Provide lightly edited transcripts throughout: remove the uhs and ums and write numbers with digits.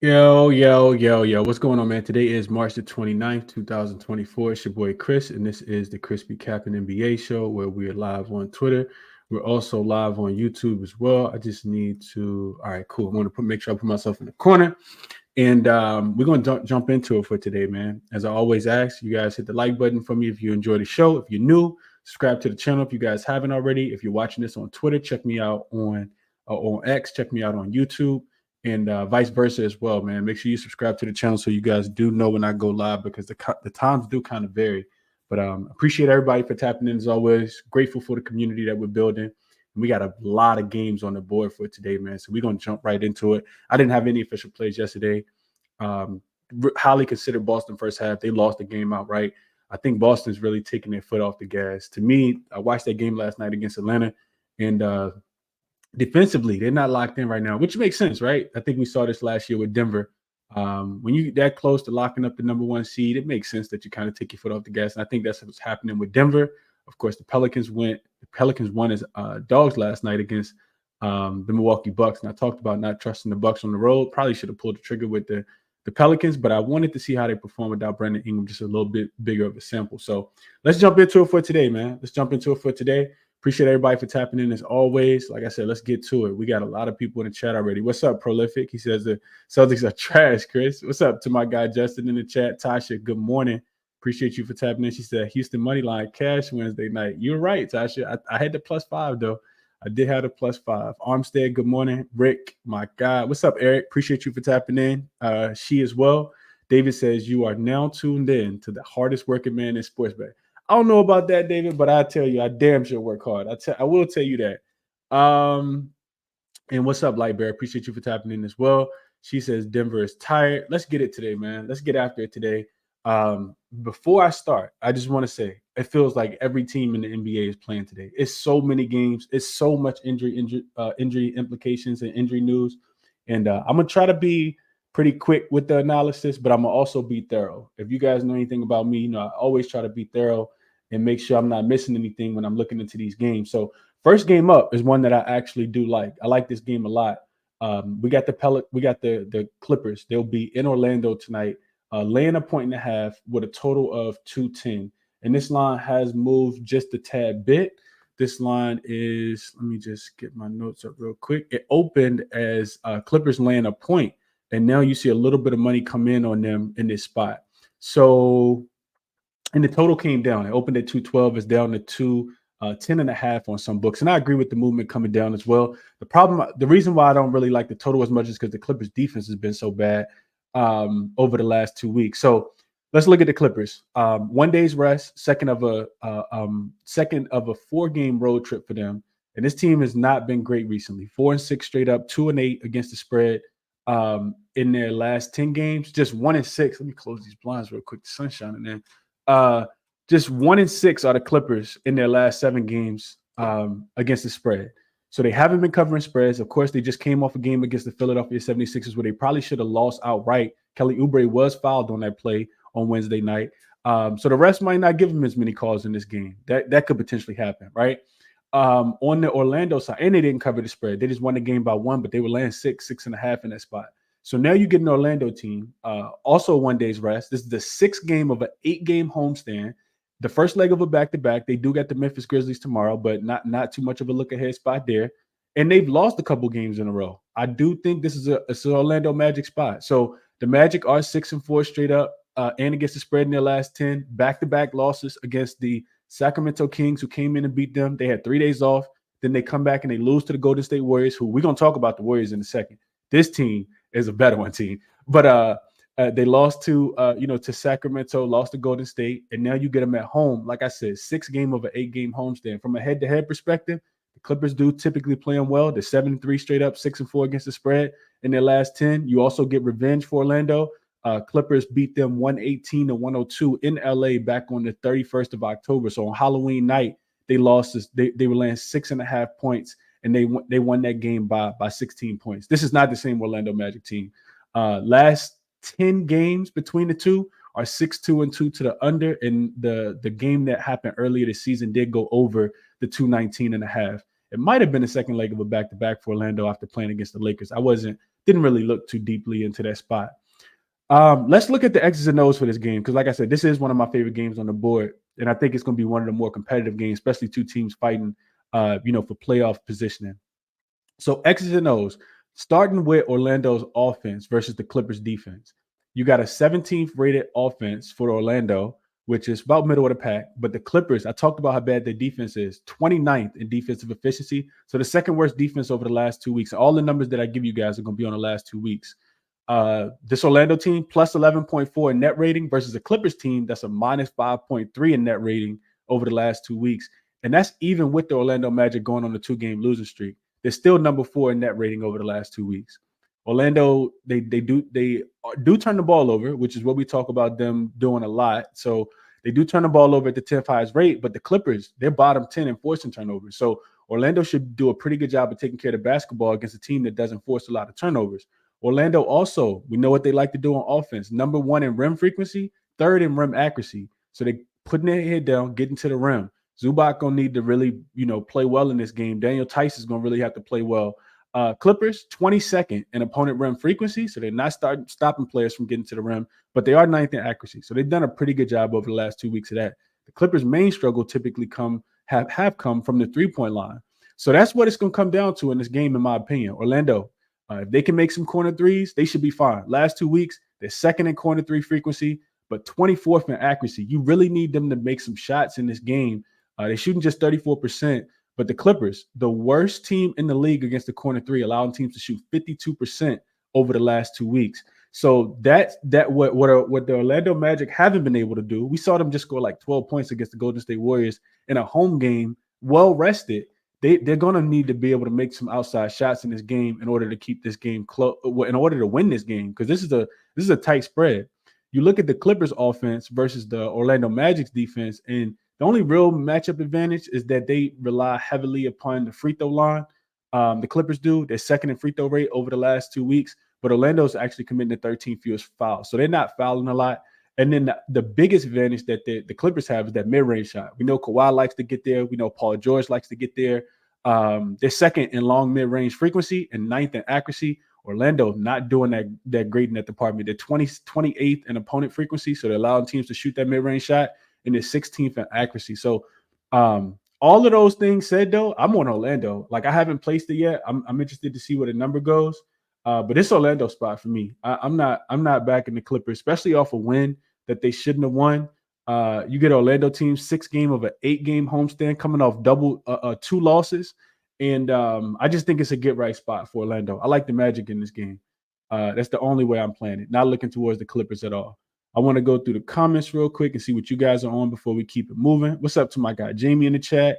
Yo. What's going on, man? Today is March the 29th, 2024. It's your boy Chris, and this is the ChrisBeCappinn NBA Show, where we are live on Twitter. We're also live on YouTube as well. I just need to, all right, cool. I want to make sure I put myself in the corner. And we're going to jump into it for today, man. As I always ask, you guys hit the like button for me if you enjoy the show. If you're new, subscribe to the channel if you guys haven't already. If you're watching this on Twitter, check me out on X, check me out on YouTube, and vice versa as well, man. Make sure you subscribe to the channel so you guys do know when I go live, because the times do kind of vary. But appreciate everybody for tapping in as always. Grateful for the community that we're building. And we got a lot of games on the board for today, man. So we're going to jump right into it. I didn't have any official plays yesterday. Highly considered Boston first half. They lost the game outright. I think Boston's really taking their foot off the gas. To me, I watched that game last night against Atlanta, and defensively, they're not locked in right now, which makes sense, right? I think we saw this last year with Denver. When you get that close to locking up the number one seed, it makes sense that you kind of take your foot off the gas. And I think that's what's happening with Denver. Of course, the Pelicans won as dogs last night against the Milwaukee Bucks. And I talked about not trusting the Bucks on the road. Probably should have pulled the trigger with the Pelicans, but I wanted to see how they perform without Brandon Ingram, just a little bit bigger of a sample. So let's jump into it for today, man. Appreciate everybody for tapping in as always. Like I said, let's get to it. We got a lot of people in the chat already. What's up, Prolific? He says the Celtics are trash, Chris. What's up to my guy Justin in the chat? Tasha, good morning. Appreciate you for tapping in. She said Houston money line cash Wednesday night. You're right, Tasha. I had the +5 though. I did have the +5. Armstead, good morning. Rick, my guy. What's up, Eric? Appreciate you for tapping in. She as well. David says you are now tuned in to the hardest working man in sports betting. I don't know about that, David, but I tell you, I damn sure work hard. I will tell you that. And what's up, Lightbear? Appreciate you for tapping in as well. She says Denver is tired. Let's get it today, man. Let's get after it today. Before I start, I just want to say it feels like every team in the NBA is playing today. It's so many games. It's so much injury implications and injury news. And I'm gonna try to be pretty quick with the analysis, but I'm gonna also be thorough. If you guys know anything about me, you know I always try to be thorough and make sure I'm not missing anything when I'm looking into these games. So first game up is one that I actually do like. I like this game a lot. We got the Clippers. They'll be in Orlando tonight, laying 1.5 with a total of 210. And this line has moved just a tad bit. This line is, let me just get my notes up real quick. It opened as Clippers laying a point, and now you see a little bit of money come in on them in this spot. So, and the total came down. It opened at 212. It's down to 210.5 on some books. And I agree with the movement coming down as well. The reason why I don't really like the total as much is because the Clippers defense has been so bad over the last 2 weeks. So let's look at the Clippers. 1 day's rest, second of a 4-game road trip for them. And this team has not been great recently. 4-6 straight up, 2-8 against the spread. In their last 10 games, just 1-6. Let me close these blinds real quick. The sun's shining in. Just 1-6 are the Clippers in their last 7 games against the spread. So they haven't been covering spreads. Of course, they just came off a game against the Philadelphia 76ers where they probably should have lost outright. Kelly Oubre was fouled on that play on Wednesday night. So the refs might not give him as many calls in this game. That could potentially happen, right? On the Orlando side, and they didn't cover the spread. They just won the game by 1, but they were laying 6.5 in that spot. So now you get an Orlando team, also 1 day's rest. This is the 6th game of an 8-game homestand. The first leg of a back-to-back. They do get the Memphis Grizzlies tomorrow, but not too much of a look-ahead spot there. And they've lost a couple games in a row. I do think this is an Orlando Magic spot. So the Magic are 6-4 straight up and against the spread in their last 10. Back-to-back losses against the Sacramento Kings, who came in and beat them. They had 3 days off. Then they come back and they lose to the Golden State Warriors, who we're going to talk about the Warriors in a second. This team is a better one team. But they lost to Sacramento, lost to Golden State, and now you get them at home. Like I said, 6 game of an 8-game homestand. From a head-to-head perspective, the Clippers do typically play them well. They're 7-3 straight up, 6-4 against the spread in their last 10. You also get revenge for Orlando. Clippers beat them 118-102 in LA back on the 31st of October. So on Halloween night, they lost. They were laying 6.5 points, and they won that game by 16 points. This is not the same Orlando Magic team. Last 10 games between the two are 6-2-2 to the under, and the game that happened earlier this season did go over the 219.5. It might have been the second leg of a back-to-back for Orlando after playing against the Lakers. I wasn't didn't really look too deeply into that spot. Let's look at the X's and O's for this game because, like I said, this is one of my favorite games on the board, and I think it's going to be one of the more competitive games, especially two teams fighting, for playoff positioning. So X's and O's, starting with Orlando's offense versus the Clippers defense. You got a 17th rated offense for Orlando, which is about middle of the pack. But the Clippers, I talked about how bad their defense is, 29th in defensive efficiency. So the second worst defense over the last 2 weeks. All the numbers that I give you guys are going to be on the last 2 weeks. This Orlando team plus 11.4 in net rating versus a Clippers team that's a minus 5.3 in net rating over the last 2 weeks. And that's even with the Orlando Magic going on a 2-game losing streak. They're still number 4 in net rating over the last 2 weeks. Orlando, they do turn the ball over, which is what we talk about them doing a lot. So they do turn the ball over at the 10th highest rate, but the Clippers, they're bottom 10 in forcing turnovers. So Orlando should do a pretty good job of taking care of the basketball against a team that doesn't force a lot of turnovers. Orlando also, we know what they like to do on offense. Number 1 in rim frequency, 3rd in rim accuracy. So they putting their head down, getting to the rim. Zubac gonna need to really, play well in this game. Daniel Tice is gonna really have to play well. Clippers, 22nd in opponent rim frequency, so they're not stopping players from getting to the rim, but they are 9th in accuracy. So they've done a pretty good job over the last 2 weeks of that. The Clippers' main struggle typically have come from the 3-point line. So that's what it's gonna come down to in this game, in my opinion. Orlando, if they can make some corner threes, they should be fine. Last 2 weeks, they're 2nd in corner 3 frequency, but 24th in accuracy. You really need them to make some shots in this game. They're shooting just 34%, but the Clippers, the worst team in the league against the corner 3, allowing teams to shoot 52% over the last 2 weeks. So what the Orlando Magic haven't been able to do. We saw them just score like 12 points against the Golden State Warriors in a home game, well rested. They're going to need to be able to make some outside shots in this game in order to keep this game close, in order to win this game, because this is a tight spread. You look at the Clippers offense versus the Orlando Magic's defense, and the only real matchup advantage is that they rely heavily upon the free throw line. The Clippers do. They're 2nd in free throw rate over the last 2 weeks, but Orlando's actually committing the 13th fewest fouls. So they're not fouling a lot. And then the biggest advantage that the Clippers have is that mid-range shot. We know Kawhi likes to get there. We know Paul George likes to get there. They're 2nd in long mid-range frequency and 9th in accuracy. Orlando not doing that great in that department. They're 28th in opponent frequency, so they're allowing teams to shoot that mid-range shot, and they're 16th in accuracy. So all of those things said, though, I'm on Orlando. Like, I haven't placed it yet. I'm interested to see where the number goes. But it's Orlando spot for me. I'm not backing the Clippers, especially off a win that they shouldn't have won. You get Orlando team 6 game of an 8-game homestand coming off 2 losses. And I just think it's a get right spot for Orlando. I like the Magic in this game. That's the only way I'm playing it. Not looking towards the Clippers at all. I want to go through the comments real quick and see what you guys are on before we keep it moving. What's up to my guy Jamie in the chat?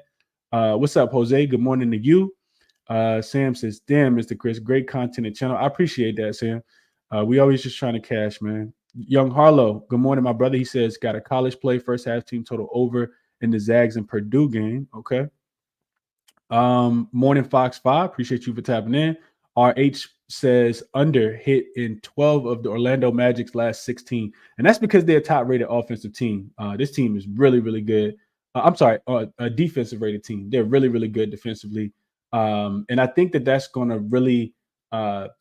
What's up, Jose? Good morning to you. Sam says, damn, Mr. Chris, great content and channel. I appreciate that, Sam. We always just trying to cash, man. Young Harlow, good morning, my brother. He says, got a college play, first half team total over in the Zags and Purdue game. Okay. Morning Fox 5, appreciate you for tapping in. RH says under hit in 12 of the Orlando Magic's last 16. And that's because they're a top-rated offensive team. This team is really, really good. I'm sorry, a defensive-rated team. They're really, really good defensively. And I think that's going to really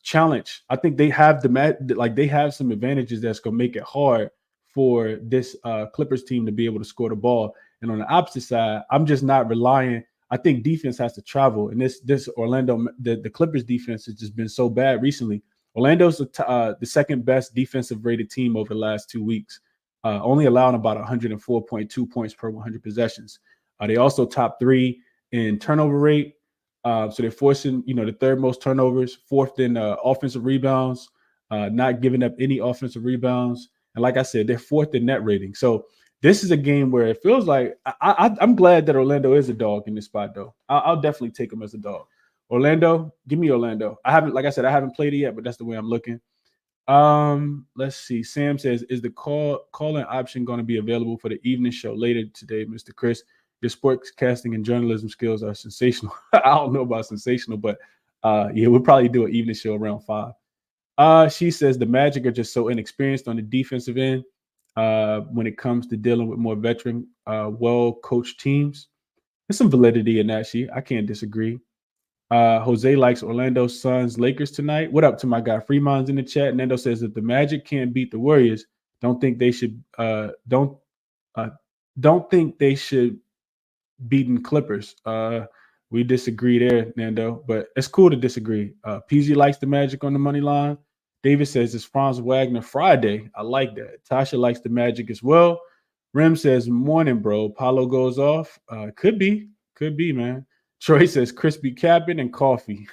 challenge. I think they have they have some advantages that's going to make it hard for this Clippers team to be able to score the ball. And on the opposite side, I'm just not relying. I think defense has to travel. And this Orlando, the Clippers defense has just been so bad recently. Orlando's the second best defensive rated team over the last 2 weeks, only allowing about 104.2 points per 100 possessions. They also top 3 in turnover rate. So they're forcing, the 3rd most turnovers, 4th in offensive rebounds, not giving up any offensive rebounds. And like I said, they're 4th in net rating. So this is a game where it feels like I'm glad that Orlando is a dog in this spot, though. I'll definitely take them as a dog. Orlando, give me Orlando. I haven't played it yet, but that's the way I'm looking. Let's see. Sam says, is the call-in option going to be available for the evening show later today, Mr. Chris? Your sportscasting and journalism skills are sensational. I don't know about sensational, but yeah, we'll probably do an evening show around 5. She says the Magic are just so inexperienced on the defensive end when it comes to dealing with more veteran, well-coached teams. There's some validity in that. I can't disagree. Jose likes Orlando Suns Lakers tonight. What up to my guy Freemon's in the chat? Nando says that the Magic can't beat the Warriors. Don't think they should don't think they should beating Clippers. We disagree there, Nando, but it's cool to disagree. PZ likes the Magic on the money line. David says it's Franz Wagner Friday. I like that. Tasha likes the Magic as well. Rim says morning, bro. Paulo goes off. Could be, man. Troy says ChrisBeCappinn and coffee.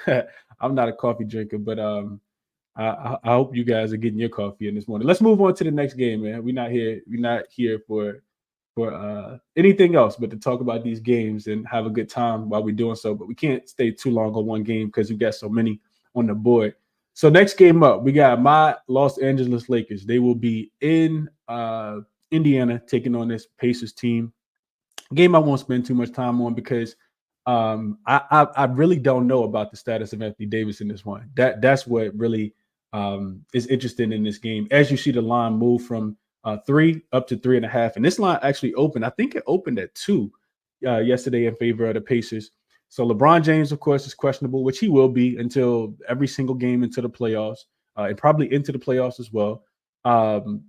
I'm not a coffee drinker, but I hope you guys are getting your coffee in this morning. Let's move on to the next game, man. We're not here for anything else but to talk about these games and have a good time while we're doing so. But we can't stay too long on one game because we got so many on the board. So next game up, we got my Los Angeles Lakers. They will be in Indiana taking on this Pacers team. Game I won't spend too much time on because I really don't know about the status of Anthony Davis in this one. That's what really is interesting in this game. As you see the line move from 3 up to 3.5, and this line actually opened. I think it opened at 2 yesterday in favor of the Pacers. So LeBron James, of course, is questionable, which he will be until every single game into the playoffs, and probably into the playoffs as well. And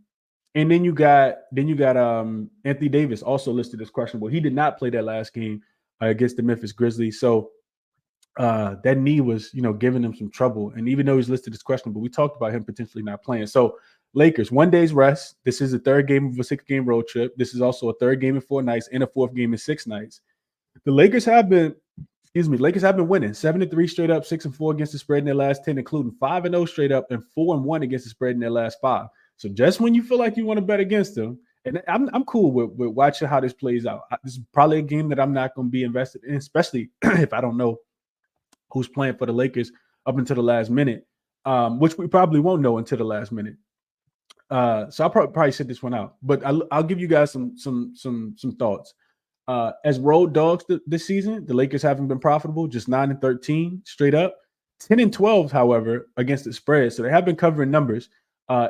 then you got Anthony Davis also listed as questionable. He did not play that last game against the Memphis Grizzlies. So that knee was, giving him some trouble. And even though he's listed as questionable, we talked about him potentially not playing. So Lakers, 1 day's rest. This is the third game of a 6-game road trip. This is also a third game in 4 nights and a fourth game in 6 nights. The Lakers have been winning 7-3 straight up, 6-4 against the spread in their last 10, including 5-0 straight up and 4-1 against the spread in their last 5. So just when you feel like you want to bet against them, and I'm cool with watching how this plays out. This is probably a game that I'm not going to be invested in, especially if I don't know who's playing for the Lakers up until the last minute, which we probably won't know until the last minute. So I'll probably sit this one out. But I'll give you guys some thoughts. As road dogs this season, the Lakers haven't been profitable, just 9-13 straight up, 10-12, however, against the spread. So they have been covering numbers.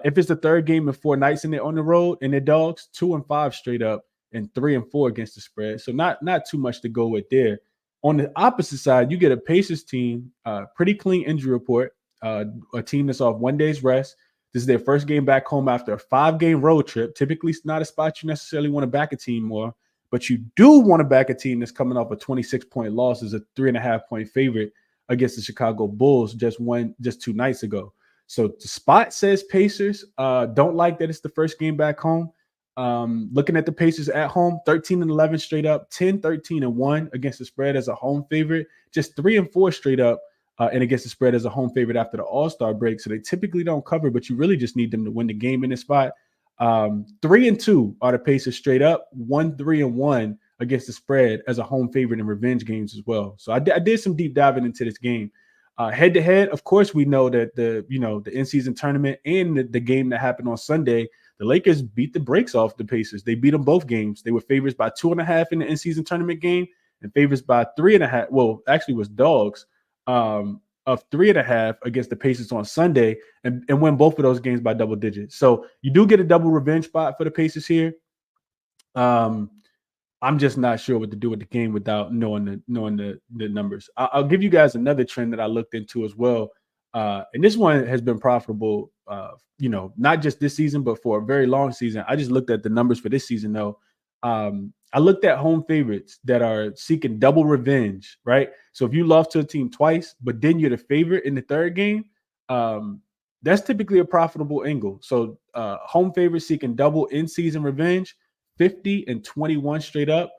If it's the third game in 4 nights and they're on the road and they're dogs, 2-5 straight up and 3-4 against the spread. So not too much to go with there. On the opposite side, you get a Pacers team, pretty clean injury report, a team that's off 1 day's rest. This is their first game back home after a 5-game road trip. Typically, it's not a spot you necessarily want to back a team more, but you do want to back a team that's coming off a 26-point loss as a 3.5-point favorite against the Chicago Bulls just 2 nights ago. So the spot says Pacers. Don't like that it's the first game back home. Looking at the Pacers at home, 13-11 straight up, 10-13-1 against the spread as a home favorite, just 3-4 straight up and against the spread as a home favorite after the All-Star break. So they typically don't cover, but you really just need them to win the game in this spot. 3-2 are the Pacers straight up, 1-3-1 against the spread as a home favorite in revenge games as well. So I did some deep diving into this game. Head to head, of course, we know that the in-season tournament and the game that happened on Sunday, the Lakers beat the brakes off the Pacers. They beat them both games. They were favorites by 2.5 in the in-season tournament game and favorites by 3.5. Well, actually was dogs of 3.5 against the Pacers on Sunday and win both of those games by double digits. So you do get a double revenge spot for the Pacers here. I'm just not sure what to do with the game without knowing the numbers. I'll give you guys another trend that I looked into as well. And this one has been profitable, not just this season, but for a very long season. I just looked at the numbers for this season, though. I looked at home favorites that are seeking double revenge, right? So if you lost to a team twice, but then you're the favorite in the third game, that's typically a profitable angle. So home favorites seeking double in-season revenge, 50-21 straight up.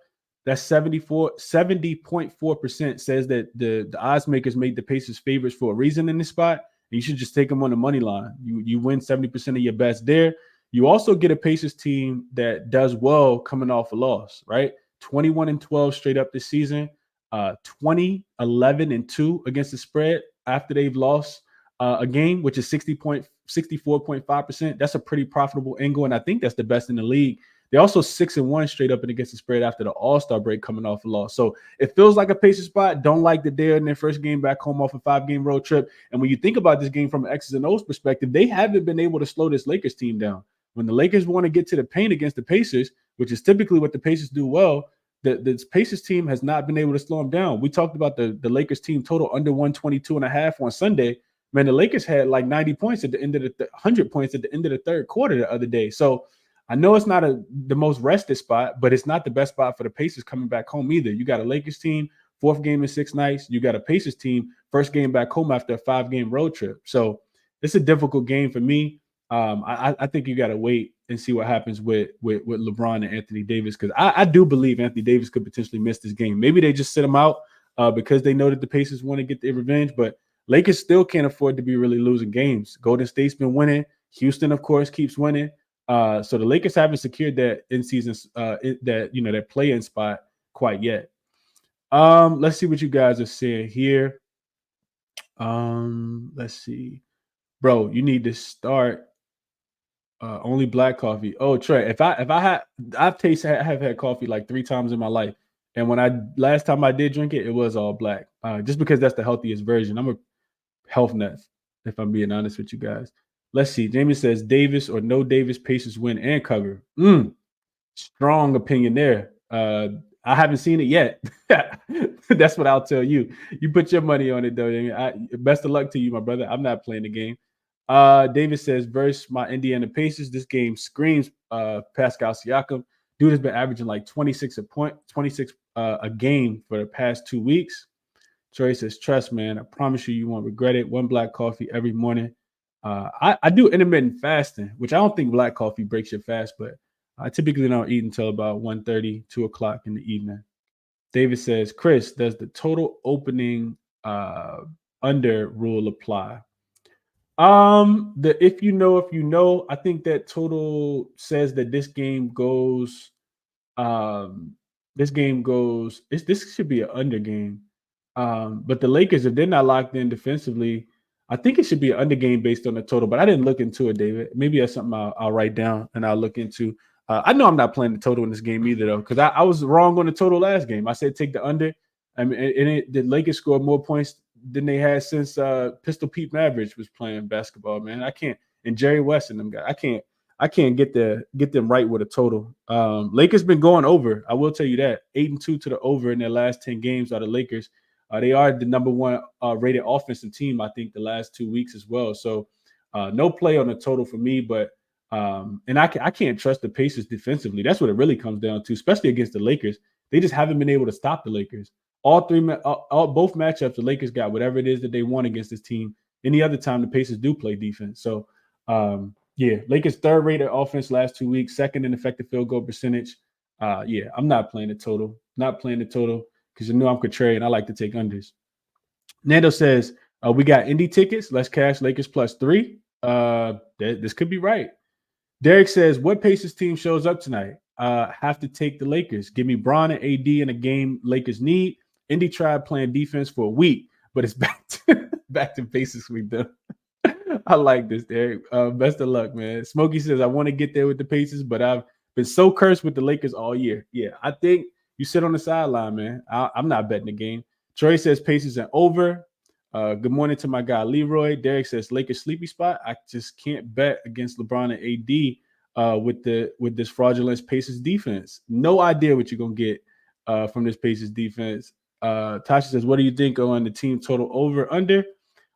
That's 70.4% says that the odds makers made the Pacers favorites for a reason in this spot. And you should just take them on the money line. You win 70% of your bets there. You also get a Pacers team that does well coming off a loss, right? 21-12 straight up this season, 20-11-2 against the spread after they've lost a game, which is 64.5%. That's a pretty profitable angle, and I think that's the best in the league. They're also 6-1 straight up and against the spread after the All-Star break coming off a loss. So it feels like a Pacers spot. Don't like that they're in their first game back home off a 5-game road trip. And when you think about this game from an X's and O's perspective, they haven't been able to slow this Lakers team down. When the Lakers want to get to the paint against the Pacers, which is typically what the Pacers do well, the Pacers team has not been able to slow them down. We talked about the Lakers team total under 122.5 on Sunday. Man, the Lakers had like 90 points at the end of the 100 points at the end of the third quarter the other day. So I know it's not the most rested spot, but it's not the best spot for the Pacers coming back home either. You got a Lakers team, fourth game in 6 nights. You got a Pacers team, first game back home after a 5-game road trip. So it's a difficult game for me. I think you got to wait and see what happens with LeBron and Anthony Davis, because I do believe Anthony Davis could potentially miss this game. Maybe they just sit him out because they know that the Pacers want to get their revenge, but Lakers still can't afford to be really losing games. Golden State's been winning. Houston, of course, keeps winning. So the Lakers haven't secured that in-season that play-in spot quite yet. Let's see what you guys are saying here. Let's see. Bro, you need to start only black coffee. Oh, Trey, if I have had coffee like 3 times in my life. And when last time I did drink it, it was all black. Just because that's the healthiest version. I'm a health nut, if I'm being honest with you guys. Let's see. Jamie says Davis or no Davis, Pacers win and cover. Strong opinion there. I haven't seen it yet. That's what I'll tell you. You put your money on it, though. Best of luck to you, my brother. I'm not playing the game. David says, versus my Indiana Pacers, this game screams Pascal Siakam. Dude has been averaging like 26 a game for the past 2 weeks. Troy says, trust, man. I promise you won't regret it. 1 black coffee every morning. I do intermittent fasting, which I don't think black coffee breaks your fast, but I typically don't eat until about 1:30, 2 o'clock in the evening. David says, Chris, does the total opening under rule apply? If you know, I think that total says that this should be an under game. But the Lakers, if they're not locked in defensively, I think it should be an under game based on the total, but I didn't look into it, David. Maybe that's something I'll write down and I'll look into. I know I'm not playing the total in this game either, though, because I was wrong on the total last game. I said take the under. I mean, the Lakers scored more points than they had since Pistol Pete Maverick was playing basketball, man. I can't, and Jerry West and them guys, I can't get them right with a total. Lakers been going over. I will tell you that 8-2 to the over in their last 10 games are the Lakers. They are the number 1 rated offensive team, I think, the last 2 weeks as well. So no play on the total for me, but and I can't trust the Pacers defensively. That's what it really comes down to, especially against the Lakers. They just haven't been able to stop the Lakers. Both matchups, the Lakers got whatever it is that they want against this team. Any other time, the Pacers do play defense. So Lakers 3rd rated offense last 2 weeks, 2nd in effective field goal percentage. I'm not playing the total. Not playing the total. Because you know I'm contrarian. I like to take unders. Nando says, we got Indy tickets. Let's cash Lakers +3. This could be right. Derek says, what Pacers team shows up tonight? Have to take the Lakers. Give me Bron and AD in a game Lakers need. Indy tried playing defense for a week, but it's back to basics we've done. I like this, Derek. Best of luck, man. Smokey says, I want to get there with the Pacers, but I've been so cursed with the Lakers all year. Yeah, I think you sit on the sideline, man. I'm not betting the game. Troy says Pacers and over. Good morning to my guy Leroy. Derek says Lakers sleepy spot. I just can't bet against LeBron and AD with this fraudulent Pacers defense. No idea what you're gonna get from this Pacers defense. Tasha says, what do you think on the team total over under?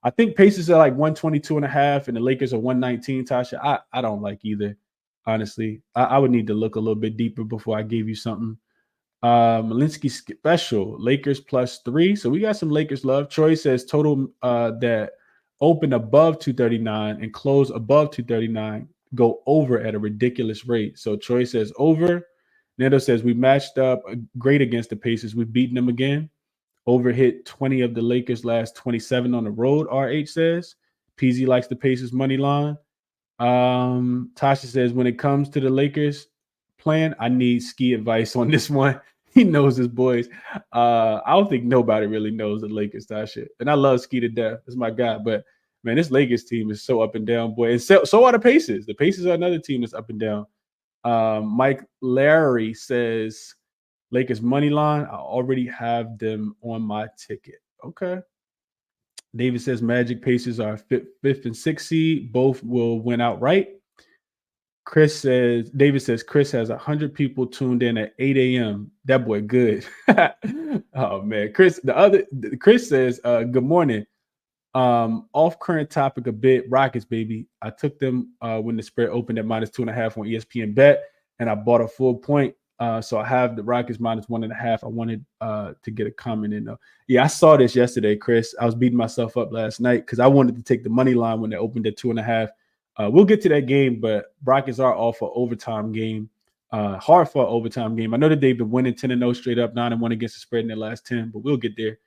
I think Pacers are like 122.5 and the Lakers are 119. Tasha, I don't like either. Honestly, I would need to look a little bit deeper before I gave you something. Malinsky special Lakers +3. So we got some Lakers love. Troy says total that open above 239 and close above 239 go over at a ridiculous rate. So Troy says over. Nando says we matched up great against the Pacers. We've beaten them again. Over hit 20 of the Lakers last 27 on the road. RH says PZ likes the Pacers money line. Tasha says when it comes to the Lakers plan, I need ski advice on this one. He knows his boys. I don't think nobody really knows the Lakers, Tasha. And I love Ski to death. That's my guy. But man, this Lakers team is so up and down, boy. And so are the Pacers. The Pacers are another team that's up and down. Mike Larry says Lakers money line. I already have them on my ticket. Okay. David says Magic Pacers are 5th and 6th seed. Both will win outright. David says, Chris has 100 people tuned in at 8 a.m. That boy good. Oh man. Chris says, good morning. Off current topic a bit, Rockets, baby. I took them when the spread opened at -2.5 on ESPN Bet, and I bought a full point. So I have the Rockets -1.5. I wanted to get a comment in though. Yeah, I saw this yesterday, Chris. I was beating myself up last night because I wanted to take the money line when they opened at 2.5. We'll get to that game, but Rockets are all for overtime game. Hard for an overtime game. I know that they've been winning 10-0 straight up, 9-1 against the spread in their last 10, but we'll get there.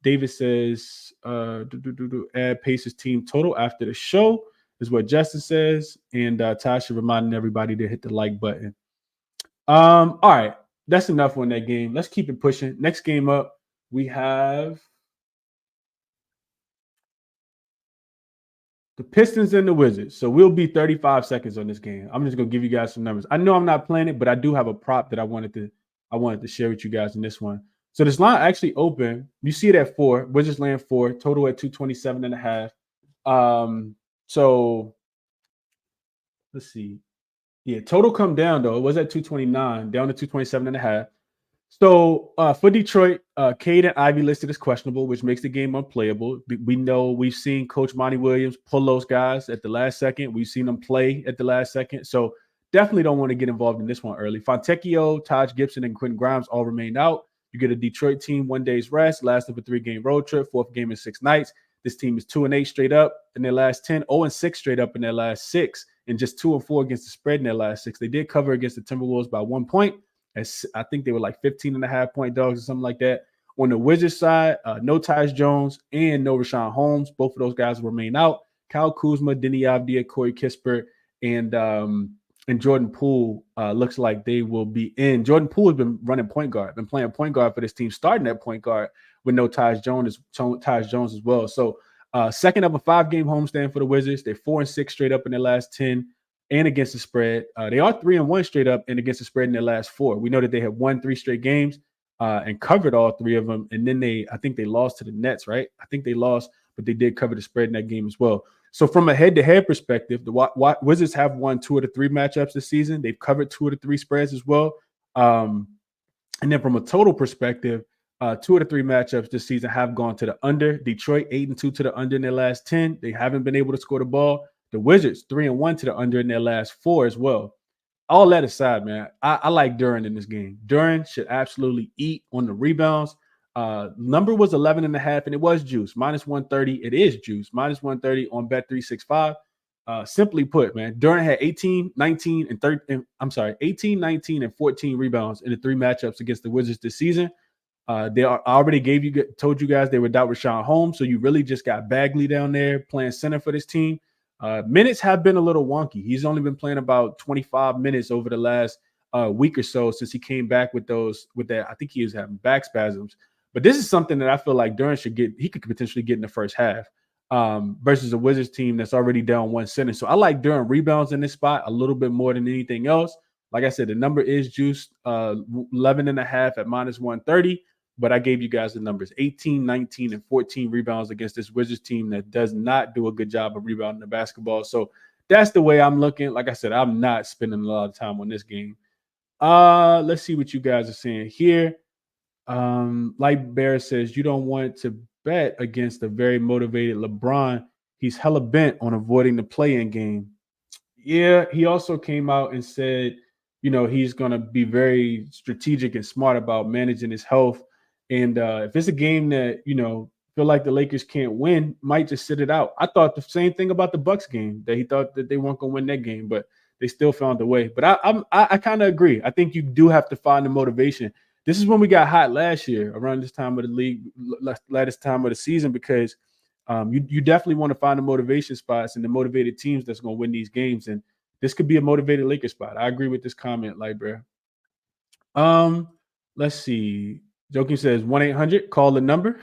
David says, add Pacers team total after the show is what Justin says. And Tasha reminding everybody to hit the like button. All right. That's enough on that game. Let's keep it pushing. Next game up, we have the Pistons and the Wizards. So we'll be 35 seconds on this game. I'm just gonna give you guys some numbers. I know I'm not playing it, but I do have a prop that I wanted to share with you guys in this one. So this line actually open. You see it at 4. Wizards land 4. Total at 227.5. So let's see. Yeah, total come down though. It was at 229, down to 227.5. So for Detroit, Cade and Ivy listed as questionable, which makes the game unplayable. We know we've seen Coach Monty Williams pull those guys at the last second. We've seen them play at the last second. So definitely don't want to get involved in this one early. Fontecchio, Taj Gibson, and Quentin Grimes all remained out. You get a Detroit team 1 day's rest, last of a 3-game road trip, 4th game in 6 nights. This team is 2-8 straight up in their last 10, 0-6 straight up in their last 6, and just 2-4 against the spread in their last 6. They did cover against the Timberwolves by 1 point. As I think they were like 15.5 point dogs or something like that. On the Wizards side, no Tyus Jones and no Rashawn Holmes. Both of those guys remain out. Kyle Kuzma, Deni Avdija, Corey Kispert, and Jordan Poole looks like they will be in. Jordan Poole has been running point guard, been playing point guard for this team, starting at point guard with no Tyus Jones as well. So second of a 5-game homestand for the Wizards. They're 4-6 straight up in their last 10. And against the spread. They are 3-1 straight up and against the spread in their last 4. We know that they have won 3 straight games and covered all 3 of them. And then I think they lost to the Nets, right? I think they lost, but they did cover the spread in that game as well. So from a head-to-head perspective, the Wizards have won 2 of the 3 matchups this season. They've covered 2 of the 3 spreads as well. And then from a total perspective, 2 of the 3 matchups this season have gone to the under. Detroit 8-2 to the under in their last 10. They haven't been able to score the ball. The Wizards 3-1 to the under in their last 4 as well. All that aside, man, I like Duren in this game. Duren should absolutely eat on the rebounds. Number was 11.5, and it was juice. -130. It is juice. -130 on Bet365. Simply put, man, Duren had 18, 19, and 18, 19, and 14 rebounds in the 3 matchups against the Wizards this season. I already told you guys they were without Rashawn Holmes, so you really just got Bagley down there playing center for this team. Minutes have been a little wonky. He's only been playing about 25 minutes over the last week or so since he came back with that. I think he was having back spasms. But this is something that I feel like Duren he could potentially get in the first half versus a Wizards team that's already down 1 center. So I like Duren rebounds in this spot a little bit more than anything else. Like I said, the number is juiced 11.5 at -130. But I gave you guys the numbers 18, 19, and 14 rebounds against this Wizards team that does not do a good job of rebounding the basketball. So that's the way I'm looking. Like I said, I'm not spending a lot of time on this game. Let's see what you guys are saying here. Light Bear says you don't want to bet against a very motivated LeBron. He's hella bent on avoiding the play-in game. Yeah, he also came out and said, he's going to be very strategic and smart about managing his health. And if it's a game that, feel like the Lakers can't win, might just sit it out. I thought the same thing about the Bucks game, that he thought that they weren't going to win that game, but they still found a way. But I kind of agree. I think you do have to find the motivation. This is when we got hot last year, around this time of the league, latest time of the season, because you definitely want to find the motivation spots and the motivated teams that's going to win these games. And this could be a motivated Lakers spot. I agree with this comment, Lightbear. Let's see. Joking says 1-800, call the number.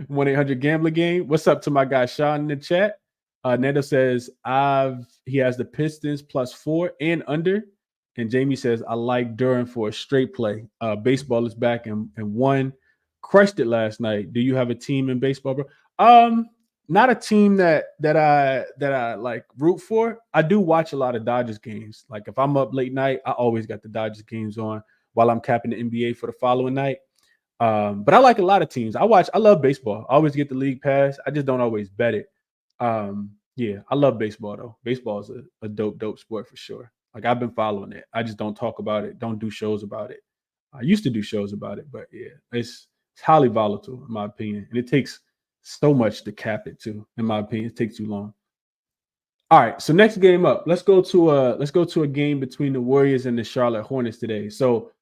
1-800 gambler game. What's up to my guy Sean in the chat? Nando says he has the Pistons +4 and under. And Jamie says, I like Duren for a straight play. Baseball is back and won. Crushed it last night. Do you have a team in baseball, bro? not a team that I like root for. I do watch a lot of Dodgers games. Like if I'm up late night, I always got the Dodgers games on while I'm capping the NBA for the following night. But I like a lot of teams. I love baseball. I always get the league pass. I just don't always bet it. Yeah, I love baseball though. Baseball is a dope sport for sure. Like I've been following it. I just don't talk about it. Don't do shows about it. I used to do shows about it, but yeah, it's highly volatile in my opinion, and it takes so much to cap it too. In my opinion, it takes too long. All right, so next game up, let's go to a game between the Warriors and the Charlotte Hornets today. So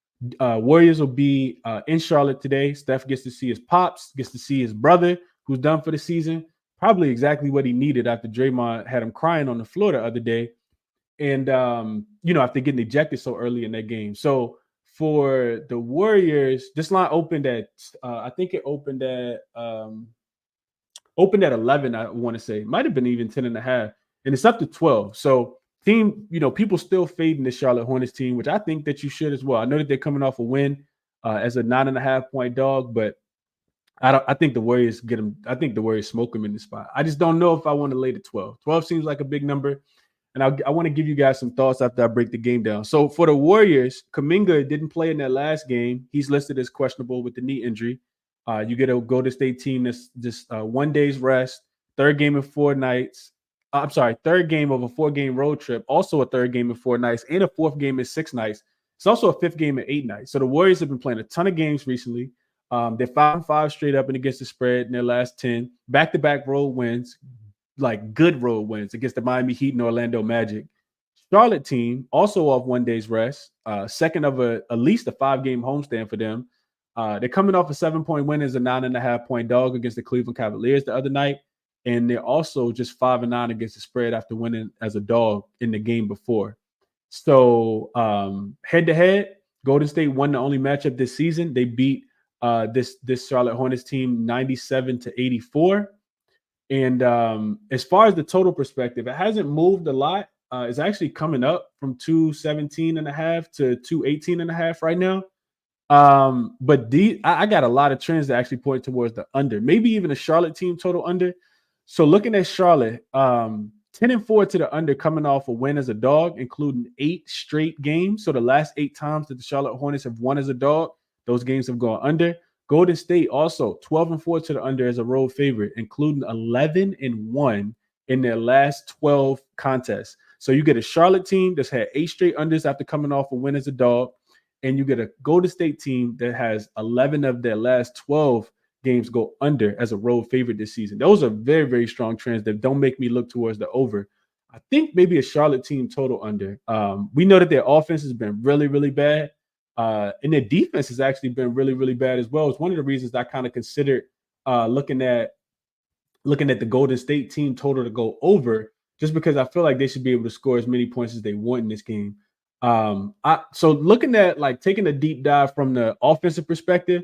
Warriors will be in Charlotte today. Steph gets to see his pops, gets to see his brother, who's done for the season. Probably exactly what he needed after Draymond had him crying on the floor the other day, and after getting ejected so early in that game. So for the Warriors, this line opened at I think it opened at 11, I want to say. Might have been even 10 and a half. And it's up to 12. So people still fading the Charlotte Hornets team, which I think that you should as well. I know that they're coming off a win as a 9.5 point dog, but I think the Warriors get them. I think the Warriors smoke them in the spot. I just don't know if I want to lay the 12. 12 seems like a big number. And I want to give you guys some thoughts after I break the game down. So for the Warriors, Kuminga didn't play in that last game. He's listed as questionable with the knee injury. You get a Golden State team that's just 1 day's rest, third game in 4 nights. Third game of a 4-game road trip, also a third game in 4 nights, and a fourth game in 6 nights. It's also a fifth game in 8 nights. So the Warriors have been playing a ton of games recently. They're 5-5 straight up and against the spread in their last 10. Back-to-back road wins, like good road wins against the Miami Heat and Orlando Magic. Charlotte team also off 1 day's rest, second of at least a 5-game homestand for them. They're coming off a 7-point win as a 9.5 point dog against the Cleveland Cavaliers the other night. And they're also just 5-9 against the spread after winning as a dog in the game before. So head to head, Golden State won the only matchup this season. They beat this Charlotte Hornets team 97-84. And as far as the total perspective, it hasn't moved a lot. It's actually coming up from 217.5 to 218.5 right now. But I got a lot of trends that actually point towards the under, maybe even a Charlotte team total under. So looking at Charlotte, 10-4 to the under, coming off a win as a dog, including 8 straight games. So the last 8 times that the Charlotte Hornets have won as a dog, those games have gone under. Golden State also 12-4 to the under as a road favorite, including 11-1 in their last 12 contests. So you get a Charlotte team that's had 8 straight unders after coming off a win as a dog, and you get a Golden State team that has 11 of their last 12 games go under as a road favorite this season. Those are very, very strong trends that don't make me look towards the over. I think maybe a Charlotte team total under. We know that their offense has been really, really bad. And their defense has actually been really, really bad as well. It's one of the reasons I kind of considered looking at the Golden State team total to go over, just because I feel like they should be able to score as many points as they want in this game. So looking at taking a deep dive from the offensive perspective,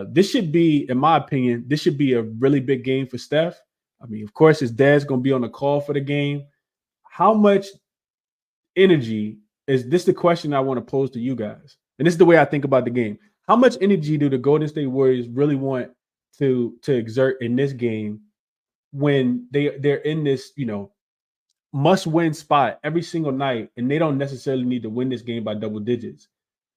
this should be, in my opinion, this should be a really big game for Steph. I mean, of course, his dad's going to be on the call for the game. How much energy is this? The question I want to pose to you guys, and this is the way I think about the game. How much energy do the Golden State Warriors really want to exert in this game when they're in this, must-win spot every single night, and they don't necessarily need to win this game by double digits?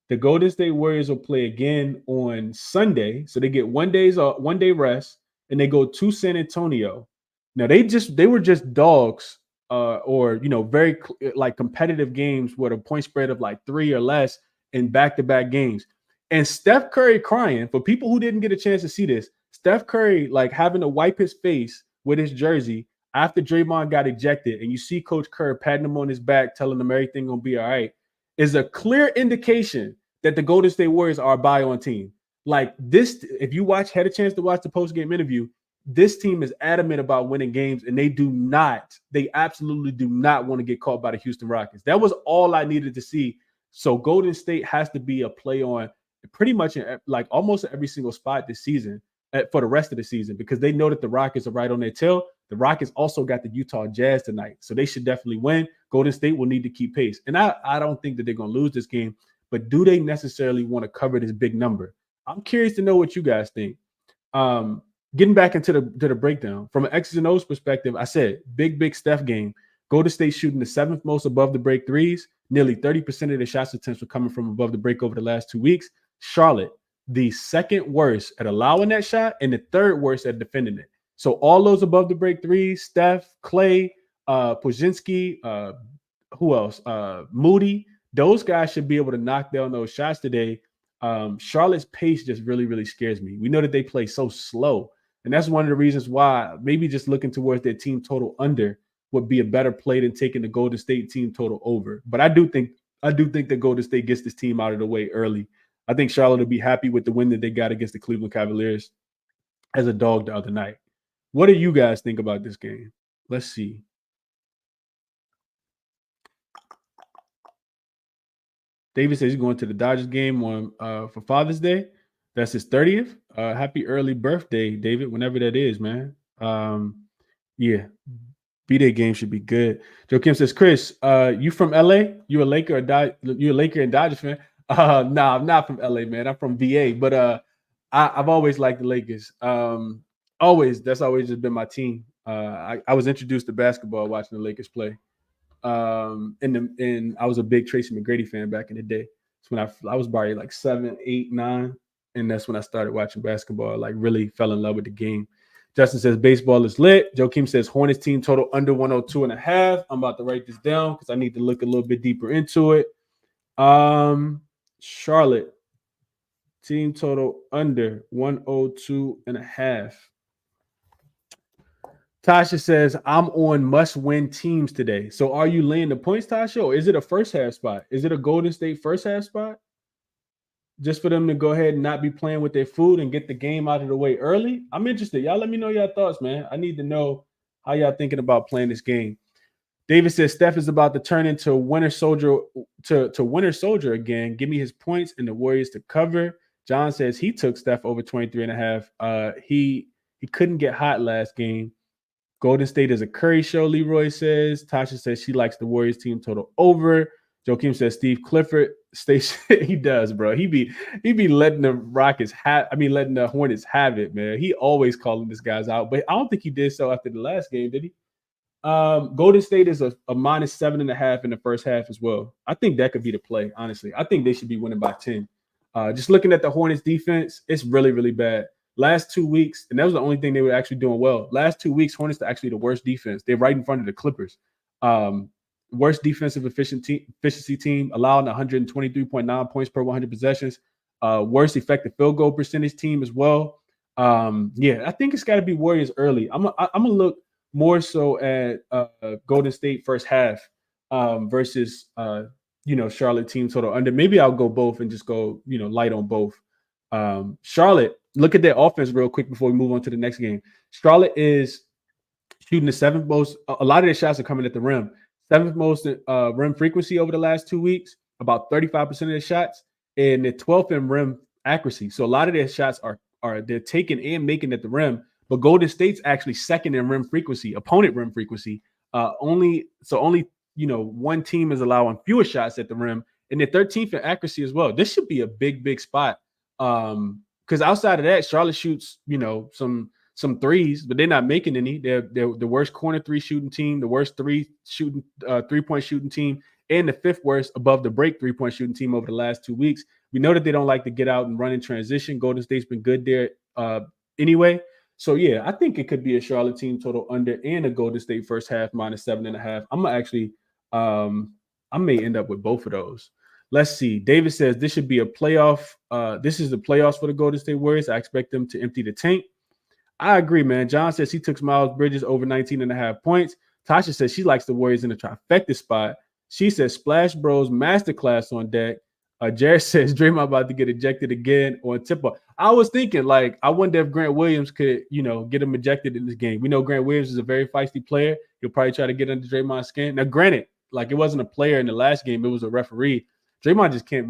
The Golden State Warriors will play again on Sunday, so they get 1 day rest, and they go to San Antonio. Now they were just dogs, or very competitive games with a point spread of 3 or less in back-to-back games. And Steph Curry crying, for people who didn't get a chance to see this, Steph Curry having to wipe his face with his jersey after Draymond got ejected, and you see Coach Kerr patting him on his back, telling him everything gonna be all right, is a clear indication that the Golden State Warriors are a buy-on team. Like this, if you had a chance to watch the post-game interview, this team is adamant about winning games, and they absolutely do not want to get caught by the Houston Rockets. That was all I needed to see. So Golden State has to be a play on pretty much in almost every single spot this season for the rest of the season, because they know that the Rockets are right on their tail. The Rockets also got the Utah Jazz tonight, so they should definitely win. Golden State will need to keep pace. And I don't think that they're going to lose this game, but do they necessarily want to cover this big number? I'm curious to know what you guys think. getting back into the breakdown from an X's and O's perspective, I said big Steph game. Golden State shooting the 7th most above the break threes. Nearly 30% of the shots attempts were coming from above the break over the last 2 weeks. Charlotte, the 2nd worst at allowing that shot and the 3rd worst at defending it. So all those above the break threes, Steph, Clay, Pozinski, who else? Moody. Those guys should be able to knock down those shots today. Charlotte's pace just really scares me. We know that they play so slow. And that's one of the reasons why maybe just looking towards their team total under would be a better play than taking the Golden State team total over. But I do think that Golden State gets this team out of the way early. I think Charlotte will be happy with the win that they got against the Cleveland Cavaliers as a dog the other night. What do you guys think about this game? Let's see. David says he's going to the Dodgers game on for Father's Day. That's his 30th. Happy early birthday, David, whenever that is, man. Yeah. B-Day game should be good. Joe Kim says, Chris, you from LA? You a Laker and Dodgers fan? Nah, I'm not from LA, man. I'm from VA, but I've always liked the Lakers. That's always just been my team. I was introduced to basketball watching the Lakers play. And I was a big Tracy McGrady fan back in the day. It's when I was probably like 7, 8, 9, and that's when I started watching basketball. Like really fell in love with the game. Justin says baseball is lit. Joakim says Hornets team total under 102.5. I'm about to write this down because I need to look a little bit deeper into it. Charlotte team total under 102.5. Tasha says, I'm on must-win teams today. So are you laying the points, Tasha, or is it a first-half spot? Is it a Golden State first-half spot? Just for them to go ahead and not be playing with their food and get the game out of the way early? I'm interested. Y'all let me know your thoughts, man. I need to know how y'all thinking about playing this game. David says, Steph is about to turn into Winter Soldier to Winter Soldier again. Give me his points and the Warriors to cover. John says he took Steph over 23.5. He couldn't get hot last game. Golden State is a Curry show, Leroy says. Tasha says she likes the Warriors team total over. Joakim says Steve Clifford he does, bro. He be letting the letting the Hornets have it, man. He always calling these guys out, but I don't think he did so after the last game, did he? Golden State is a minus 7.5 in the first half as well. I think that could be the play, honestly. I think they should be winning by 10. Just looking at the Hornets defense, it's really bad. Last 2 weeks, and that was the only thing they were actually doing well. Last 2 weeks, Hornets are actually the worst defense. They're right in front of the Clippers. Worst defensive efficiency team, allowing 123.9 points per 100 possessions. Worst effective field goal percentage team as well. I think it's got to be Warriors early. I'm gonna look more so at Golden State first half versus Charlotte team total under. Maybe I'll go both and just go light on both. Charlotte, look at their offense real quick before we move on to the next game. Charlotte is shooting the 7th most. A lot of their shots are coming at the rim. 7th most rim frequency over the last 2 weeks. About 35% of their shots, and the 12th in rim accuracy. So a lot of their shots are they're taking and making at the rim. But Golden State's actually 2nd in rim frequency, opponent rim frequency. Only one team is allowing fewer shots at the rim, and they're 13th in accuracy as well. This should be a big spot. Because outside of that, Charlotte shoots, some threes, but they're not making any. They're the worst corner 3 shooting team, the worst 3-point shooting team, and the 5th worst above the break 3-point shooting team over the last 2 weeks. We know that they don't like to get out and run in transition. Golden State's been good there anyway. So yeah, I think it could be a Charlotte team total under and a Golden State first half minus 7.5. I'm gonna actually, I may end up with both of those. Let's see. David says this should be a playoff. This is the playoffs for the Golden State Warriors. I expect them to empty the tank. I agree, man. John says he took Miles Bridges over 19.5 points. Tasha says she likes the Warriors in the trifecta spot. She says Splash Bros masterclass on deck. Jared says Draymond about to get ejected again on tip-off. I was thinking, I wonder if Grant Williams could, get him ejected in this game. We know Grant Williams is a very feisty player. He'll probably try to get under Draymond's skin. Now, granted, it wasn't a player in the last game. It was a referee. Draymond just can't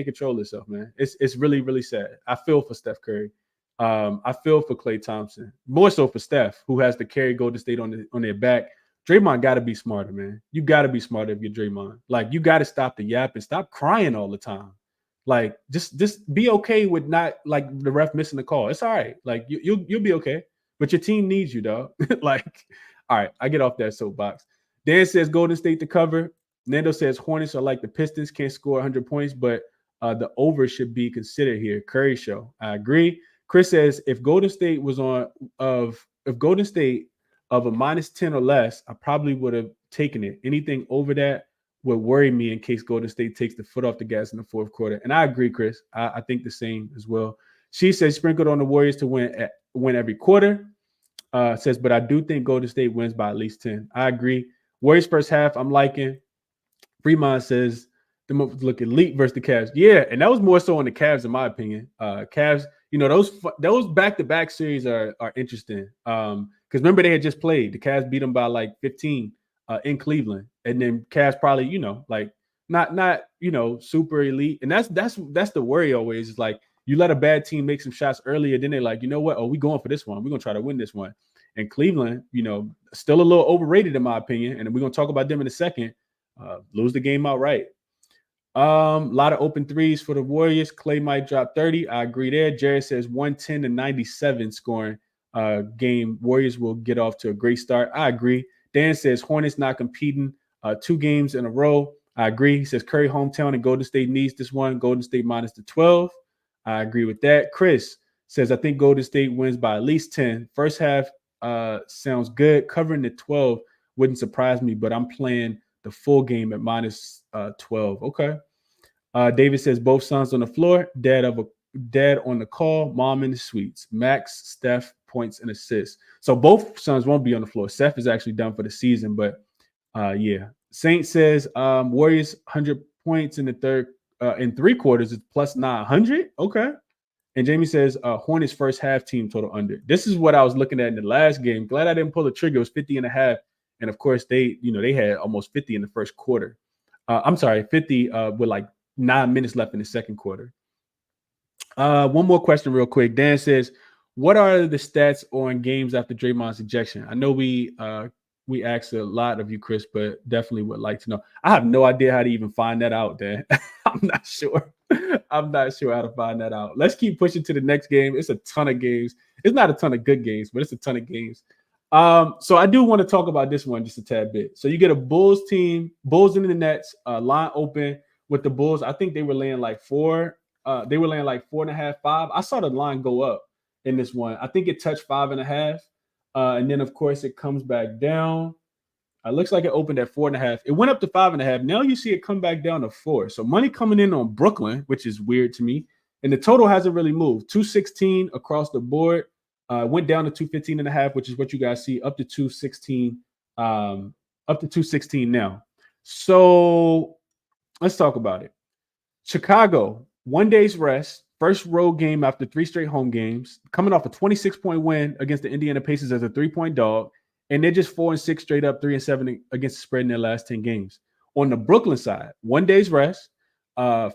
control himself, man. It's really sad. I feel for Steph Curry. I feel for Klay Thompson. More so for Steph, who has to carry Golden State on their back. Draymond got to be smarter, man. You got to be smarter if you're Draymond. You got to stop the yap and stop crying all the time. Like, just be okay with not like the ref missing the call. It's all right. Like you'll be okay. But your team needs you, dog. Like, all right, I get off that soapbox. Dan says Golden State to cover. Nando says Hornets are like the Pistons, can't score 100 points, but the over should be considered here. Curry show. I agree. Chris says if Golden State was if Golden State of a -10 or less, I probably would have taken it. Anything over that would worry me in case Golden State takes the foot off the gas in the fourth quarter. And I agree, Chris. I think the same as well. She says sprinkled on the Warriors to win every quarter. Says, but I do think Golden State wins by at least 10. I agree. Warriors first half, I'm liking. Fremont says the look elite versus the Cavs. Yeah, and that was more so on the Cavs, in my opinion. Cavs, those back-to-back series are interesting. Because remember they had just played. The Cavs beat them by like 15 in Cleveland, and then Cavs probably not super elite. And that's the worry always. Is like you let a bad team make some shots earlier, then they're like, you know what? Oh, we going for this one. We're gonna try to win this one. And Cleveland, still a little overrated in my opinion, and we're gonna talk about them in a second. Lose the game outright. A lot of open threes for the Warriors. Clay might drop 30. I agree there. Jared says 110 to 97 scoring game. Warriors will get off to a great start. I agree. Dan says Hornets not competing 2 games in a row. I agree. He says Curry hometown and Golden State needs this one. Golden State minus the 12. I agree with that. Chris says I think Golden State wins by at least 10. First half sounds good. Covering the 12 wouldn't surprise me, but I'm playing the full game at minus 12. Okay. David says both sons on the floor, dad on the call, mom in the suites. Max, Steph, points and assists. So both sons won't be on the floor. Steph is actually done for the season, but yeah. Saint says Warriors 100 points in the third in 3 quarters is plus 900. Okay. And Jamie says Hornets first half team total under. This is what I was looking at in the last game. Glad I didn't pull the trigger. It was 50.5. And of course, they had almost 50 in the first quarter. 50 with like 9 minutes left in the second quarter. One more question real quick. Dan says, what are the stats on games after Draymond's ejection? I know we asked a lot of you, Chris, but definitely would like to know. I have no idea how to even find that out, Dan. I'm not sure. I'm not sure how to find that out. Let's keep pushing to the next game. It's a ton of games. It's not a ton of good games, but it's a ton of games. So I do want to talk about this one just a tad bit. So you get a Bulls team, Bulls into the Nets, line open with the Bulls. I think they were laying like 4. They were laying like 4.5, 5. I saw the line go up in this one. I think it touched 5.5. And then of course it comes back down. It looks like it opened at 4.5. It went up to 5.5. Now you see it come back down to 4. So money coming in on Brooklyn, which is weird to me. And the total hasn't really moved. 216 across the board. Went down to 215.5, which is what you guys see, up to 216, up to 216 now. So let's talk about it. Chicago, 1 day's rest, first road game after 3 straight home games, coming off a 26-point win against the Indiana Pacers as a 3-point dog, and they're just 4-6 straight up, 3-7 against the spread in their last 10 games. On the Brooklyn side, 1 day's rest.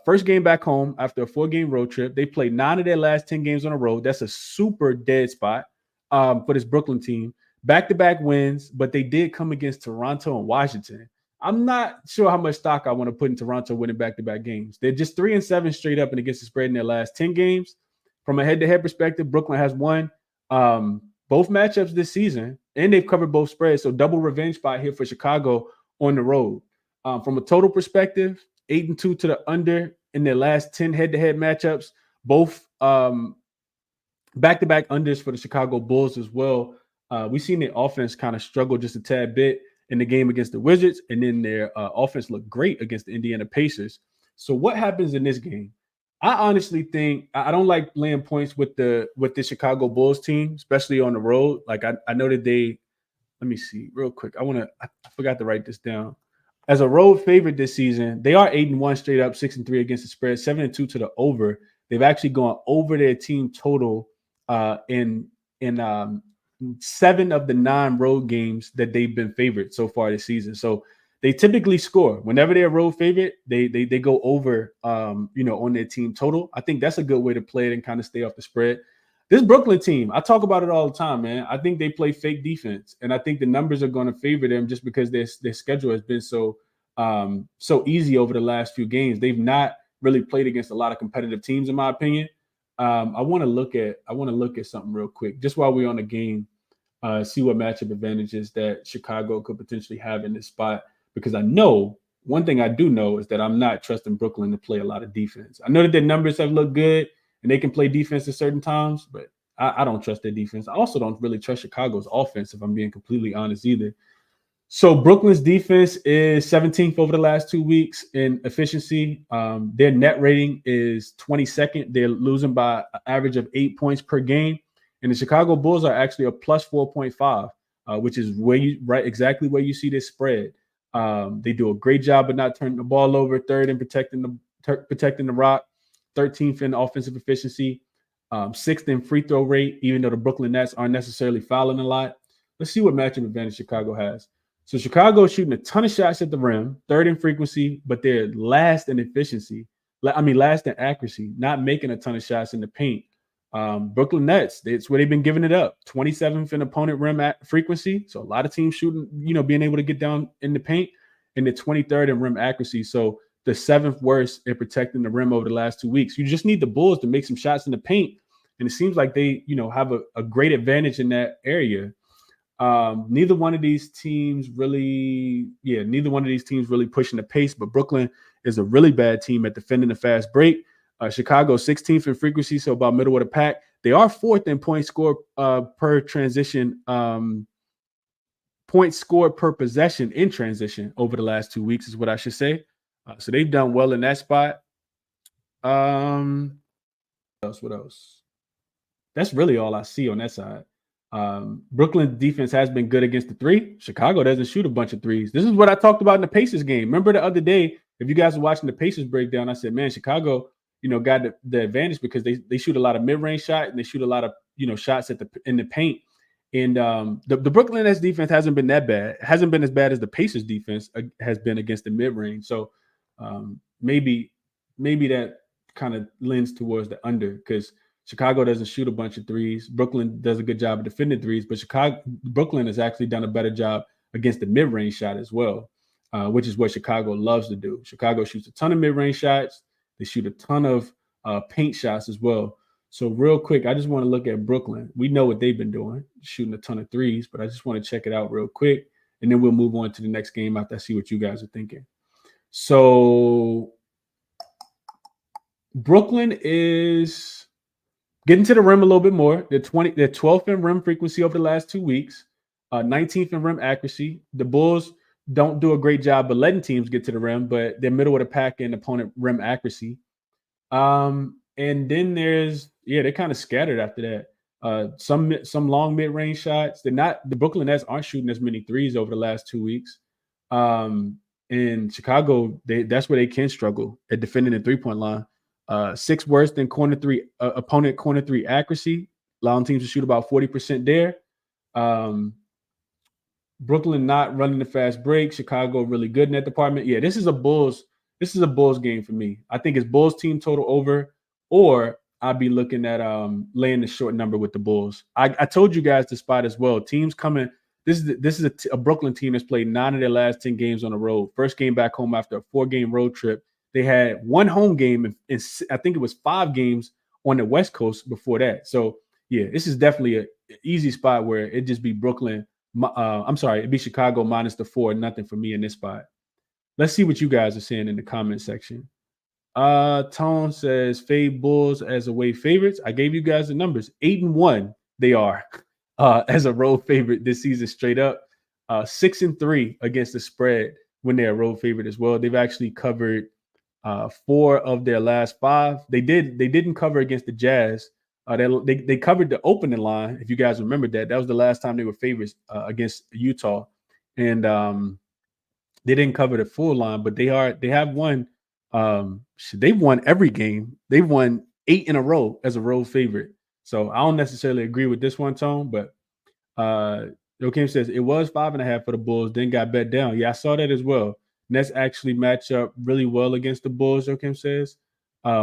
First game back home after a 4-game road trip. They played 9 of their last 10 games on the road. That's a super dead spot for this Brooklyn team. Back-to-back wins, but they did come against Toronto and Washington. I'm not sure how much stock I want to put in Toronto winning back-to-back games. They're just 3-7 straight up and against the spread in their last 10 games. From a head-to-head perspective, Brooklyn has won both matchups this season, and they've covered both spreads. So double revenge spot here for Chicago on the road. From a total perspective, 8-2 to the under in their last 10 head-to-head matchups. Both back-to-back unders for the Chicago Bulls as well. We've seen their offense kind of struggle just a tad bit in the game against the Wizards, and then their offense looked great against the Indiana Pacers. So what happens in this game? I honestly think I don't like laying points with the Chicago Bulls team, especially on the road. Like I know that let me see real quick. I forgot to write this down. As a road favorite this season, they are 8-1 straight up, 6-3 against the spread, 7-2 to the over. They've actually gone over their team total in 7 of the 9 road games that they've been favored so far this season. So they typically score whenever they're a road favorite. They go over on their team total. I think that's a good way to play it and kind of stay off the spread. This Brooklyn team, I talk about it all the time, man. I think they play fake defense, and I think the numbers are going to favor them just because their schedule has been so easy over the last few games. They've not really played against a lot of competitive teams, in my opinion. I want to look at something real quick, just while we're on the game. See what matchup advantages that Chicago could potentially have in this spot. Because I know one thing I do know is that I'm not trusting Brooklyn to play a lot of defense. I know that their numbers have looked good and they can play defense at certain times, but I don't trust their defense. I also don't really trust Chicago's offense, if I'm being completely honest either. So Brooklyn's defense is 17th over the last 2 weeks in efficiency. Their net rating is 22nd. They're losing by an average of 8 points per game. And the Chicago Bulls are actually a plus 4.5, which is exactly where you see this spread. They do a great job of not turning the ball over, third in protecting the rock, 13th in offensive efficiency, 6th in free throw rate, even though the Brooklyn Nets aren't necessarily fouling a lot. Let's see what matchup advantage Chicago has. So Chicago is shooting a ton of shots at the rim, third in frequency, but they're last in efficiency. Last in accuracy, not making a ton of shots in the paint. Brooklyn Nets, it's where they've been giving it up. 27th in opponent rim frequency. So a lot of teams shooting, being able to get down in the paint, and the 23rd in rim accuracy. So the 7th worst in protecting the rim over the last 2 weeks. You just need the Bulls to make some shots in the paint. And it seems like they, have a great advantage in that area. Neither one of these teams really pushing the pace, but Brooklyn is a really bad team at defending the fast break. Chicago 16th in frequency, so about middle of the pack. They are 4th in points scored per transition, points scored per possession in transition over the last 2 weeks is what I should say. So they've done well in that spot. What else? That's really all I see on that side. Brooklyn defense has been good against the three. Chicago doesn't shoot a bunch of threes. This is what I talked about in the Pacers game. Remember the other day, if you guys were watching the Pacers breakdown, I said, man, Chicago, got the advantage because they shoot a lot of mid-range shots and they shoot a lot of, shots in the paint. And the Brooklyn Nets defense hasn't been that bad. It hasn't been as bad as the Pacers defense has been against the mid-range. So maybe that kind of lends towards the under, because Chicago doesn't shoot a bunch of threes. Brooklyn does a good job of defending threes, but Brooklyn has actually done a better job against the mid-range shot as well, which is what Chicago loves to do. Chicago shoots a ton of mid-range shots. They shoot a ton of paint shots as well. So real quick, I just want to look at Brooklyn. We know what they've been doing, shooting a ton of threes, but I just want to check it out real quick, and then we'll move on to the next game after I see what you guys are thinking. So Brooklyn is getting to the rim a little bit more. They're 12th in rim frequency over the last 2 weeks, 19th in rim accuracy. The Bulls don't do a great job of letting teams get to the rim, but they're middle of the pack in opponent rim accuracy. And then they're kind of scattered after that. Some long mid-range shots. The Brooklyn Nets aren't shooting as many threes over the last 2 weeks. In Chicago, that's where they can struggle at defending the three-point line. 6th worst in opponent corner three accuracy, allowing teams to shoot about 40% there. Brooklyn not running the fast break. Chicago really good in that department. Yeah, this is a Bulls game for me. I think it's Bulls team total over, or I'd be looking at laying the short number with the Bulls. I told you guys the spot as well. Teams coming. This is a Brooklyn team that's played 9 of their last 10 games on the road. First game back home after a 4-game road trip. They had one home game, and I think it was 5 games on the West Coast before that. So, yeah, this is definitely an easy spot where it'd just be Brooklyn. It'd be Chicago minus the 4, nothing for me in this spot. Let's see what you guys are saying in the comment section. Tone says fade Bulls as away favorites. I gave you guys the numbers. 8-1 they are as a road favorite this season straight up. 6-3 against the spread when they're a road favorite as well. They've actually covered 4 of their last 5. They didn't cover against the Jazz. They covered the opening line. If you guys remember that was the last time they were favorites against Utah, and they didn't cover the full line. But they have won. They've won every game. They've won 8 in a row as a road favorite. So I don't necessarily agree with this one, Tone. But Joakim says it was 5.5 for the Bulls, then got bet down. Yeah, I saw that as well. Nets actually match up really well against the Bulls, Joakim says.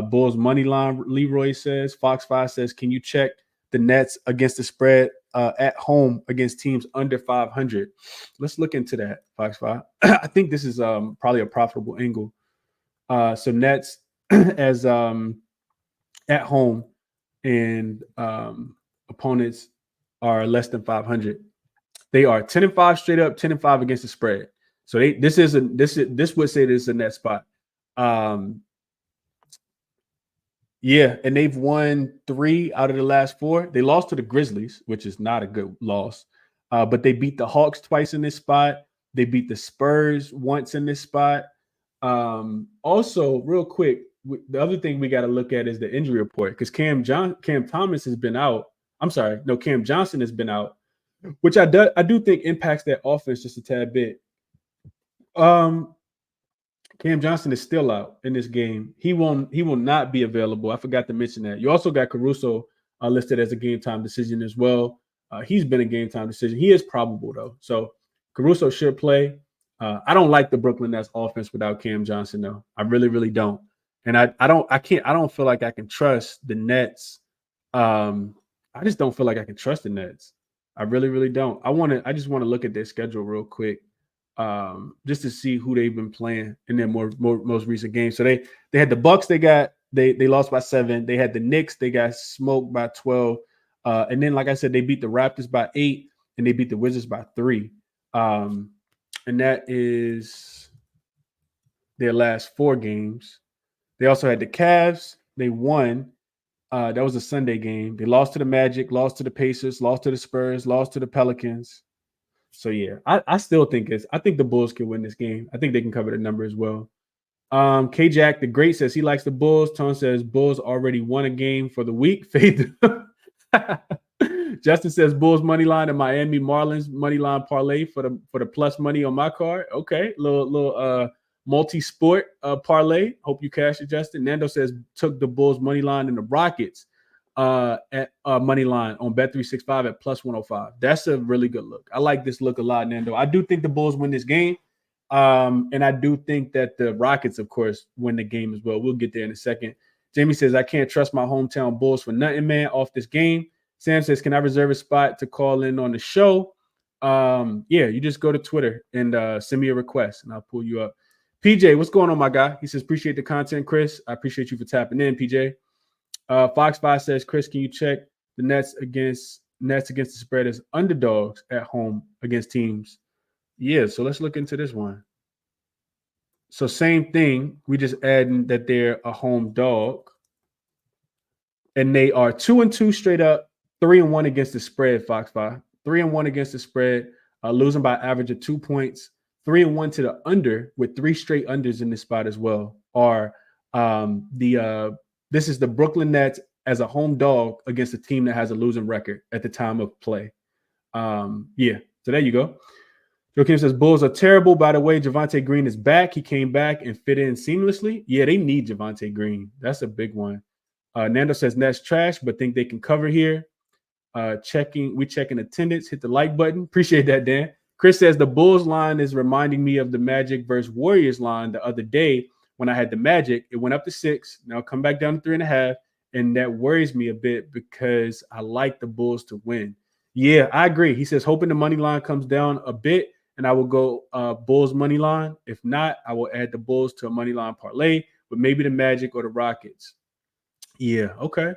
Bulls money line, Leroy says. Fox 5 says, can you check the Nets against the spread at home against teams under 500? Let's look into that, Fox 5. I think this is probably a profitable angle. So Nets as at home, and opponents are less than 500. They are 10-5 straight up, 10-5 against the spread. So this would say this is a net spot. Yeah, and they've won 3 out of the last 4. They lost to the Grizzlies, which is not a good loss. But they beat the Hawks twice in this spot. They beat the Spurs once in this spot. Also, real quick, the other thing we got to look at is the injury report, because Cam Thomas has been out. Cam Johnson has been out, which I do think impacts that offense just a tad bit. Cam Johnson is still out in this game. He will not be available. I forgot to mention that. You also got Caruso listed as a game time decision as well. He's been a game time decision. He is probable though, so Caruso should play. I don't like the Brooklyn Nets offense without Cam Johnson though. I really, really don't. And I don't feel like I can trust the Nets. I just don't feel like I can trust the Nets. I really, really don't. I just want to look at their schedule real quick. Just to see who they've been playing in their most recent games. So they had the Bucks. They lost by 7. They had the Knicks. They got smoked by 12. And then, like I said, they beat the Raptors by 8, and they beat the Wizards by 3. And that is their last 4 games. They also had the Cavs. They won. That was a Sunday game. They lost to the Magic, lost to the Pacers, lost to the Spurs, lost to the Pelicans. So yeah, I still think I think the Bulls can win this game. I think they can cover the number as well. K Jack the Great says he likes the Bulls. Tone says Bulls already won a game for the week. Faith. Justin says Bulls money line and Miami Marlins money line parlay for the plus money on my card. Okay, little multi-sport parlay. Hope you cash it, Justin. Nando says took the Bulls money line and the Rockets at money line on Bet365 at plus 105. That's a really good look. I like this look a lot, Nando. I do think the Bulls win this game. And I do think that the Rockets, of course, win the game as well. We'll get there in a second. Jamie says, I can't trust my hometown Bulls for nothing, man, off this game. Sam says, can I reserve a spot to call in on the show? Yeah, you just go to Twitter and send me a request, and I'll pull you up. PJ, what's going on, my guy? He says, appreciate the content, Chris. I appreciate you for tapping in, PJ. Fox 5 says, Chris, can you check the Nets against the spread as underdogs at home against teams? Yeah, so let's look into this one. So same thing. We just adding that they're a home dog. And they are 2-2 straight up, 3-1 against the spread, Fox 5. 3-1 against the spread, losing by average of 2 points. 3-1 to the under with 3 straight unders in this spot as well. This is the Brooklyn Nets as a home dog against a team that has a losing record at the time of play. Yeah, so there you go. Joakim says, Bulls are terrible. By the way, Javonte Green is back. He came back and fit in seamlessly. Yeah, they need Javonte Green. That's a big one. Nando says, Nets trash, but think they can cover here. Checking attendance. Hit the like button. Appreciate that, Dan. Chris says, the Bulls line is reminding me of the Magic versus Warriors line the other day when I had the Magic. It went up to 6. Now come back down to 3.5. And that worries me a bit because I like the Bulls to win. Yeah, I agree. He says, hoping the money line comes down a bit, and I will go Bulls money line. If not, I will add the Bulls to a money line parlay with maybe the Magic or the Rockets. Yeah, okay.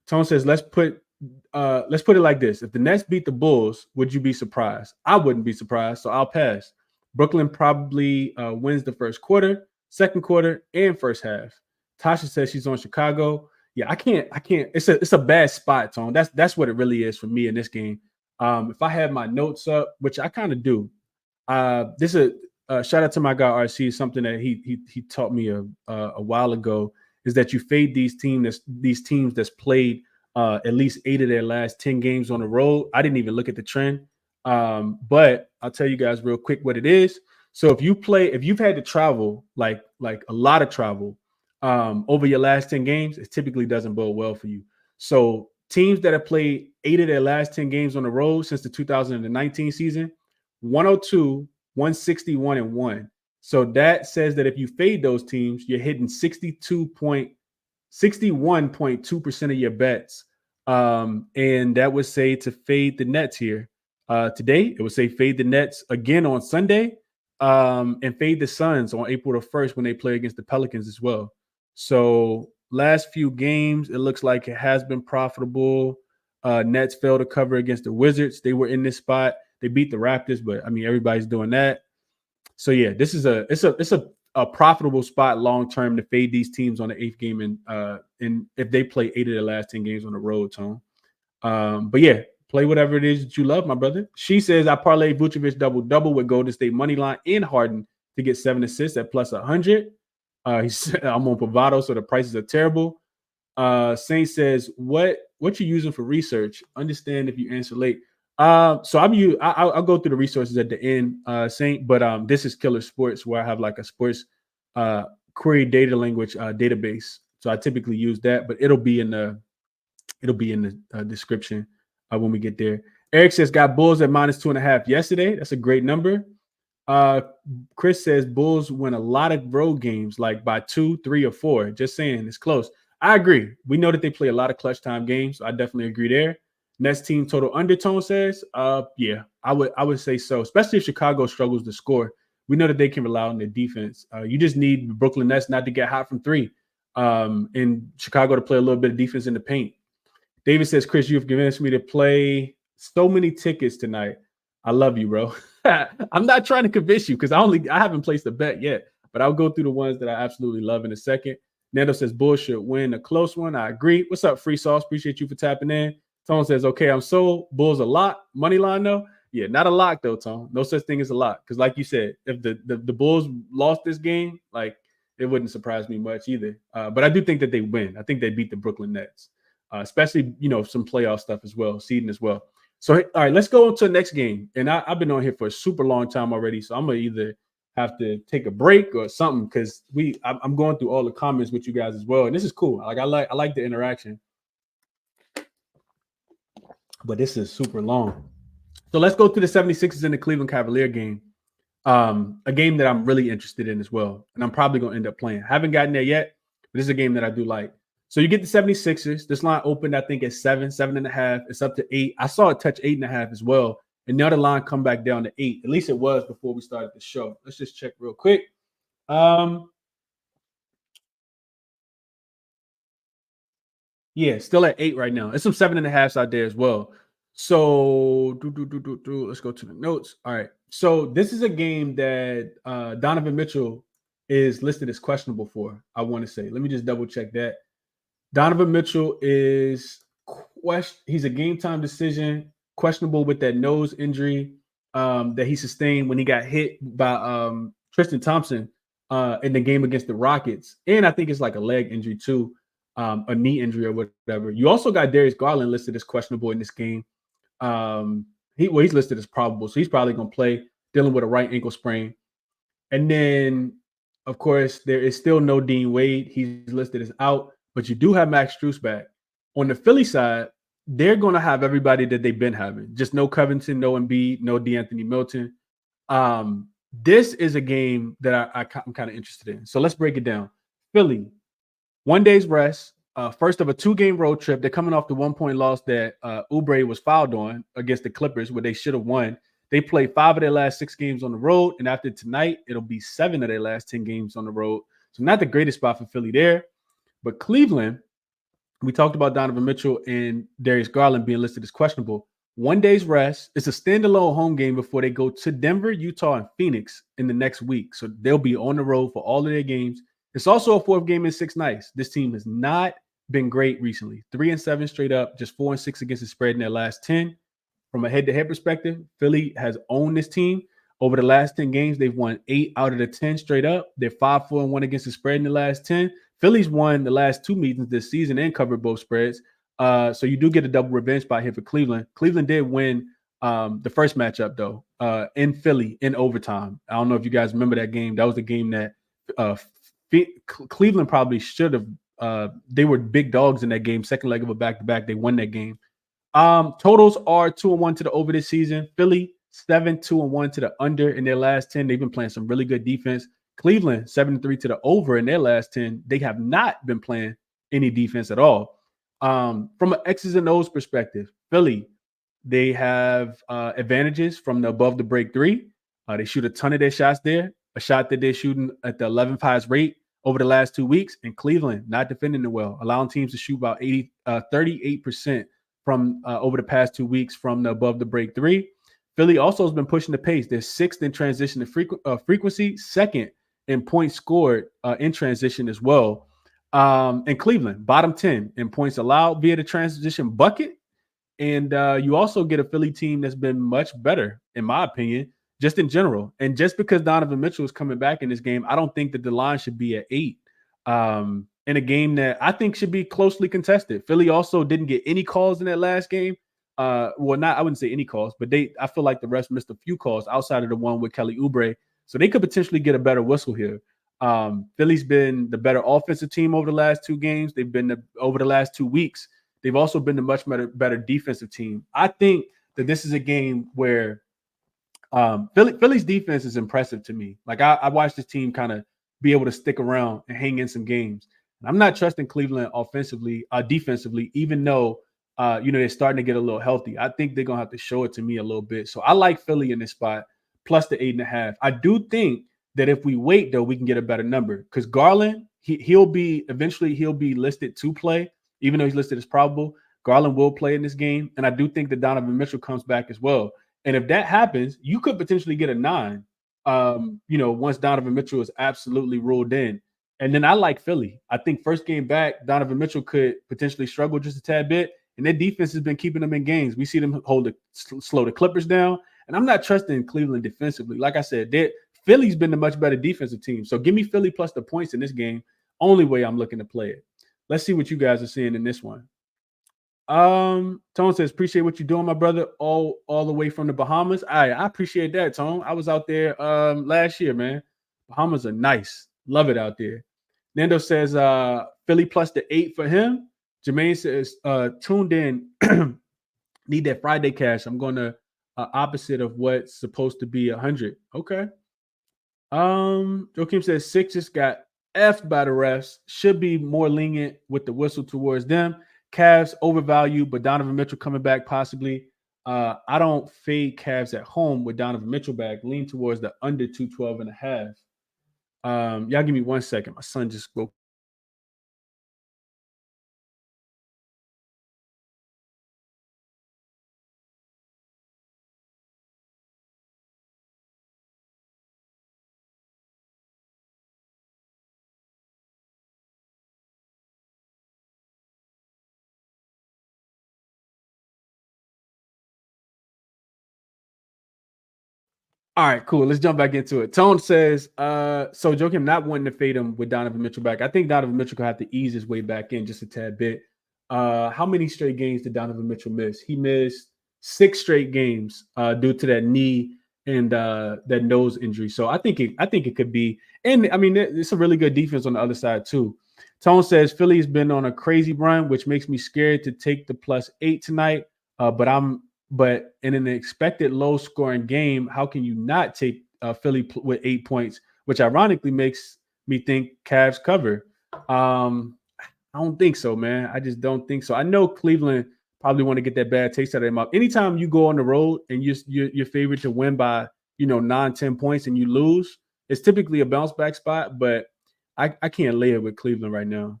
Tone says, let's put it like this. If the Nets beat the Bulls, would you be surprised? I wouldn't be surprised, so I'll pass. Brooklyn probably wins the first quarter, second quarter, and first half. Tasha says she's on Chicago. Yeah, I can't. It's a bad spot, Tone. That's what it really is for me in this game. If I have my notes up, which I kind of do, this is a shout out to my guy RC. Something that he taught me a while ago is that you fade these teams that's played at least 8 of their last 10 games on the road. I didn't even look at the trend, but I'll tell you guys real quick what it is. So if you've had to travel like a lot of travel over your last 10 games, it typically doesn't bode well for you. So teams that have played 8 of their last 10 games on the road since the 2019 season, 102, 161, and 1. So that says that if you fade those teams, you're hitting 61.2% of your bets. And that would say to fade the Nets here. Today, it would say fade the Nets again on Sunday, and fade the Suns on April the 1st when they play against the Pelicans as well. So last few games, it looks like it has been profitable. Nets failed to cover against the Wizards. They were in this spot. They beat the Raptors, but I mean everybody's doing that. So yeah, this is a profitable spot long term to fade these teams on the 8th game and if they play 8 of their last 10 games on the road, Tone. But yeah, play whatever it is that you love, my brother. She says I parlayed Vucevic double with Golden State money line and Harden to get 7 assists at plus 100. He said I'm on Pavado, so the prices are terrible. Saint says what you using for research? Understand if you answer late. So I'll go through the resources at the end, Saint. But this is Killer Sports, where I have like a sports query data language database. So I typically use that, but it'll be in the description when we get there. Eric says got Bulls at -2.5 yesterday. That's a great number. Chris says Bulls win a lot of road games, like by 2, 3, or 4. Just saying, it's close. I agree. We know that they play a lot of clutch time games. So I definitely agree there. Next team total undertone says, yeah, I would say so, especially if Chicago struggles to score. We know that they can rely on their defense. You just need the Brooklyn Nets not to get hot from 3, and Chicago to play a little bit of defense in the paint. David says, Chris, you've convinced me to play so many tickets tonight. I love you, bro. I'm not trying to convince you because I haven't placed a bet yet, but I'll go through the ones that I absolutely love in a second. Nando says, bullshit, win a close one. I agree. What's up, Free Sauce? Appreciate you for tapping in. Tone says, okay, I'm sold. Bulls a lot. Money line, though? Yeah, not a lock, though, Tone. No such thing as a lock. Because like you said, if the Bulls lost this game, like it wouldn't surprise me much either. But I do think that they win. I think they beat the Brooklyn Nets, especially, some playoff stuff as well, seeding as well. So, all right, let's go on to the next game. And I've been on here for a super long time already, so I'm going to either have to take a break or something because I'm going through all the comments with you guys as well. And this is cool. Like I like the interaction. But this is super long. So let's go through the 76ers and the Cleveland Cavalier game. A game that I'm really interested in as well. And I'm probably going to end up playing. Haven't gotten there yet, but this is a game that I do like. So you get the 76ers. This line opened, I think, at 7.5. It's up to 8. I saw it touch 8.5 as well. And now the line come back down to 8. At least it was before we started the show. Let's just check real quick. Yeah, still at 8 right now. It's some 7.5s out there as well. So let's go to the notes. All right. So this is a game that Donovan Mitchell is listed as questionable for, I want to say. Let me just double check that. Donovan Mitchell is he's a game time decision, questionable with that nose injury that he sustained when he got hit by Tristan Thompson in the game against the Rockets. And I think it's like a leg injury too, a knee injury or whatever. You also got Darius Garland listed as questionable in this game. He's listed as probable, so he's probably going to play, dealing with a right ankle sprain. And then, of course, there is still no Dean Wade. He's listed as out. But you do have Max Strus back. On the Philly side, they're going to have everybody that they've been having. Just no Covington, no Embiid, no DeAnthony Milton. This is a game that I'm kind of interested in. So let's break it down. Philly, 1 day's rest, first of a 2-game road trip. They're coming off the 1-point loss that Oubre was fouled on against the Clippers, where they should have won. They played 5 of their last 6 games on the road. And after tonight, it'll be 7 of their last 10 games on the road. So not the greatest spot for Philly there. But Cleveland, we talked about Donovan Mitchell and Darius Garland being listed as questionable. 1 day's rest. It's a standalone home game before they go to Denver, Utah, and Phoenix in the next week. So they'll be on the road for all of their games. It's also a 4th game in 6 nights. This team has not been great recently. 3-7 straight up, just 4-6 against the spread in their last 10. From a head-to-head perspective, Philly has owned this team. Over the last 10 games, they've won 8 out of the 10 straight up. They're 5-4-1 against the spread in the last 10. Philly's won the last 2 meetings this season and covered both spreads. So you do get a double revenge spot here for Cleveland. Cleveland did win the first matchup, though, in Philly in overtime. I don't know if you guys remember that game. That was the game that Cleveland probably should have. They were big dogs in that game. Second leg of a back-to-back. They won that game. Totals are 2-1 to the over this season. Philly, 7-2-1 to the under in their last 10. They've been playing some really good defense. Cleveland, 7-3 to the over in their last 10. They have not been playing any defense at all. From an X's and O's perspective, Philly, they have advantages from the above the break 3. They shoot a ton of their shots there, a shot that they're shooting at the 11th highest rate over the last 2 weeks, and Cleveland not defending it well, allowing teams to shoot about 38% from over the past 2 weeks from the above the break three. Philly also has been pushing the pace. They're sixth in transition frequency, second in points scored in transition as well. And Cleveland, bottom 10 in points allowed via the transition bucket. And you also get a Philly team that's been much better, in my opinion, just in general. And just because Donovan Mitchell is coming back in this game, I don't think that the line should be at 8 in a game that I think should be closely contested. Philly also didn't get any calls in that last game. I wouldn't say any calls, but I feel like the refs missed a few calls outside of the one with Kelly Oubre. So they could potentially get a better whistle here. Philly's been the better offensive team over the last 2 games. They've been over the last 2 weeks. They've also been the much better defensive team. I think that this is a game where Philly's defense is impressive to me. Like I watched this team kind of be able to stick around and hang in some games. And I'm not trusting Cleveland defensively, even though they're starting to get a little healthy. I think they're gonna have to show it to me a little bit. So I like Philly in this spot plus the 8.5. I do think that if we wait though, we can get a better number because Garland he'll be listed to play, even though he's listed as probable. Garland will play in this game, and I do think that Donovan Mitchell comes back as well. And if that happens, you could potentially get a 9. Once Donovan Mitchell is absolutely ruled in. And then I like Philly. I think first game back, Donovan Mitchell could potentially struggle just a tad bit. And their defense has been keeping them in games. We see them slow the Clippers down. And I'm not trusting Cleveland defensively. Like I said, Philly's been the much better defensive team. So give me Philly plus the points in this game. Only way I'm looking to play it. Let's see what you guys are seeing in this one. Tone says, appreciate what you're doing, my brother. All the way from the Bahamas. I appreciate that, Tone. I was out there last year, man. Bahamas are nice. Love it out there. Nando says Philly plus the 8 for him. Jermaine says tuned in. Need that Friday cash. I'm going to opposite of what's supposed to be 100. Okay. Joakim says Sixers got F'd by the refs. Should be more lenient with the whistle towards them. Cavs overvalued, but Donovan Mitchell coming back possibly. I don't fade Cavs at home with Donovan Mitchell back. Lean towards the under 212.5. Y'all give me 1 second. My son just spoke. All right, cool. Let's jump back into it. Tone says, so Joakim not wanting to fade him with Donovan Mitchell back. I think Donovan Mitchell could have to ease his way back in just a tad bit. How many straight games did Donovan Mitchell miss? He missed 6 straight games due to that knee and that nose injury. So I think it could be, and I mean it's a really good defense on the other side too. Tone says Philly's been on a crazy run, which makes me scared to take the +8 tonight. But in an expected low-scoring game, how can you not take Philly with 8 points, which ironically makes me think Cavs cover? I don't think so, man. I just don't think so. I know Cleveland probably want to get that bad taste out of their mouth. Anytime you go on the road and you're favored to win by 9-10 points and you lose, it's typically a bounce back spot. But I can't lay it with Cleveland right now.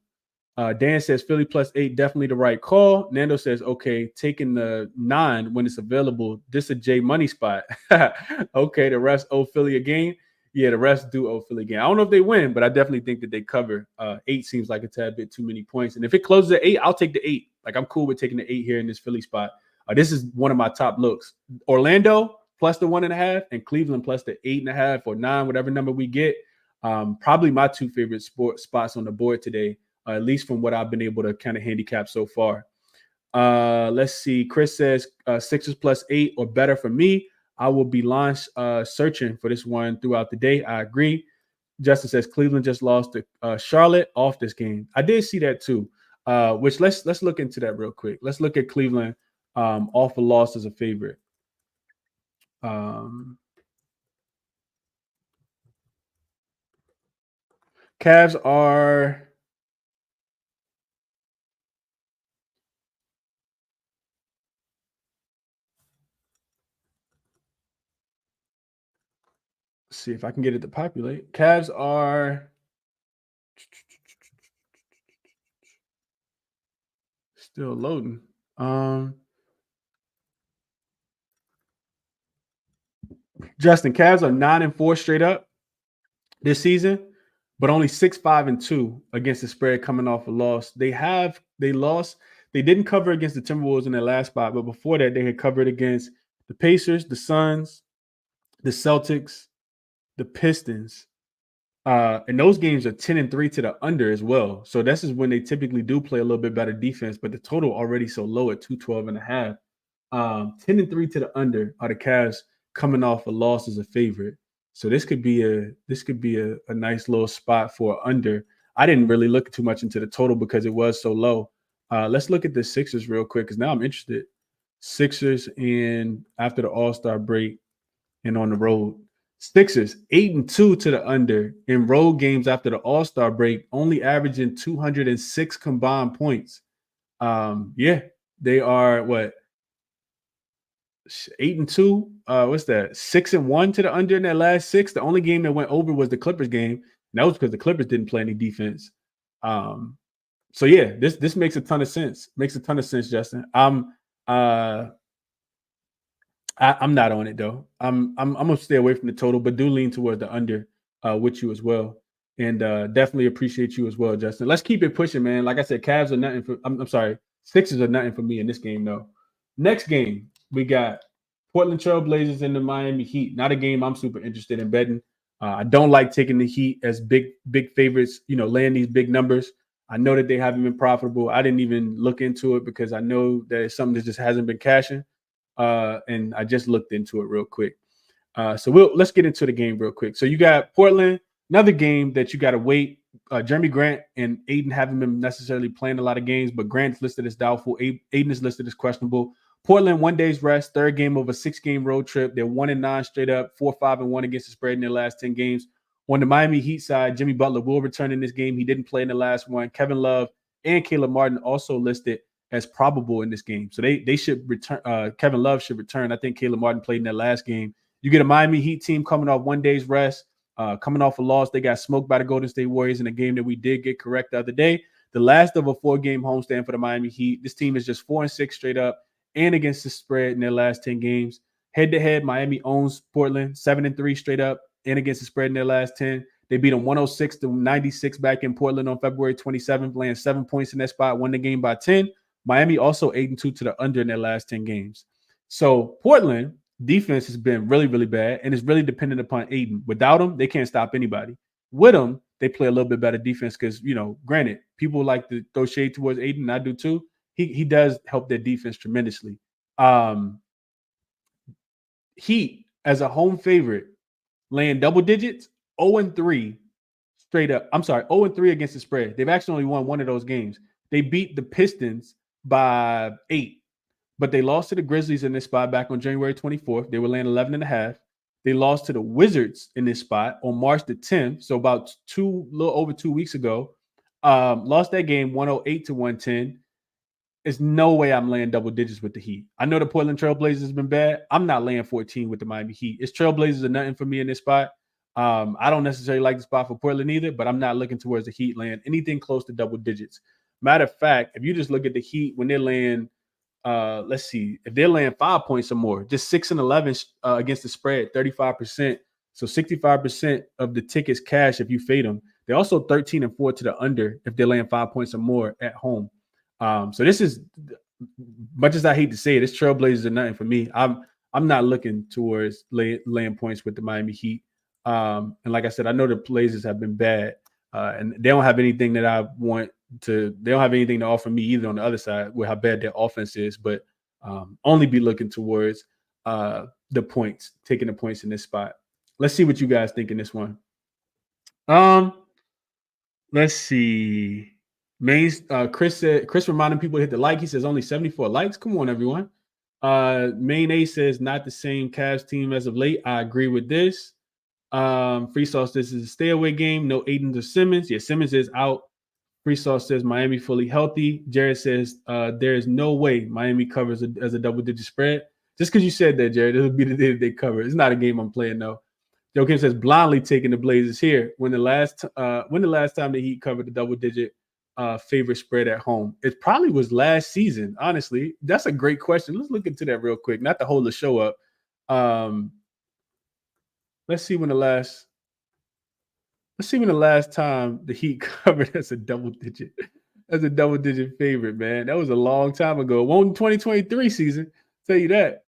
Dan says Philly +8, definitely the right call. Nando says, okay, taking the 9 when it's available. This is a J money spot. Okay, the refs owe Philly a game. Yeah, the refs do owe Philly a game. I don't know if they win, but I definitely think that they cover. 8 seems like a tad bit too many points. And if it closes at 8, I'll take the 8. Like I'm cool with taking the 8 here in this Philly spot. This is one of my top looks. Orlando plus the 1.5 and Cleveland plus the 8.5 or 9, whatever number we get. Probably my 2 favorite spots on the board today. At least from what I've been able to kind of handicap so far. Let's see. Chris says Sixers +8 or better for me. I will be searching for this one throughout the day. I agree. Justin says Cleveland just lost to Charlotte off this game. I did see that too. Which let's look into that real quick. Let's look at Cleveland off a loss as a favorite. Cavs are. See if I can get it to populate. Cavs are Still loading. Justin, Cavs are 9-4 straight up this season, but only 6-5-2 against the spread coming off a loss. They lost. They didn't cover against the Timberwolves in their last spot, but before that, they had covered against the Pacers, the Suns, the Celtics, the Pistons. And those games are 10-3 to the under as well. So this is when they typically do play a little bit better defense, but the total already so low at 212.5. 10-3 to the under are the Cavs coming off a loss as a favorite. So this could be a nice little spot for under. I didn't really look too much into the total because it was so low. Let's look at the Sixers real quick because now I'm interested. Sixers and after the All-Star break and on the road. Sixers 8-2 to the under in road games after the All-Star break, only averaging 206 combined points. They are what? 8-2. What's that? 6-1 to the under in their last 6. The only game that went over was the Clippers game. And that was because the Clippers didn't play any defense. So yeah, this makes a ton of sense. Makes a ton of sense, Justin. I'm not on it though. I'm gonna stay away from the total, but do lean toward the under with you as well. And definitely appreciate you as well, Justin. Let's keep it pushing, man. Like I said, Cavs are nothing for. I'm sorry, Sixers are nothing for me in this game though. Next game, we got Portland Trail Blazers and the Miami Heat. Not a game I'm super interested in betting. I don't like taking the Heat as big favorites, laying these big numbers. I know that they haven't been profitable. I didn't even look into it because I know that it's something that just hasn't been cashing. And I just looked into it real quick. So let's get into the game real quick. So you got Portland, another game that you got to wait. Jeremy Grant and Aiden haven't been necessarily playing a lot of games, but Grant's listed as doubtful. Aiden is listed as questionable. Portland, 1 day's rest, third game of a 6-game road trip. They're 1-9 straight up, 4-5-1 against the spread in their last 10 games. On the Miami Heat side, Jimmy Butler will return in this game. He didn't play in the last one. Kevin Love and Caleb Martin also listed as probable in this game. So they should return. Kevin Love should return. I think Caleb Martin played in that last game. You get a Miami Heat team coming off 1 day's rest, coming off a loss. They got smoked by the Golden State Warriors in a game that we did get correct the other day. The last of a 4-game homestand for the Miami Heat. This team is just 4-6 straight up and against the spread in their last 10 games. Head-to-head, Miami owns Portland 7-3 straight up and against the spread in their last 10. They beat them 106-96 back in Portland on February 27th, laying 7 points in that spot, won the game by 10. Miami also 8-2 to the under in their last 10 games. So Portland defense has been really, really bad, and it's really dependent upon Aiden. Without him, they can't stop anybody. With him, they play a little bit better defense because, granted, people like to throw shade towards Aiden, and I do too. He does help their defense tremendously. Heat, as a home favorite, laying double digits, 0-3 straight up. I'm sorry, 0-3 against the spread. They've actually only won one of those games. They beat the Pistons by 8, but they lost to the Grizzlies in this spot back on January 24th. They were laying 11.5. They lost to the Wizards in this spot on March the 10th, so about little over 2 weeks ago. Lost that game 108-110. There's no way I'm laying double digits with the Heat. I know the Portland Trail Blazers has been bad. I'm not laying 14 with the Miami Heat. It's Trail Blazers are nothing for me in this spot. I don't necessarily like the spot for Portland either, but I'm not looking towards the Heat laying anything close to double digits. Matter of fact, if you just look at the Heat when they're laying, let's see, if they're laying 5 points or more, just 6-11 against the spread, 35%. So 65% of the tickets cash if you fade them. They're also 13-4 to the under if they're laying 5 points or more at home. So this is, much as I hate to say it, this Trailblazers are nothing for me. I'm not looking towards laying points with the Miami Heat. And like I said, I know the Blazers have been bad, and they don't have anything that I want to. They don't have anything to offer me either on the other side with how bad their offense is. But only be looking towards the points, taking the points in this spot. Let's see what you guys think in this one. Let's see. Chris reminding people to hit the like. He says only 74 likes. Come on, everyone. Main A says not the same Cavs team as of late. I agree with this. Free Sauce, this is a stay away game. No Aiden or Simmons. Yeah, Simmons is out. Free Sauce says Miami fully healthy. Jared says there is no way Miami covers as a double-digit spread. Just because you said that, Jared, it'll be the day that they cover. It's not a game I'm playing though. Joe Kim says blindly taking the Blazers here. When the last time the Heat covered the double-digit favorite spread at home? It probably was last season. Honestly, that's a great question. Let's look into that real quick. Not to hold the show up. Let's see when the last time the Heat covered as a double digit favorite, man. That was a long time ago. It won't 2023 season. Tell you that.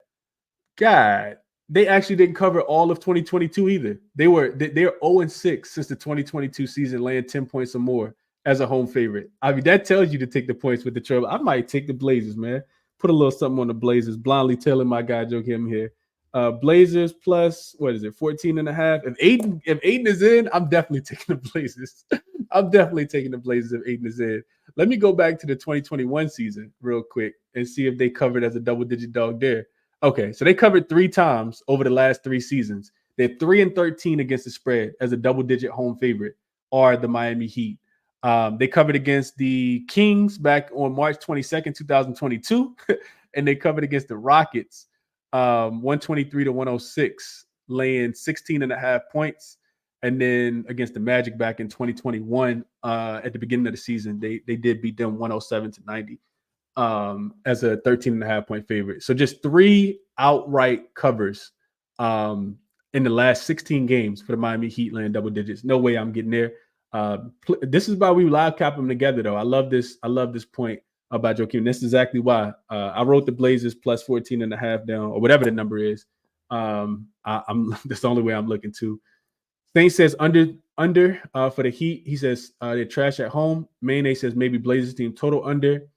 God, they actually didn't cover all of 2022 either. They're 0-6 since the 2022 season, laying 10 points or more as a home favorite. I mean, that tells you to take the points with the Trail. I might take the Blazers, man. Put a little something on the Blazers. Blindly telling my guy Joakim here. Blazers plus, what is it, 14.5? If Aiden is in, I'm definitely taking the Blazers. I'm definitely taking the Blazers if Aiden is in. Let me go back to the 2021 season real quick and see if they covered as a double-digit dog there. Okay, so they covered 3 times over the last 3 seasons. They're 3-13 against the spread as a double-digit home favorite, are the Miami Heat. They covered against the Kings back on March 22nd, 2022, and they covered against the Rockets 123-106, laying 16.5 points. And then against the Magic back in 2021, at the beginning of the season, they did beat them 107-90 as a 13.5 point favorite. So just 3 outright covers in the last 16 games for the Miami Heat, laying double digits. No way I'm getting there. This is why we live cap them together, though. I love this point about Joakim. This is exactly why I wrote the Blazers plus 14.5 down, or whatever the number is. I'm that's the only way I'm looking to. Saint says under for the Heat. He says they're trash at home. Mayne says maybe Blazers team total under.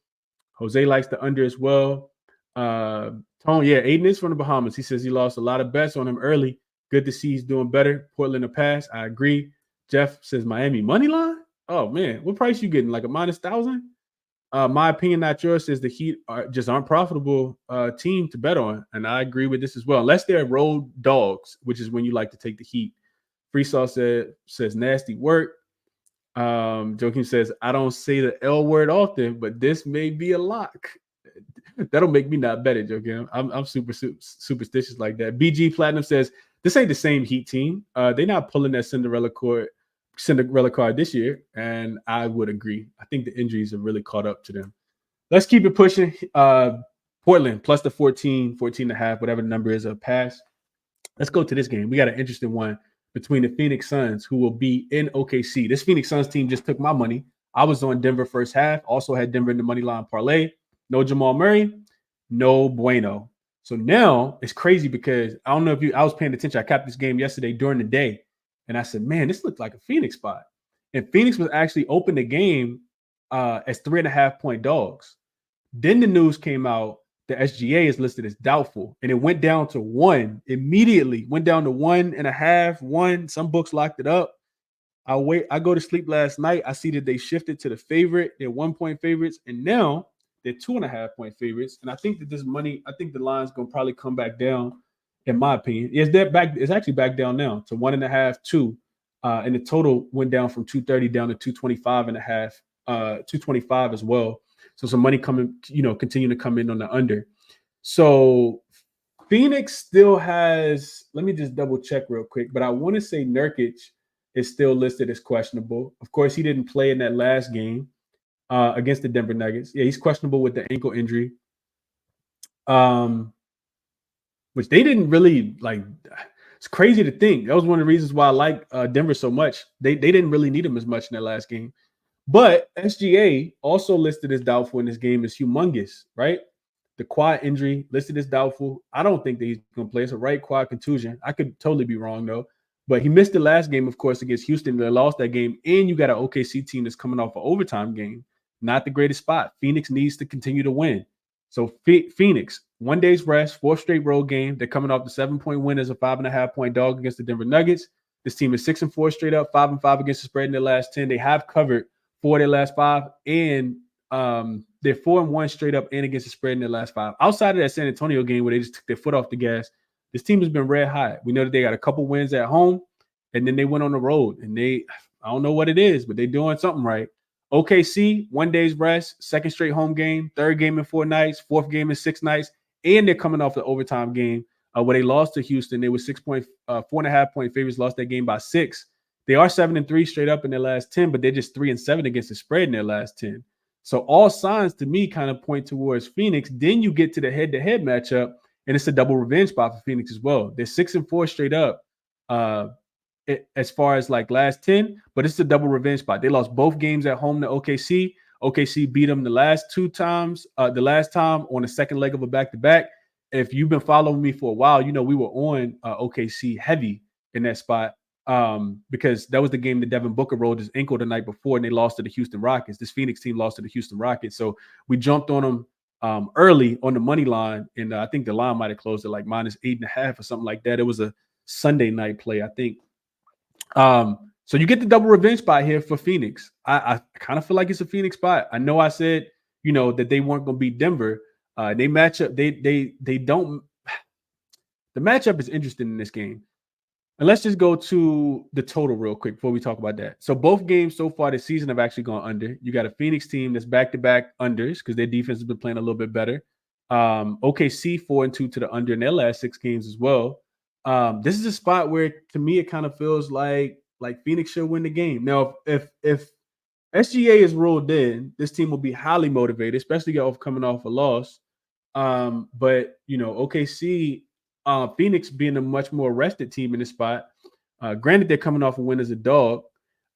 Jose likes the under as well. Tone, yeah, Aiden is from the Bahamas. He says he lost a lot of bets on him early. Good to see he's doing better. Portland to pass. I agree. Jeff says Miami money line. Oh man, what price you getting? Like a -1,000? My opinion, not yours, says the Heat aren't profitable team to bet on, and I agree with this as well. Unless they're road dogs, which is when you like to take the Heat. Free Sauce says nasty work. Joakim says, I don't say the L word often, but this may be a lock. That'll make me not bet it, Joakim. I'm super superstitious like that. BG Platinum says, this ain't the same Heat team. They're not pulling that Cinderella card this year, and I would agree. I think the injuries have really caught up to them. Let's keep it pushing. Portland plus the 14.5, whatever the number is, a pass. Let's go to this game. We got an interesting one between the Phoenix Suns, who will be in OKC. This Phoenix Suns team just took my money. I was on Denver first half. Also had Denver in the money line parlay. No Jamal Murray, no bueno. So now it's crazy because I don't know if I was paying attention. I capped this game yesterday during the day, and I said, man, this looked like a Phoenix spot. And Phoenix was actually open the game as 3.5 point dogs. Then the news came out the SGA is listed as doubtful, and it went down to 1 immediately. Went down to 1.5, 1. Some books locked it up. I go to sleep last night. I see that they shifted to the favorite. They're 1 point favorites, and now they're 2.5 point favorites. And I think that the line's gonna probably come back down. In my opinion, it's actually back down now to 1.5, 2, and the total went down from 230 down to 225.5, 225 as well. So some money coming, continue to come in on the under. So Phoenix still has, let me just double check real quick, but I want to say Nurkic is still listed as questionable. Of course, he didn't play in that last game against the Denver Nuggets. Yeah, he's questionable with the ankle injury, which they didn't really like. It's crazy to think. That was one of the reasons why I like Denver so much. They didn't really need him as much in that last game. But SGA also listed as doubtful in this game is humongous, right? The quad injury listed as doubtful. I don't think that he's going to play. It's a right quad contusion. I could totally be wrong, though. But he missed the last game, of course, against Houston. They lost that game. And you got an OKC team that's coming off an overtime game. Not the greatest spot. Phoenix needs to continue to win. So Phoenix, 1 day's rest, 4th straight road game. They're coming off the 7-point win as a 5.5 point dog against the Denver Nuggets. This team is 6-4 straight up, 5-5 against the spread in their last 10. They have covered 4 of their last 5, and they're 4-1 straight up and against the spread in their last 5. Outside of that San Antonio game where they just took their foot off the gas, this team has been red hot. We know that they got a couple wins at home, and then they went on the road, and I don't know what it is, but they're doing something right. OKC, 1 day's rest, 2nd straight home game, 3rd game in 4 nights, 4th game in 6 nights, and they're coming off the overtime game where they lost to Houston. They were 4.5 point favorites, lost that game by 6. They are 7-3 straight up in their last 10, but they're just 3-7 against the spread in their last 10. So all signs to me kind of point towards Phoenix. Then you get to the head-to-head matchup, and it's a double revenge spot for Phoenix as well. They're 6-4 straight up as far as like last 10, but it's a double revenge spot. They lost both games at home to OKC. OKC beat them the last time on the second leg of a back-to-back. If you've been following me for a while, you know we were on OKC heavy in that spot because that was the game that Devin Booker rolled his ankle the night before, and they lost to the Houston Rockets. This Phoenix team lost to the Houston Rockets. So we jumped on them early on the money line, and I think the line might have closed at like -8.5 or something like that. It was a Sunday night play, I think. So you get the double revenge spot here for Phoenix. I kind of feel like it's a Phoenix spot. I know I said, you know, that they weren't going to beat Denver. They match up. They don't. The matchup is interesting in this game. And let's just go to the total real quick before we talk about that. So both games so far this season have actually gone under. You got a Phoenix team that's back-to-back unders because their defense has been playing a little bit better. OKC 4-2 to the under in their last 6 games as well. This is a spot where, to me, it kind of feels like Phoenix should win the game. Now, if SGA is ruled in, this team will be highly motivated, especially coming off a loss. But you know, OKC, Phoenix being a much more rested team in this spot. Granted, they're coming off a win as a dog,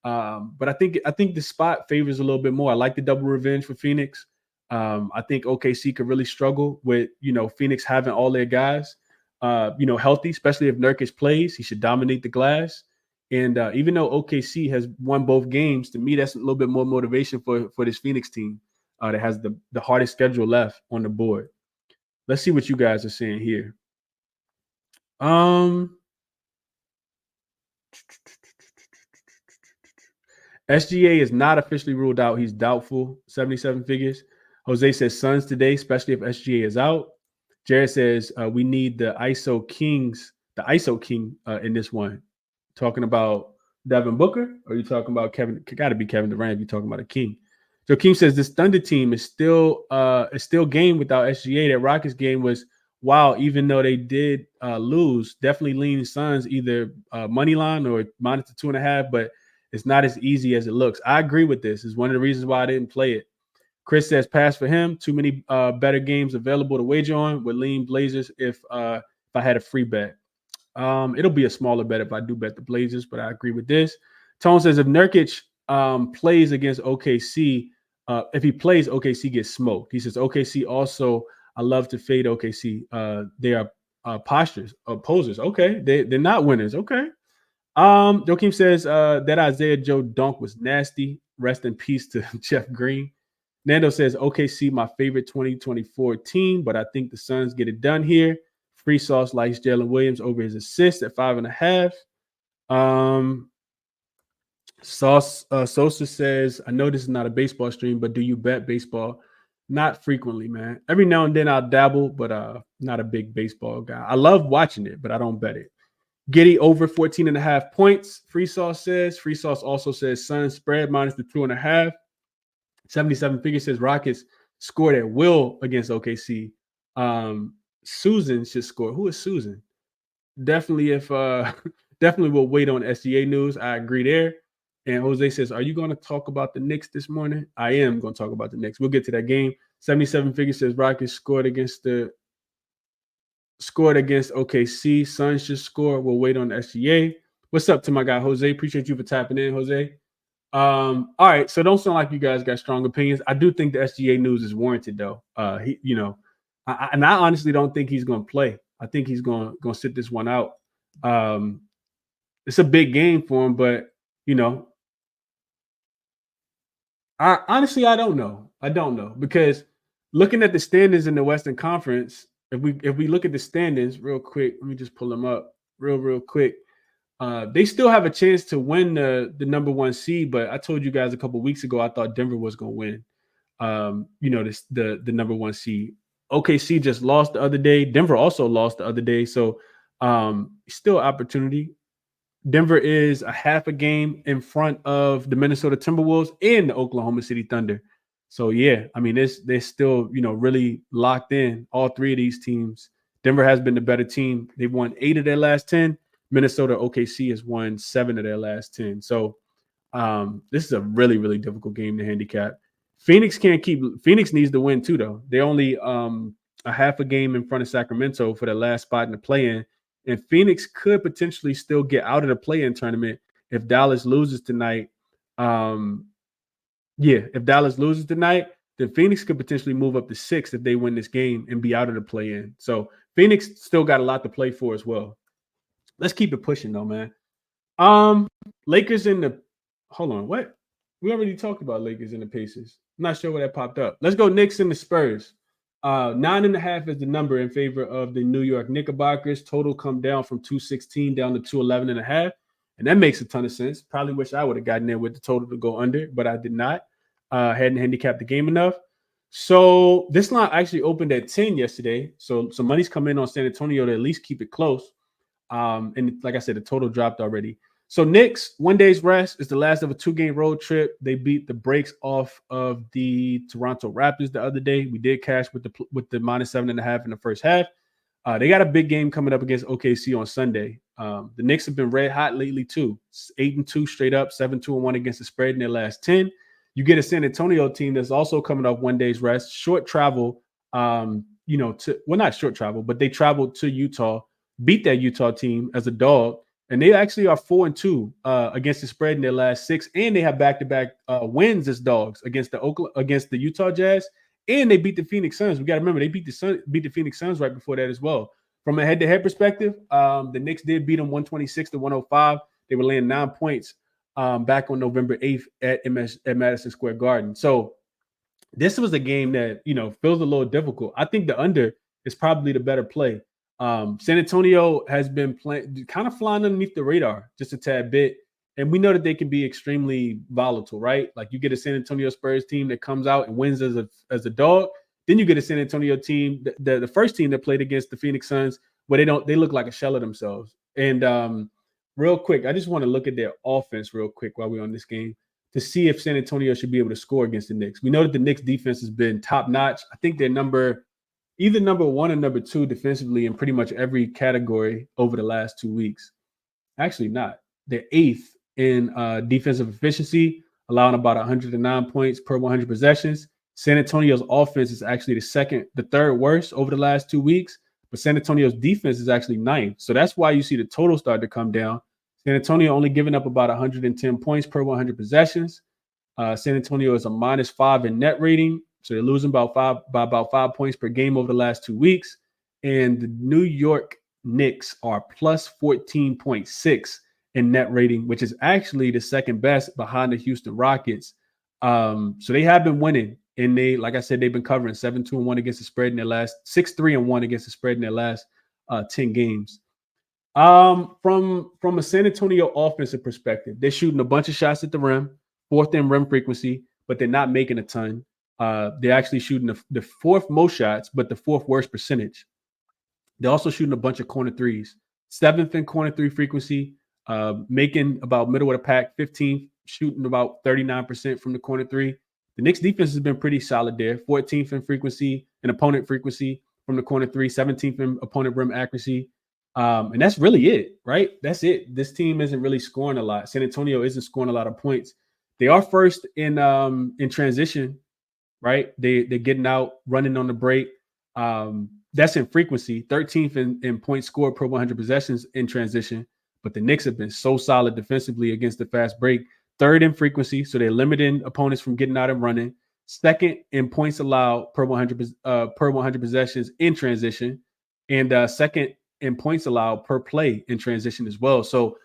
but I think the spot favors a little bit more. I like the double revenge for Phoenix. I think OKC could really struggle with, you know, Phoenix having all their guys, you know, healthy, especially if Nurkic plays. He should dominate the glass. And even though OKC has won both games, to me, that's a little bit more motivation for this Phoenix team that has the hardest schedule left on the board. Let's see what you guys are saying here. SGA is not officially ruled out. He's doubtful, 77 figures. Jose says Suns today, especially if SGA is out. Jared says we need the ISO King in this one. Talking about Devin Booker, or are you talking about Kevin? Got to be Kevin Durant if you're talking about a king. So King says this Thunder team is still game without SGA. That Rockets game was wild, even though they did lose. Definitely lean Suns either money line or -2.5, but it's not as easy as it looks. I agree with this. It's one of the reasons why I didn't play it. Chris says pass for him. Too many better games available to wager on. Would lean Blazers if I had a free bet. It'll be a smaller bet if I do bet the Blazers, but I agree with this. Tone says if Nurkic plays against OKC, if he plays, OKC gets smoked. He says OKC also, I love to fade OKC. They are opposers. Okay, they're not winners. Okay. Joakim says that Isaiah Joe dunk was nasty. Rest in peace to Jeff Green. Nando says OKC my favorite 2024 team, but I think the Suns get it done here. Free Sauce likes Jalen Williams over his assist at 5.5. Sosa says, I know this is not a baseball stream, but do you bet baseball? Not frequently, man. Every now and then I'll dabble, but not a big baseball guy. I love watching it, but I don't bet it. Giddy over 14.5 points. Free Sauce says. Free Sauce also says Suns spread -2.5. 77 figures says Rockets scored at will against OKC. Susan should score. Who is Susan? Definitely definitely will wait on SGA news. I agree there. And Jose says, are you going to talk about the Knicks this morning? I am going to talk about the Knicks. We'll get to that game. 77 figures says Rockets scored against OKC. Suns should score. We'll wait on SGA. What's up to my guy Jose? Appreciate you for tapping in, Jose. All right. So don't sound like you guys got strong opinions. I do think the SGA news is warranted, though. I honestly don't think he's going to play. I think he's going to sit this one out. It's a big game for him, but I don't know. I don't know, because looking at the standings in the Western Conference, if we look at the standings real quick, let me just pull them up real quick. They still have a chance to win the number 1 seed, but I told you guys a couple weeks ago I thought Denver was going to win. The number 1 seed. OKC just lost the other day. Denver also lost the other day, so still opportunity. Denver is a half a game in front of the Minnesota Timberwolves and the Oklahoma City Thunder. So yeah, I mean, they're still really locked in. All 3 of these teams. Denver has been the better team. They've won 8 of their last 10. Minnesota, OKC has won 7 of their last 10. So this is a really, really difficult game to handicap. Phoenix needs to win too, though. They're only a half a game in front of Sacramento for the last spot in the play-in. And Phoenix could potentially still get out of the play-in tournament if Dallas loses tonight. If Dallas loses tonight, then Phoenix could potentially move up to 6 if they win this game and be out of the play-in. So Phoenix still got a lot to play for as well. Let's keep it pushing though, man. Lakers in the hold on, what? We already talked about Lakers and the Pacers. I'm not sure where that popped up. Let's go Knicks and the Spurs. 9.5 is the number in favor of the New York Knickerbockers. Total come down from 216 down to 211.5. And that makes a ton of sense. Probably wish I would have gotten there with the total to go under, but I did not. Hadn't handicapped the game enough. So this line actually opened at 10 yesterday. So some money's come in on San Antonio to at least keep it close. And like I said, the total dropped already. So Knicks, 1 day's rest is the last of a 2-game road trip. They beat the brakes off of the Toronto Raptors the other day. We did cash with the -7.5 in the first half. They got a big game coming up against OKC on Sunday. The Knicks have been red hot lately too. 8-2 straight up, 7-2-1 against the spread in their last 10. You get a San Antonio team that's also coming off 1 day's rest, short travel. Not short travel, but they traveled to Utah, beat that Utah team as a dog. And they actually are 4-2 against the spread in their last 6, and they have back-to-back wins as dogs against the Utah Jazz, and they beat the Phoenix Suns. We got to remember they beat the Phoenix Suns right before that as well. From a head-to-head perspective, the Knicks did beat them 126-105. They were laying 9 points back on November 8th at Madison Square Garden. So this was a game that feels a little difficult. I think the under is probably the better play. San Antonio has been kind of flying underneath the radar just a tad bit. And we know that they can be extremely volatile, right? Like you get a San Antonio Spurs team that comes out and wins as a dog. Then you get a San Antonio team, the first team that played against the Phoenix Suns, where they look like a shell of themselves. And real quick, I just want to look at their offense real quick while we're on this game to see if San Antonio should be able to score against the Knicks. We know that the Knicks defense has been top notch. I think they're either number 1 or number 2 defensively in pretty much every category over the last 2 weeks. Actually not. They're 8th in defensive efficiency, allowing about 109 points per 100 possessions. San Antonio's offense is actually the third worst over the last 2 weeks, but San Antonio's defense is actually 9th. So that's why you see the total start to come down. San Antonio only giving up about 110 points per 100 possessions. San Antonio is a -5 in net rating. So they're losing by about 5 points per game over the last 2 weeks. And the New York Knicks are plus 14.6 in net rating, which is actually the second best behind the Houston Rockets. So they have been winning. And like I said, they've been covering 7-2-1 against the spread in their last 6-3-1 against the spread in their last 10 games. From a San Antonio offensive perspective, they're shooting a bunch of shots at the rim, 4th in rim frequency, but they're not making a ton. They're actually shooting the 4th most shots, but the 4th worst percentage. They're also shooting a bunch of corner threes, 7th in corner 3 frequency, making about middle of the pack, 15th, shooting about 39% from the corner 3. The Knicks defense has been pretty solid there, 14th in frequency and opponent frequency from the corner 3, 17th in opponent rim accuracy. And that's really it, right? That's it. This team isn't really scoring a lot. San Antonio isn't scoring a lot of points. They are first in transition, right? They're getting out, running on the break. That's in frequency, 13th in points scored per 100 possessions in transition. But the Knicks have been so solid defensively against the fast break. 3rd in frequency, so they're limiting opponents from getting out and running. 2nd in points allowed per 100 possessions in transition, and 2nd in points allowed per play in transition as well. So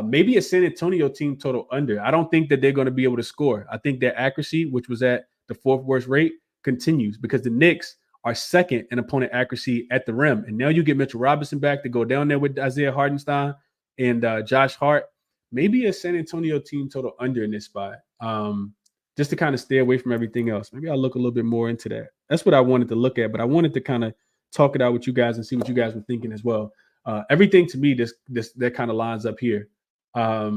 maybe a San Antonio team total under. I don't think that they're going to be able to score. I think their accuracy, which was at the 4th worst rate, continues because the Knicks are 2nd in opponent accuracy at the rim. And now you get Mitchell Robinson back to go down there with Isaiah Hartenstein and Josh Hart. Maybe a San Antonio team total under in this spot, just to kind of stay away from everything else. Maybe I'll look a little bit more into that. That's what I wanted to look at, but I wanted to kind of talk it out with you guys and see what you guys were thinking as well. Everything to me, that kind of lines up here. Not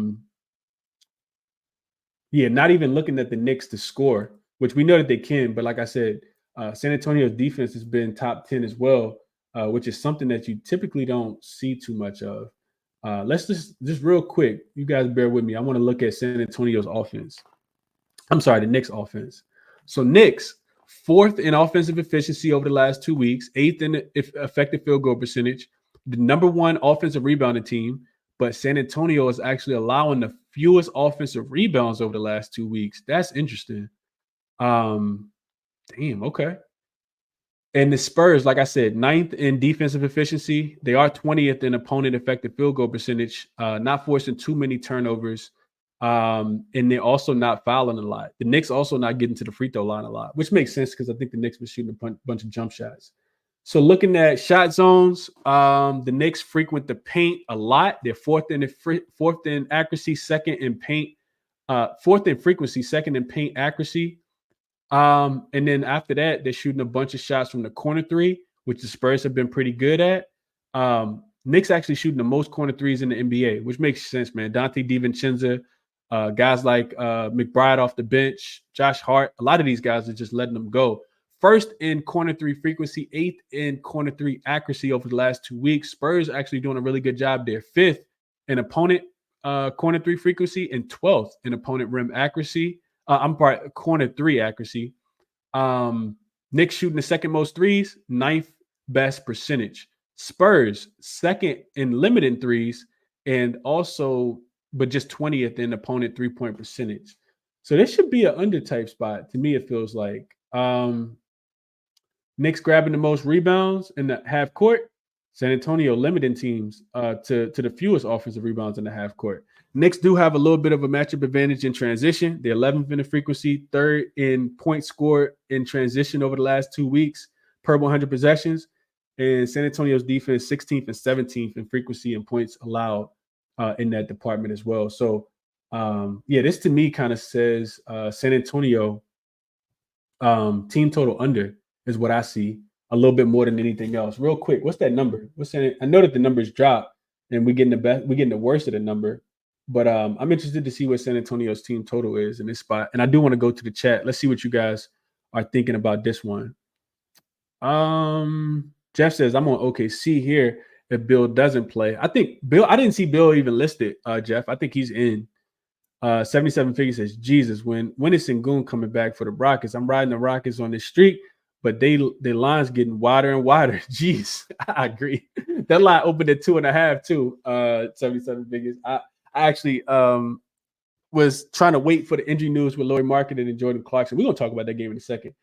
even looking at the Knicks to score, which we know that they can, but like I said, San Antonio's defense has been top 10 as well, which is something that you typically don't see too much of. Let's just real quick. You guys bear with me. I want to look at San Antonio's offense. I'm sorry, the Knicks offense. So Knicks, fourth in offensive efficiency over the last 2 weeks, eighth in effective field goal percentage, the number one offensive rebounding team. But San Antonio is actually allowing the fewest offensive rebounds over the last 2 weeks. That's interesting. Damn, okay. And the Spurs, like I said, ninth in defensive efficiency. They are 20th in opponent effective field goal percentage, not forcing too many turnovers. And they're also not fouling a lot. The Knicks also not getting to the free throw line a lot, which makes sense because I think the Knicks were shooting a bunch of jump shots. So looking at shot zones, the Knicks frequent the paint a lot. They're fourth in accuracy, second in paint, fourth in frequency, second in paint accuracy. And then after that, they're shooting a bunch of shots from the corner three, which the Spurs have been pretty good at. Knicks actually shooting the most corner threes in the NBA, which makes sense, man. Dante DiVincenzo, guys like McBride off the bench, Josh Hart, a lot of these guys are just letting them go. First in corner three frequency, eighth in corner three accuracy over the last 2 weeks. Spurs actually doing a really good job there. Fifth in opponent corner three frequency and 12th in opponent rim accuracy. Corner three accuracy. Knicks shooting the second most threes, ninth best percentage. Spurs second in limited threes, and also, but just 20th in opponent 3-point percentage. So this should be an under type spot. To me, it feels like Knicks grabbing the most rebounds in the half court. San Antonio limiting teams to the fewest offensive rebounds in the half court. Knicks do have a little bit of a matchup advantage in transition. They're 11th in the frequency, third in points scored in transition over the last 2 weeks per 100 possessions. And San Antonio's defense 16th and 17th in frequency and points allowed in that department as well. So, this to me kind of says San Antonio team total under is what I see a little bit more than anything else. Real quick, what's that number? I know that the numbers drop and we're getting the worst of the number. But I'm interested to see what San Antonio's team total is in this spot. And I do want to go to the chat. Let's see what you guys are thinking about this one. Jeff says, I'm on OKC here if Bill doesn't play. I didn't see Bill even listed, Jeff. I think he's in. 77 figure says, Jesus, when is Sengun coming back for the Rockets? I'm riding the Rockets on this streak, but their line's getting wider and wider. Jeez, I agree. That line opened at 2.5 too. 77 figures. I actually was trying to wait for the injury news with Laurie Marketing and Jordan Clarkson. We're going to talk about that game in a second.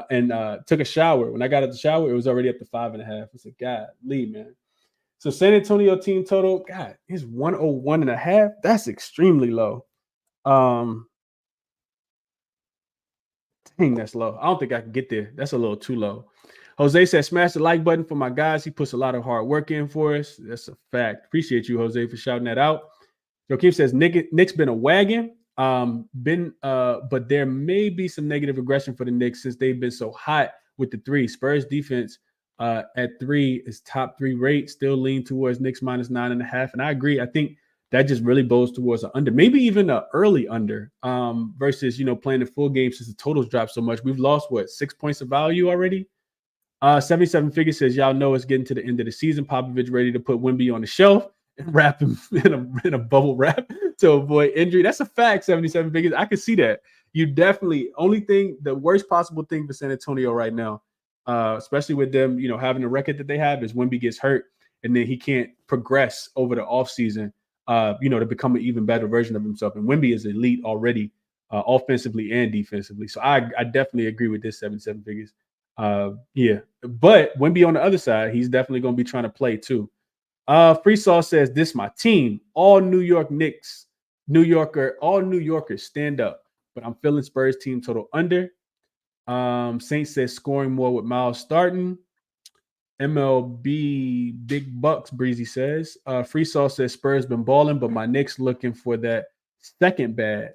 And took a shower. When I got out the shower, it was already up to 5.5. I said, God, Lee, man. So San Antonio team total, God, it's 101.5. That's extremely low. Dang, that's low. I don't think I can get there. That's a little too low. Jose said, smash the like button for my guys. He puts a lot of hard work in for us. That's a fact. Appreciate you, Jose, for shouting that out. Joakim says, Knicks been a wagon. But there may be some negative aggression for the Knicks since they've been so hot with the three. Spurs defense at 3 is top 3 rate, still lean towards Knicks -9.5. And I agree. I think that just really bodes towards an under, maybe even an early under versus, playing the full game since the totals dropped so much. We've lost 6 points of value already. 77 figure says, y'all know it's getting to the end of the season. Popovich ready to put Wemby on the shelf and wrap him in a bubble wrap to avoid injury. That's a fact, 77 figures. I can see that. You definitely, the worst possible thing for San Antonio right now, especially with them, having the record that they have, is Wemby gets hurt and then he can't progress over the offseason, to become an even better version of himself. And Wemby is elite already, offensively and defensively. So I definitely agree with this 77 figures. But Wemby on the other side, he's definitely going to be trying to play too. Free Sauce says, this my team. All New York Knicks, all New Yorkers stand up. But I'm feeling Spurs team total under. Saints says scoring more with Miles starting. MLB Big Bucks, Breezy says. Free Sauce says Spurs been balling, but my Knicks looking for that second bad.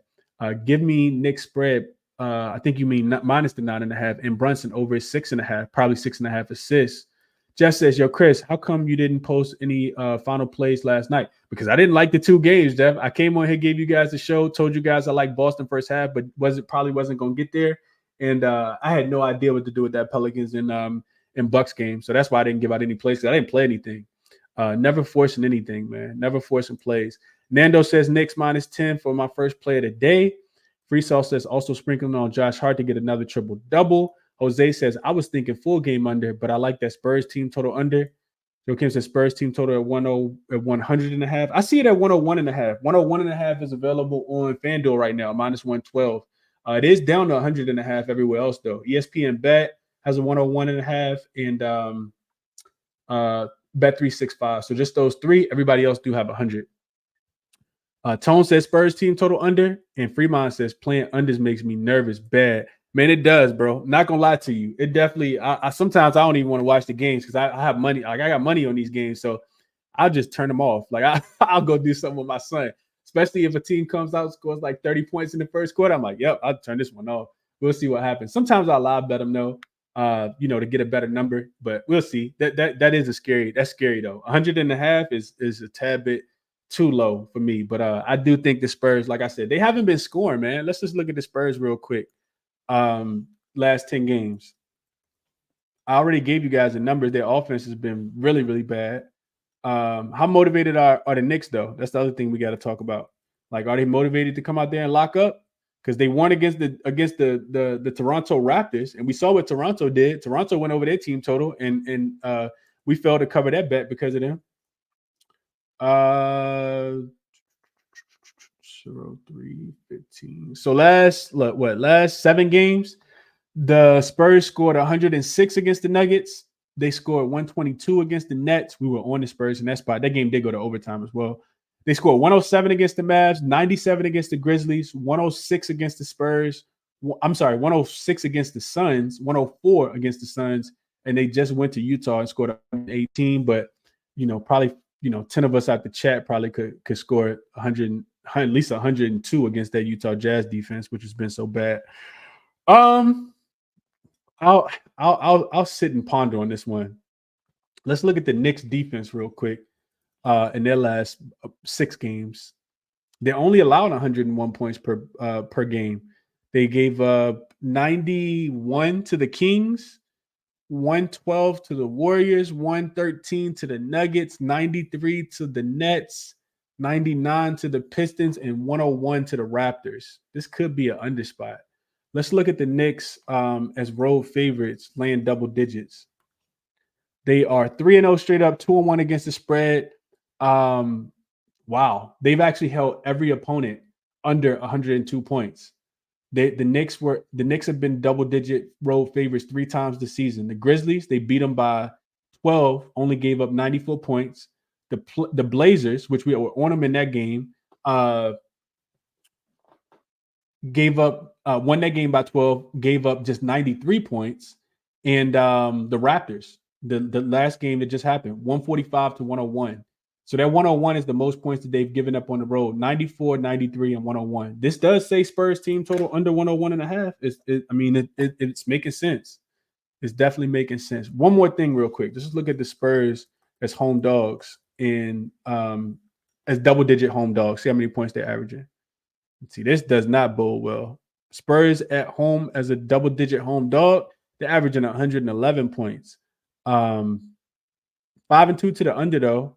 Give me Knicks spread. I think you mean minus the 9.5, and Brunson over 6.5, probably 6.5 assists. Jeff says, yo, Chris, how come you didn't post any final plays last night? Because I didn't like the 2 games, Jeff. I came on here, gave you guys a show, told you guys I like Boston first half, but probably wasn't going to get there. And I had no idea what to do with that Pelicans and Bucks game. So that's why I didn't give out any plays, because I didn't play anything. Never forcing anything, man. Never forcing plays. Nando says Knicks -10 for my first play of the day. Free Sauce says also sprinkling on Josh Hart to get another triple-double. Jose says, I was thinking full game under, but I like that Spurs team total under. Joe Kim says Spurs team total at 100.5. I see it at 101.5. 101.5 is available on FanDuel right now, -112. It is down to 100.5 everywhere else, though. ESPN Bet has a 101.5 and Bet365. So just those three. Everybody else do have 100. Tone says Spurs team total under, and Fremont says playing unders makes me nervous bad. Man, it does, bro. Not gonna lie to you. It definitely. I sometimes I don't even want to watch the games because I have money. Like I got money on these games, so I'll just turn them off. Like I'll go do something with my son, especially if a team comes out scores like 30 points in the first quarter. I'm like, yep, I'll turn this one off. We'll see what happens. Sometimes I'll live bet them though, to get a better number, but we'll see. That is scary. That's scary though. 100.5 is a tad bit too low for me, but I do think the Spurs, like I said, they haven't been scoring, man. Let's just look at the Spurs real quick. Last 10 games. I already gave you guys the numbers. Their offense has been really, really bad. How motivated are the Knicks, though? That's the other thing we got to talk about. Like, are they motivated to come out there and lock up? Because they won against the Toronto Raptors, and we saw what Toronto did. Toronto went over their team total, and we failed to cover that bet because of them. 3-15. So last 7 games, the Spurs scored 106 against the Nuggets. They scored 122 against the Nets. We were on the Spurs in that spot. That game did go to overtime as well. They scored 107 against the Mavs, 97 against the Grizzlies, 106 against the Spurs. 106 against the Suns, 104 against the Suns, and they just went to Utah and scored 118. But probably 10 of us at the chat probably could score 100, at least 102 against that Utah Jazz defense, which has been so bad. I'll sit and ponder on this one. Let's look at the Knicks defense real quick. In their last 6 games, they only allowed 101 points per game. They gave 91 to the Kings, 112 to the Warriors, 113 to the Nuggets, 93 to the Nets, 99 to the Pistons, and 101 to the Raptors. This could be an under spot. Let's look at the Knicks as road favorites, laying double digits. They are 3-0 straight up, 2-1 against the spread. Wow. They've actually held every opponent under 102 points. The Knicks have been double-digit road favorites 3 times this season. The Grizzlies, they beat them by 12, only gave up 94 points. The Blazers, which we were on them in that game, won that game by 12, gave up just 93 points. And the Raptors, the last game that just happened, 145 to 101. So that 101 is the most points that they've given up on the road, 94, 93, and 101. This does say Spurs team total under 101.5. It's making sense. It's definitely making sense. One more thing real quick. Just look at the Spurs as home dogs and as double-digit home dogs. See how many points they're averaging. See, this does not bode well. Spurs at home as a double-digit home dog, they're averaging 111 points. 5-2 to the under, though.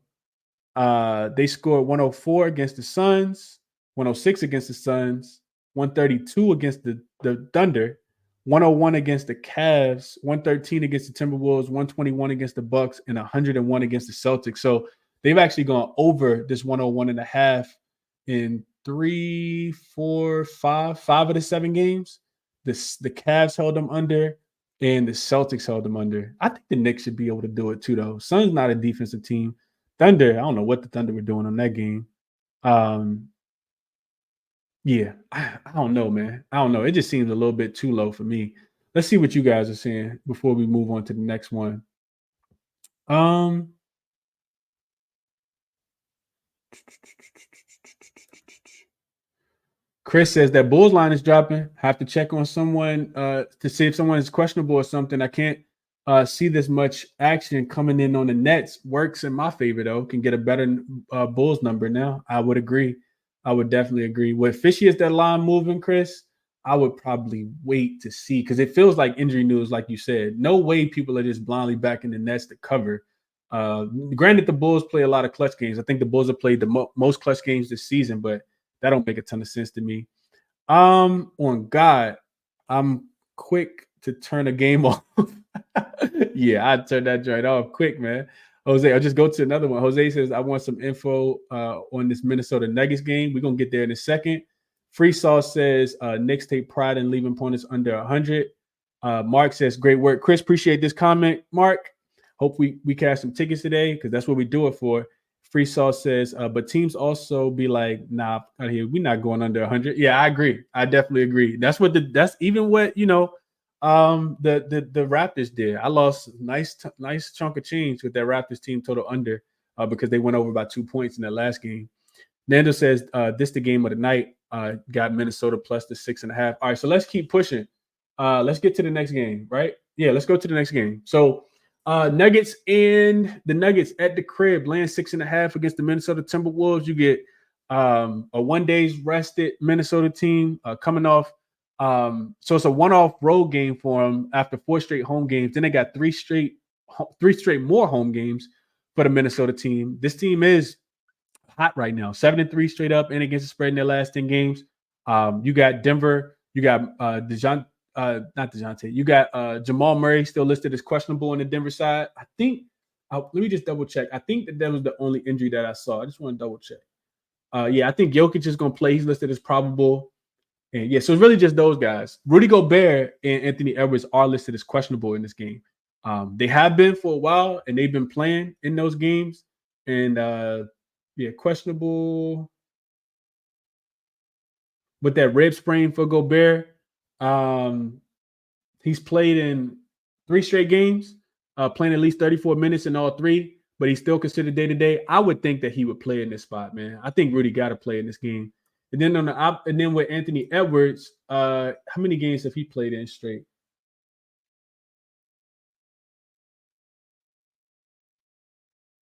They scored 104 against the Suns, 106 against the Suns, 132 against the Thunder, 101 against the Cavs, 113 against the Timberwolves, 121 against the Bucks, and 101 against the Celtics. So they've actually gone over this 101.5 in 3, 4, 5 of the 7 games. The Cavs held them under, and the Celtics held them under. I think the Knicks should be able to do it too, though. Suns not a defensive team. Thunder, I don't know what the Thunder were doing on that game. Yeah, I don't know, man. I don't know. It just seems a little bit too low for me. Let's see what you guys are saying before we move on to the next one. Chris says that Bulls line is dropping. Have to check on someone to see if someone is questionable or something. I can't see this much action coming in on the Nets. Works in my favor, though. Can get a better Bulls number now. I would agree. I would definitely agree. What fishy is that line moving, Chris? I would probably wait to see because it feels like injury news, like you said. No way people are just blindly backing the Nets to cover. Granted, the Bulls play a lot of clutch games. I think the Bulls have played the most clutch games this season, but that don't make a ton of sense to me. On God, I'm quick to turn a game off. Yeah, I turned that joint off quick, man. Jose, I'll just go to another one. Jose says, I want some info on this Minnesota Nuggets game. We're going to get there in a second. Free Sauce says, Knicks take pride in leaving opponents under 100. Mark says, great work. Chris, appreciate this comment, Mark. Hope we cash some tickets today because that's what we do it for. Free Sauce says, but teams also be like, nah, out here, we're not going under 100. Yeah, I agree. I definitely agree. That's even what, the Raptors did. I lost nice chunk of change with that Raptors team total under because they went over by 2 points in that last game. Nando says, this the game of the night. Got Minnesota plus the 6.5. All right, so let's keep pushing. Let's get to the next game, right? Yeah, let's go to the next game. So Nuggets and the Nuggets at the crib land 6.5 against the Minnesota Timberwolves. You get a 1 day's rested Minnesota team coming off. So it's a one-off road game for them after 4 straight home games. Then they got three straight more home games for the Minnesota team. This team is hot right now, 7-3 straight up and against the spread in their last 10 games. You got Denver. You got not DeJounte. You got Jamal Murray still listed as questionable on the Denver side. I think, let me just double check. I think that was the only injury that I saw. I just want to double check. Yeah, I think Jokic is going to play. He's listed as probable. And yeah, so it's really just those guys. Rudy Gobert and Anthony Edwards are listed as questionable in this game. They have been for a while, and they've been playing in those games. And yeah, questionable with that rib sprain for Gobert. He's played in 3 straight games, playing at least 34 minutes in all 3, but he's still considered day-to-day. I would think that he would play in this spot, man. I think Rudy got to play in this game. And then with Anthony Edwards, how many games have he played in straight?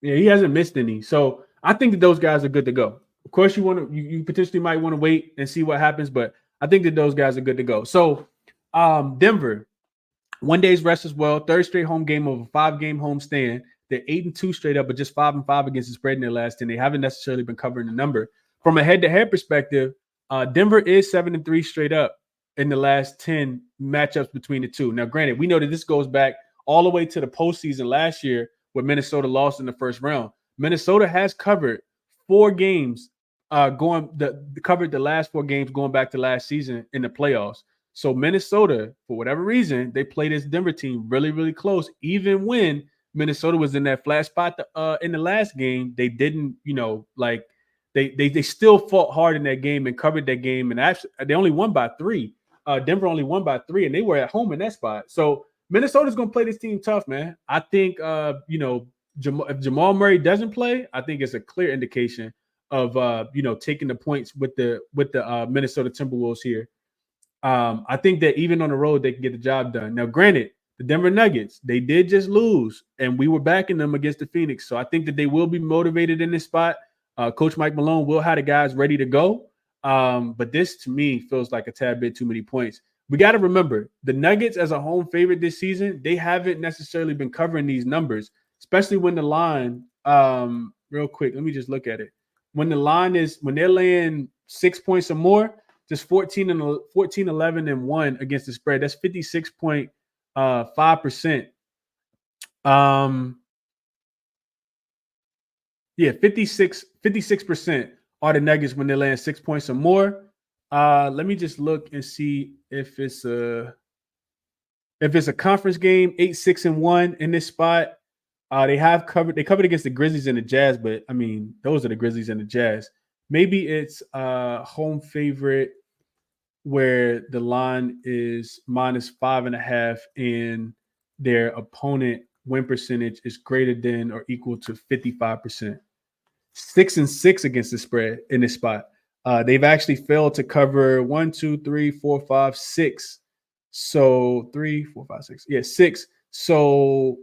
Yeah, he hasn't missed any. So I think that those guys are good to go. Of course, you potentially might want to wait and see what happens, but I think that those guys are good to go. So Denver, 1 day's rest as well. 3rd straight home game of a 5-game home stand. They're 8-2 straight up, but just 5-5 against the spread in their last 10. They haven't necessarily been covering the number. From a head-to-head perspective, Denver is 7-3 straight up in the last 10 matchups between the two. Now, granted, we know that this goes back all the way to the postseason last year where Minnesota lost in the first round. Minnesota has covered 4 games, covered the last 4 games going back to last season in the playoffs. So Minnesota, for whatever reason, they played this Denver team really, really close. Even when Minnesota was in that flat spot in the last game, they didn't, they still fought hard in that game and covered that game. And actually, they only won by 3. Denver only won by 3, and they were at home in that spot. So Minnesota's going to play this team tough, man. I think, if Jamal Murray doesn't play, I think it's a clear indication of, taking the points with the Minnesota Timberwolves here. I think that even on the road, they can get the job done. Now, granted, the Denver Nuggets, they did just lose, and we were backing them against the Phoenix. So I think that they will be motivated in this spot. Coach Mike Malone will have the guys ready to go. But this, to me, feels like a tad bit too many points. We got to remember, the Nuggets as a home favorite this season, they haven't necessarily been covering these numbers, especially when the line, real quick, let me just look at it. When they're laying 6 points or more, just 14, 11, and 1 against the spread. That's 56.5%. Yeah, 56% are the Nuggets when they're laying 6 points or more. Let me just look and see if it's a conference game, 8-6-1 in this spot. They covered against the Grizzlies and the Jazz, but I mean, those are the Grizzlies and the Jazz. Maybe it's home favorite where the line is -5.5 and their opponent win percentage is greater than or equal to 55%. 6-6 against the spread in this spot. They've actually failed to cover 1, 2, 3, 4, 5, 6. So 3, 4, 5, 6. Yeah, 6. So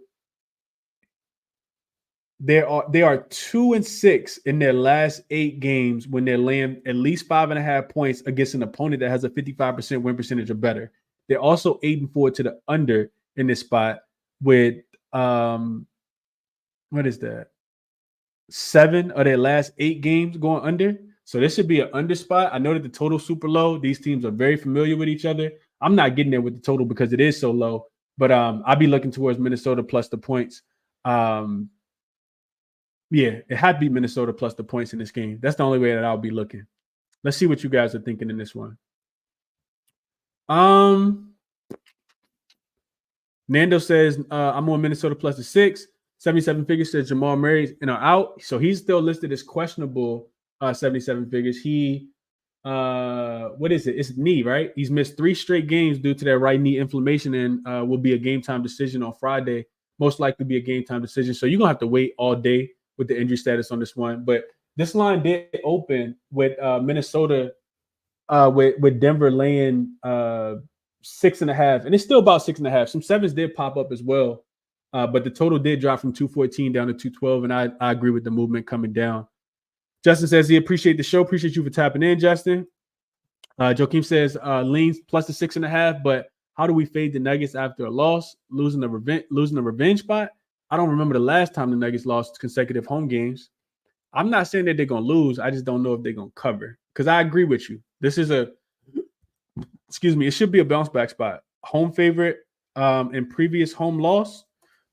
they are 2-6 in their last 8 games when they're laying at least 5.5 points against an opponent that has a 55% win percentage or better. They're also 8-4 to the under in this spot with what is that? 7 of their last 8 games going under. So this should be an under spot. I know that the total's super low. These teams are very familiar with each other. I'm not getting there with the total because it is so low. But I'll be looking towards Minnesota plus the points. Yeah, it had to be Minnesota plus the points in this game. That's the only way that I'll be looking. Let's see what you guys are thinking in this one. Nando says, I'm on Minnesota plus the 6. 77 figures says Jamal Murray's in or out. So he's still listed as questionable, 77 figures. He, what is it? It's knee, right? He's missed 3 straight games due to that right knee inflammation and will be a game time decision on Friday. Most likely be a game time decision. So you're going to have to wait all day with the injury status on this one. But this line did open with Minnesota, with Denver laying 6.5, and it's still about 6.5. Some 7s did pop up as well, but the total did drop from 214 down to 212, and I agree with the movement coming down. Justin says he appreciate the show. Appreciate you for tapping in, Justin. Joakim says leans plus the 6.5, but how do we fade the Nuggets after a loss, losing the revenge spot? I don't remember the last time the Nuggets lost consecutive home games. I'm not saying that they're going to lose. I just don't know if they're going to cover, because I agree with you. This is it should be a bounce back spot. Home favorite in previous home loss.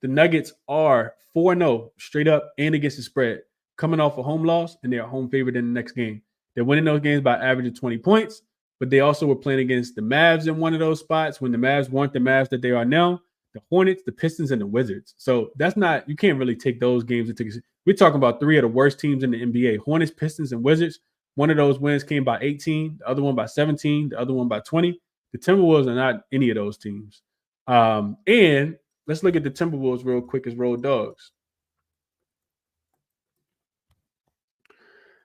The Nuggets are 4-0 straight up and against the spread, coming off a home loss, and they're home favorite in the next game. They're winning those games by average of 20 points, but they also were playing against the Mavs in one of those spots when the Mavs weren't the Mavs that they are now, the Hornets, the Pistons, and the Wizards. So that's not, you can't really take those games into consideration. We're talking about 3 of the worst teams in the NBA, Hornets, Pistons, and Wizards. One of those wins came by 18, the other one by 17, the other one by 20. The Timberwolves are not any of those teams. And let's look at the Timberwolves real quick as road dogs.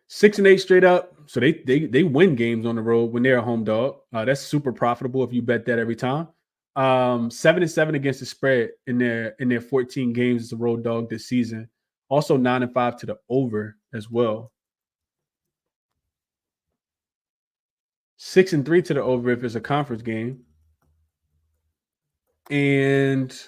6-8 straight up. So they win games on the road when they're a home dog. That's super profitable if you bet that every time. 7-7 against the spread in their 14 games as a road dog this season. Also 9-5 to the over as well. 6-3 to the over if it's a conference game, and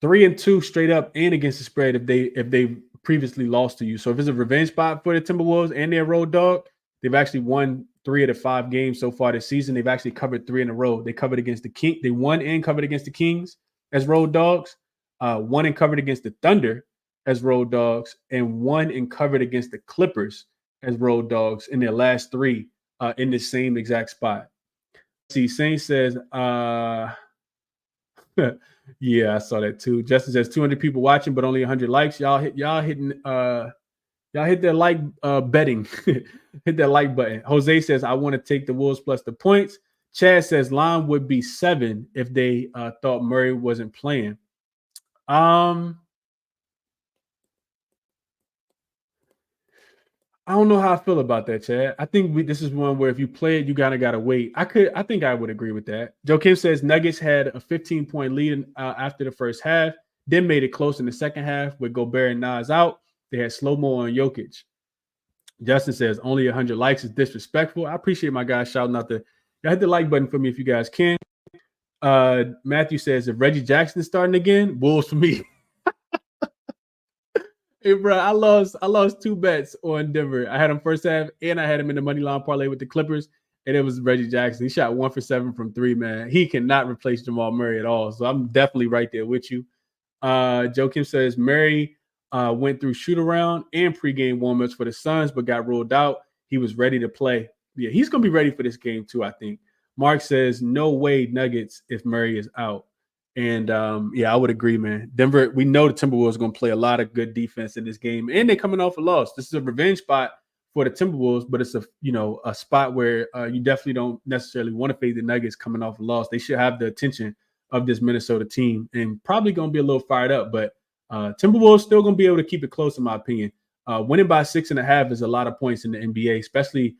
3-2 straight up and against the spread if they previously lost to you. So if it's a revenge spot for the Timberwolves and their road dog, they've actually won 3 of the 5 games so far this season. They've actually covered 3 in a row. They covered against the King. They won and covered against the Kings as road dogs. Won and covered against the Thunder as road dogs, and won and covered against the Clippers as road dogs in their last 3. In the same exact spot. See, Saint says, yeah, I saw that too. Justin says 200 people watching, but only 100 likes. Y'all hit that like betting. Hit that like button. Jose says, I want to take the Wolves plus the points. Chad says line would be 7 if they thought Murray wasn't playing. I don't know how I feel about that, Chad. I think this is one where if you play it, you gotta wait. I think I would agree with that. Joe Kim says Nuggets had a 15-point lead after the first half, then made it close in the second half with Gobert and Nas out. They had slow-mo on Jokic. Justin says only 100 likes is disrespectful. I appreciate my guys shouting out y'all hit the like button for me if you guys can. Matthew says if Reggie Jackson is starting again, Wolves for me. Hey, bro, I lost 2 bets on Denver. I had him first half, and I had him in the money line parlay with the Clippers, and it was Reggie Jackson. He shot 1 for 7 from 3, man. He cannot replace Jamal Murray at all, so I'm definitely right there with you. Joe Kim says Murray went through shoot-around and pregame warm-ups for the Suns, but got ruled out. He was ready to play. Yeah, he's going to be ready for this game too, I think. Mark says no way Nuggets if Murray is out. And yeah, I would agree, man. Denver, we know the Timberwolves are going to play a lot of good defense in this game, and they're coming off a loss. This is a revenge spot for the Timberwolves, but it's a spot where you definitely don't necessarily want to fade the Nuggets coming off a loss. They should have the attention of this Minnesota team and probably going to be a little fired up, but Timberwolves still going to be able to keep it close, in my opinion. Winning by 6.5 is a lot of points in the NBA, especially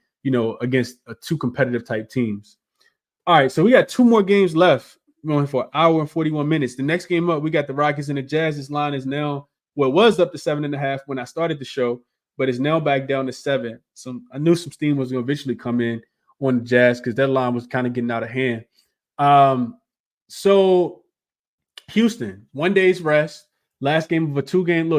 against 2 competitive type teams. All right, so we got 2 more games left. Going for an hour and 41 minutes. The next game up, we got the Rockets and the Jazz. This line is now, well, it was up to 7.5 when I started the show, but it's now back down to 7. So I knew some steam was going to eventually come in on the Jazz because that line was kind of getting out of hand. So Houston, 1 day's rest. Last game of a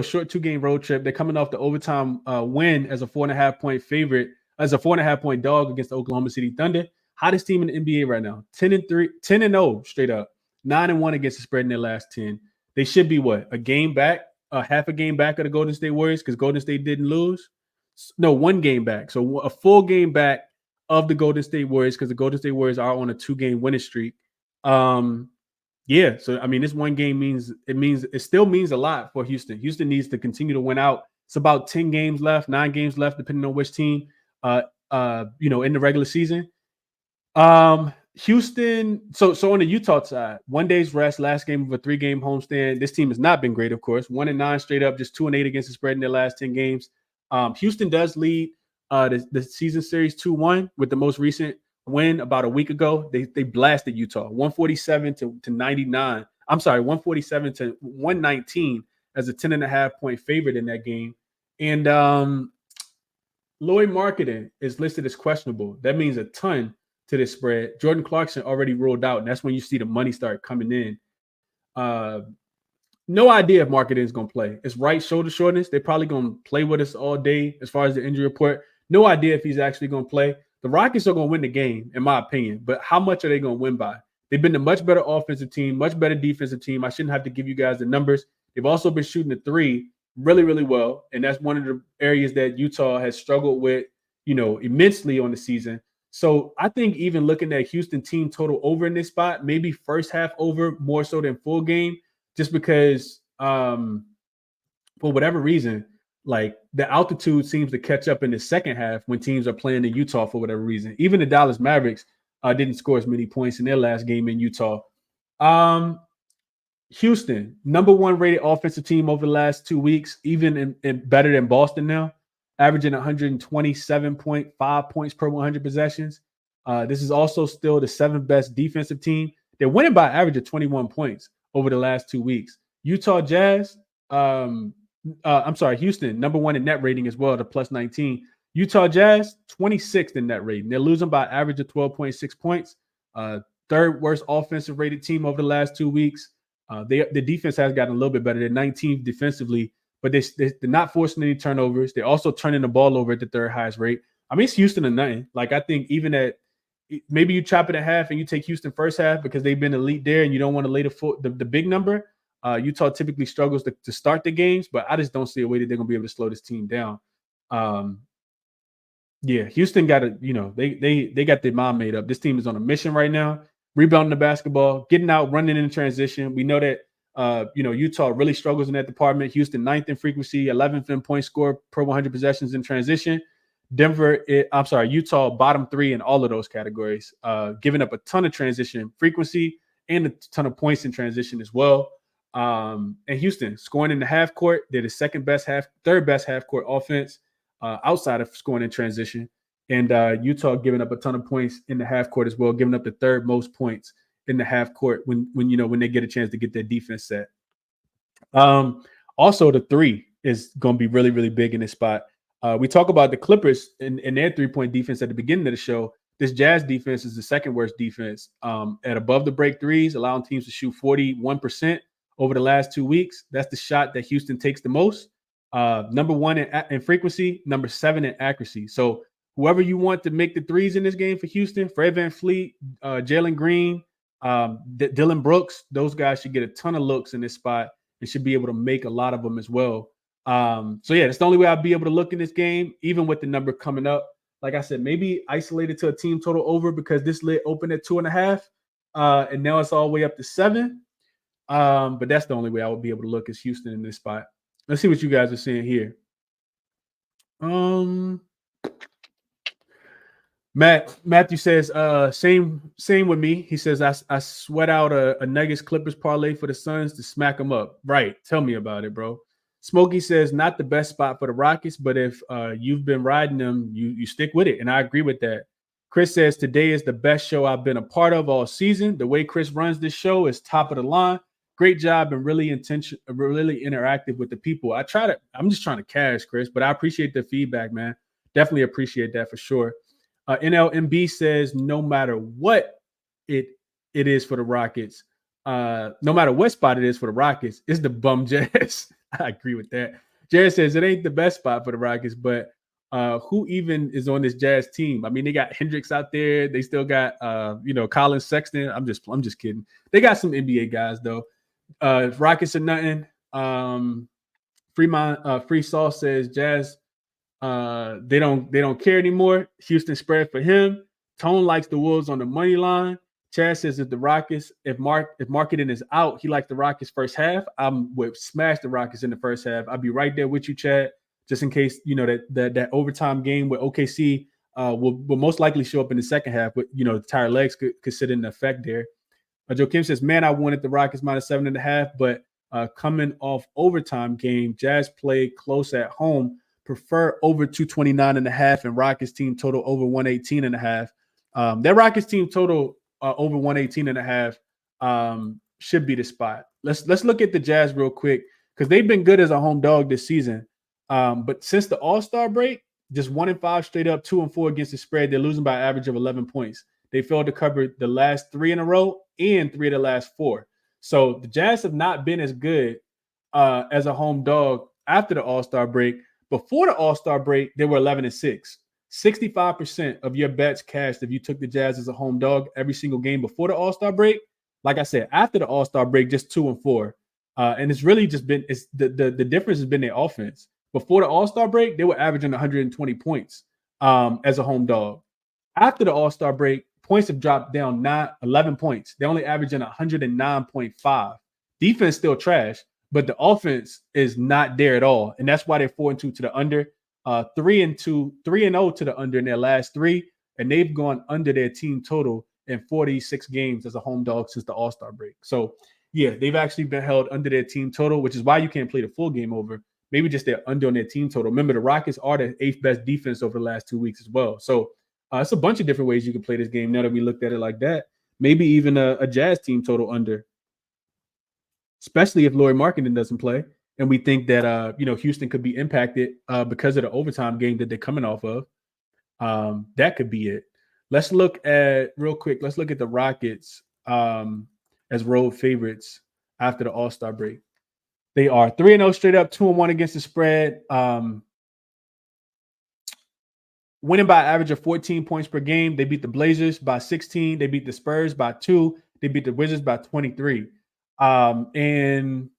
short 2-game road trip. They're coming off the overtime win as a 4.5-point favorite, as a 4.5-point dog against the Oklahoma City Thunder. Hottest team in the NBA right now. 10-0 straight up. 9-1 against the spread in their last 10. They should be what? A game back, half a game back of the Golden State Warriors because Golden State didn't lose. No, 1 game back. So a full game back of the Golden State Warriors because the Golden State Warriors are on a 2-game winning streak. Yeah, so I mean, this 1 game it still means a lot for Houston. Houston needs to continue to win out. It's about 10 games left, 9 games left, depending on which team, in the regular season. Houston. So on the Utah side, 1 day's rest, last game of a 3-game homestand. This team has not been great, of course. 1-9 straight up, just 2-8 against the spread in their last 10 games. Houston does lead the season series 2-1 with the most recent win about a week ago. They blasted Utah 147 to 99. I'm sorry, 147 to 119 as a 10.5-point favorite in that game. And Lloyd Marketing is listed as questionable. That means a ton to this spread. Jordan Clarkson already ruled out, and that's when you see the money start coming in. No idea if Marketing is going to play. It's right shoulder shortness. They're probably going to play with us all day as far as the injury report. No idea if he's actually going to play. The Rockets are going to win the game, in my opinion, but how much are they going to win by? They've been a much better offensive team, much better defensive team. I shouldn't have to give you guys the numbers. They've also been shooting the 3 really, really well, and that's one of the areas that Utah has struggled with, immensely on the season. So I think even looking at Houston team total over in this spot, maybe first half over more so than full game, just because for whatever reason, like the altitude seems to catch up in the second half when teams are playing in Utah for whatever reason. Even the Dallas Mavericks didn't score as many points in their last game in Utah. Houston, number 1 rated offensive team over the last 2 weeks, even in better than Boston now, averaging 127.5 points per 100 possessions. This is also still the 7th best defensive team. They're winning by an average of 21 points over the last 2 weeks. Utah Jazz, Houston, number 1 in net rating as well, to plus 19. Utah Jazz, 26th in net rating. They're losing by an average of 12.6 points. 3rd worst offensive rated team over the last 2 weeks. The defense has gotten a little bit better. They're 19th defensively, but they're not forcing any turnovers. They're also turning the ball over at the 3rd highest rate. I mean, it's Houston or nothing. Like, I think even at maybe you chop it in half and you take Houston first half because they've been elite there and you don't want to lay the big number. Utah typically struggles to start the games, but I just don't see a way that they're going to be able to slow this team down. Houston got they got their mind made up. This team is on a mission right now, rebounding the basketball, getting out, running in transition. We know that Utah really struggles in that department. Houston 9th in frequency, 11th in point score per 100 possessions in transition. Utah bottom 3 in all of those categories, giving up a ton of transition frequency and a ton of points in transition as well. And Houston scoring in the half court, they're the 3rd best half court offense outside of scoring in transition. And Utah giving up a ton of points in the half court as well, giving up the 3rd most points in the half court when they get a chance to get their defense set. Also, the 3 is going to be really, really big in this spot. We talk about the Clippers and their 3-point defense at the beginning of the show. This Jazz defense is the 2nd worst defense at above the break threes, allowing teams to shoot 41% over the last 2 weeks. That's the shot that Houston takes the most. Number 1 in frequency, number 7 in accuracy. So whoever you want to make the threes in this game for Houston, Fred VanVleet, Jalen Green, Dylan Brooks, those guys should get a ton of looks in this spot and should be able to make a lot of them as well. That's the only way I'll be able to look in this game, even with the number coming up. Like I said, maybe isolated to a team total over because this lit open at 2.5, and now it's all the way up to 7. But that's the only way I would be able to look is Houston in this spot. Let's see what you guys are seeing here. Matthew says, same with me. He says, I sweat out a Nuggets Clippers parlay for the Suns to smack them up. Right. Tell me about it, bro. Smokey says, not the best spot for the Rockets, but if you've been riding them, you stick with it. And I agree with that. Chris says, today is the best show I've been a part of all season. The way Chris runs this show is top of the line. Great job and really interactive with the people. I'm just trying to cash, Chris, but I appreciate the feedback, man. Definitely appreciate that for sure. NLMB says, no matter what it is for the Rockets, no matter what spot it is for the Rockets, it's the bum Jazz. I agree with that. Jared says it ain't the best spot for the Rockets, but who even is on this Jazz team? I mean, they got Hendricks out there. They still got Colin Sexton. I'm just kidding. They got some NBA guys though. Rockets are nothing. Free Sauce says Jazz. They don't care anymore. Houston spread for him. Tone likes the Wolves on the money line. Chad says if the Rockets, if marketing is out, he likes the Rockets first half. I would smash the Rockets in the first half. I'll be right there with you, Chad, just in case that overtime game with OKC will most likely show up in the second half. But the tired legs could sit in effect there. Joe Kim says, man, I wanted the Rockets -7.5, but coming off overtime game, Jazz played close at home. Prefer over 229.5 and Rockets team total over 118.5. That Rockets team total over 118.5 should be the spot. Let's look at the Jazz real quick because they've been good as a home dog this season. But since the All-Star break, just 1-5 straight up, 2-4 against the spread. They're losing by an average of 11 points. They failed to cover the last 3 in a row and 3 of the last 4. So the Jazz have not been as good as a home dog after the All-Star break. Before the All-Star break, they were 11-6. 65% of your bets cashed if you took the Jazz as a home dog every single game before the All-Star break. Like I said, after the All-Star break, just 2-4. And it's really just been the difference has been their offense. Before the All-Star break, they were averaging 120 points as a home dog. After the All-Star break, points have dropped down 11 points. They're only averaging 109.5. Defense still trash, but the offense is not there at all. And that's why they're 4-2 to the under. 3-0 to the under in their last 3, and they've gone under their team total in 46 games as a home dog since the All-Star break. So, yeah, they've actually been held under their team total, which is why you can't play the full game over. Maybe just they're under on their team total. Remember, the Rockets are the 8th best defense over the last 2 weeks as well. So, it's a bunch of different ways you can play this game now that we looked at it like that. Maybe even a Jazz team total under, especially if Lauri Markkanen doesn't play. And we think that, Houston could be impacted because of the overtime game that they're coming off of. That could be it. Let's look at the Rockets as road favorites after the All-Star break. They are 3-0 straight up, 2-1 against the spread. Winning by an average of 14 points per game. They beat the Blazers by 16. They beat the Spurs by 2. They beat the Wizards by 23. And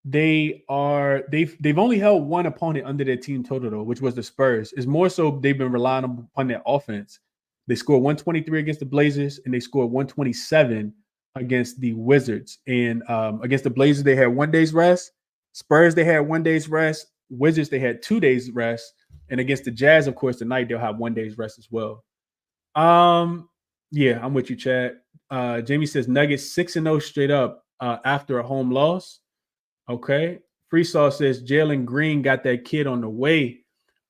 they've only held one opponent under their team total though, which was the Spurs. It's more so they've been relying upon their offense. They scored 123 against the Blazers and they scored 127 against the Wizards. And against the Blazers, they had 1 day's rest. Spurs, they had 1 day's rest. Wizards, they had 2 days rest. And against the Jazz, of course, tonight they'll have 1 day's rest as well. Yeah, I'm with you, Chad. Jamie says Nuggets 6-0 straight up after a home loss. Okay. Free Sauce says Jalen Green got that kid on the way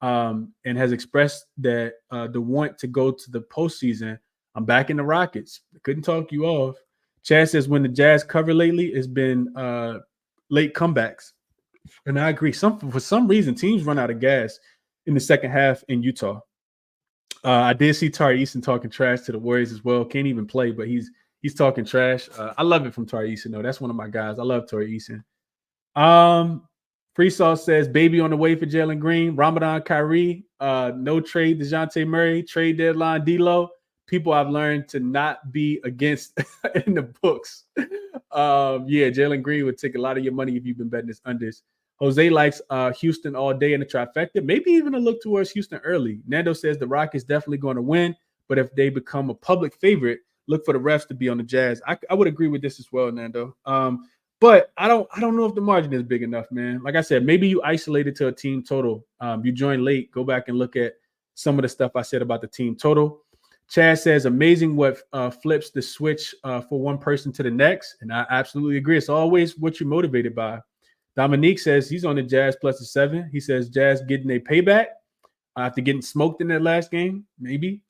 and has expressed that the want to go to the postseason. I'm back in the Rockets. Couldn't talk you off. Chad says when the Jazz cover lately, it's been late comebacks. And I agree. For some reason, teams run out of gas in the second half in Utah. I did see Tari Eason talking trash to the Warriors as well. Can't even play, but he's talking trash. I love it from Tari Eason, though. That's one of my guys. I love Tari Eason. Free Sauce says baby on the way for Jalen Green. Ramadan Kyrie, no trade DeJounte Murray, trade deadline D'Lo. People I've learned to not be against in the books. Yeah, Jalen Green would take a lot of your money if you've been betting this unders. Jose likes Houston all day in the trifecta. Maybe even a look towards Houston early. Nando says the Rockets definitely going to win, but if they become a public favorite, look for the refs to be on the Jazz. I would agree with this as well, Nando. But I don't know if the margin is big enough, man. Like I said, maybe you isolate it to a team total. You joined late. Go back and look at some of the stuff I said about the team total. Chad says, amazing what flips the switch for one person to the next. And I absolutely agree. It's always what you're motivated by. Dominique says he's on the Jazz plus a 7. He says Jazz getting a payback after getting smoked in their last game, maybe.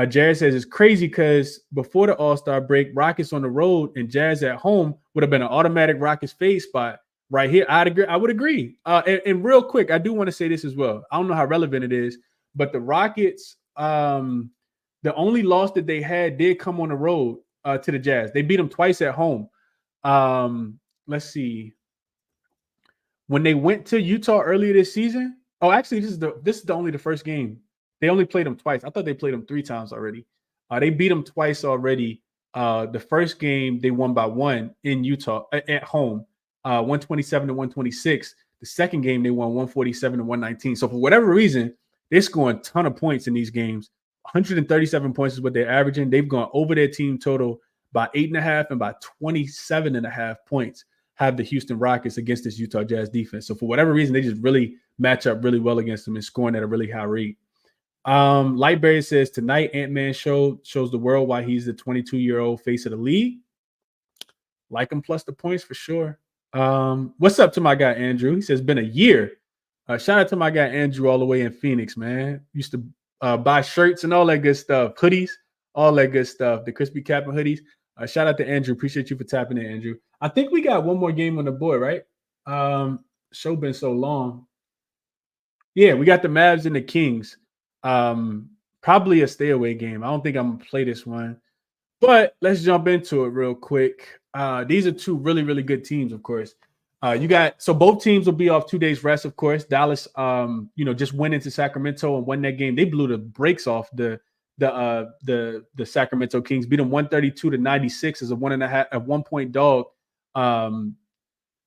Jared says it's crazy because before the All-Star break, Rockets on the road and Jazz at home would have been an automatic Rockets fade spot right here. I would agree. And real quick, I do want to say this as well. I don't know how relevant it is, but the Rockets, the only loss that they had did come on the road to the Jazz. They beat them twice at home. Let's see. When they went to Utah earlier this season. Oh, actually, this is only the first game. They only played them twice. I thought they played them 3 times already. They beat them twice already. The first game they won by 1 in Utah at home, 127 to 126. The second game they won 147 to 119. So for whatever reason, they're scoring a ton of points in these games. 137 points is what they're averaging. They've gone over their team total by 8.5 and by 27.5 points. Have the Houston Rockets against this Utah Jazz defense. So for whatever reason, they just really match up really well against them and scoring at a really high rate. Lightberry says tonight Ant-Man shows the world why he's the 22-year-old face of the league. Like him plus the points for sure. What's up to my guy Andrew? He says been a year. Shout out to my guy Andrew all the way in Phoenix, man. Used to buy shirts and all that good stuff, hoodies, all that good stuff. The ChrisBeCappinn hoodies. Shout out to Andrew. Appreciate you for tapping in, Andrew. I think we got one more game on the board, right? Show been so long. Yeah, we got the Mavs and the Kings. Probably a stay away game. I don't think I'm gonna play this one, but let's jump into it real quick. These are 2 really, really good teams, of course. So both teams will be off 2 days rest, of course. Dallas, just went into Sacramento and won that game. They blew the brakes off the Sacramento Kings, beat them 132 to 96 as a 1 point dog. And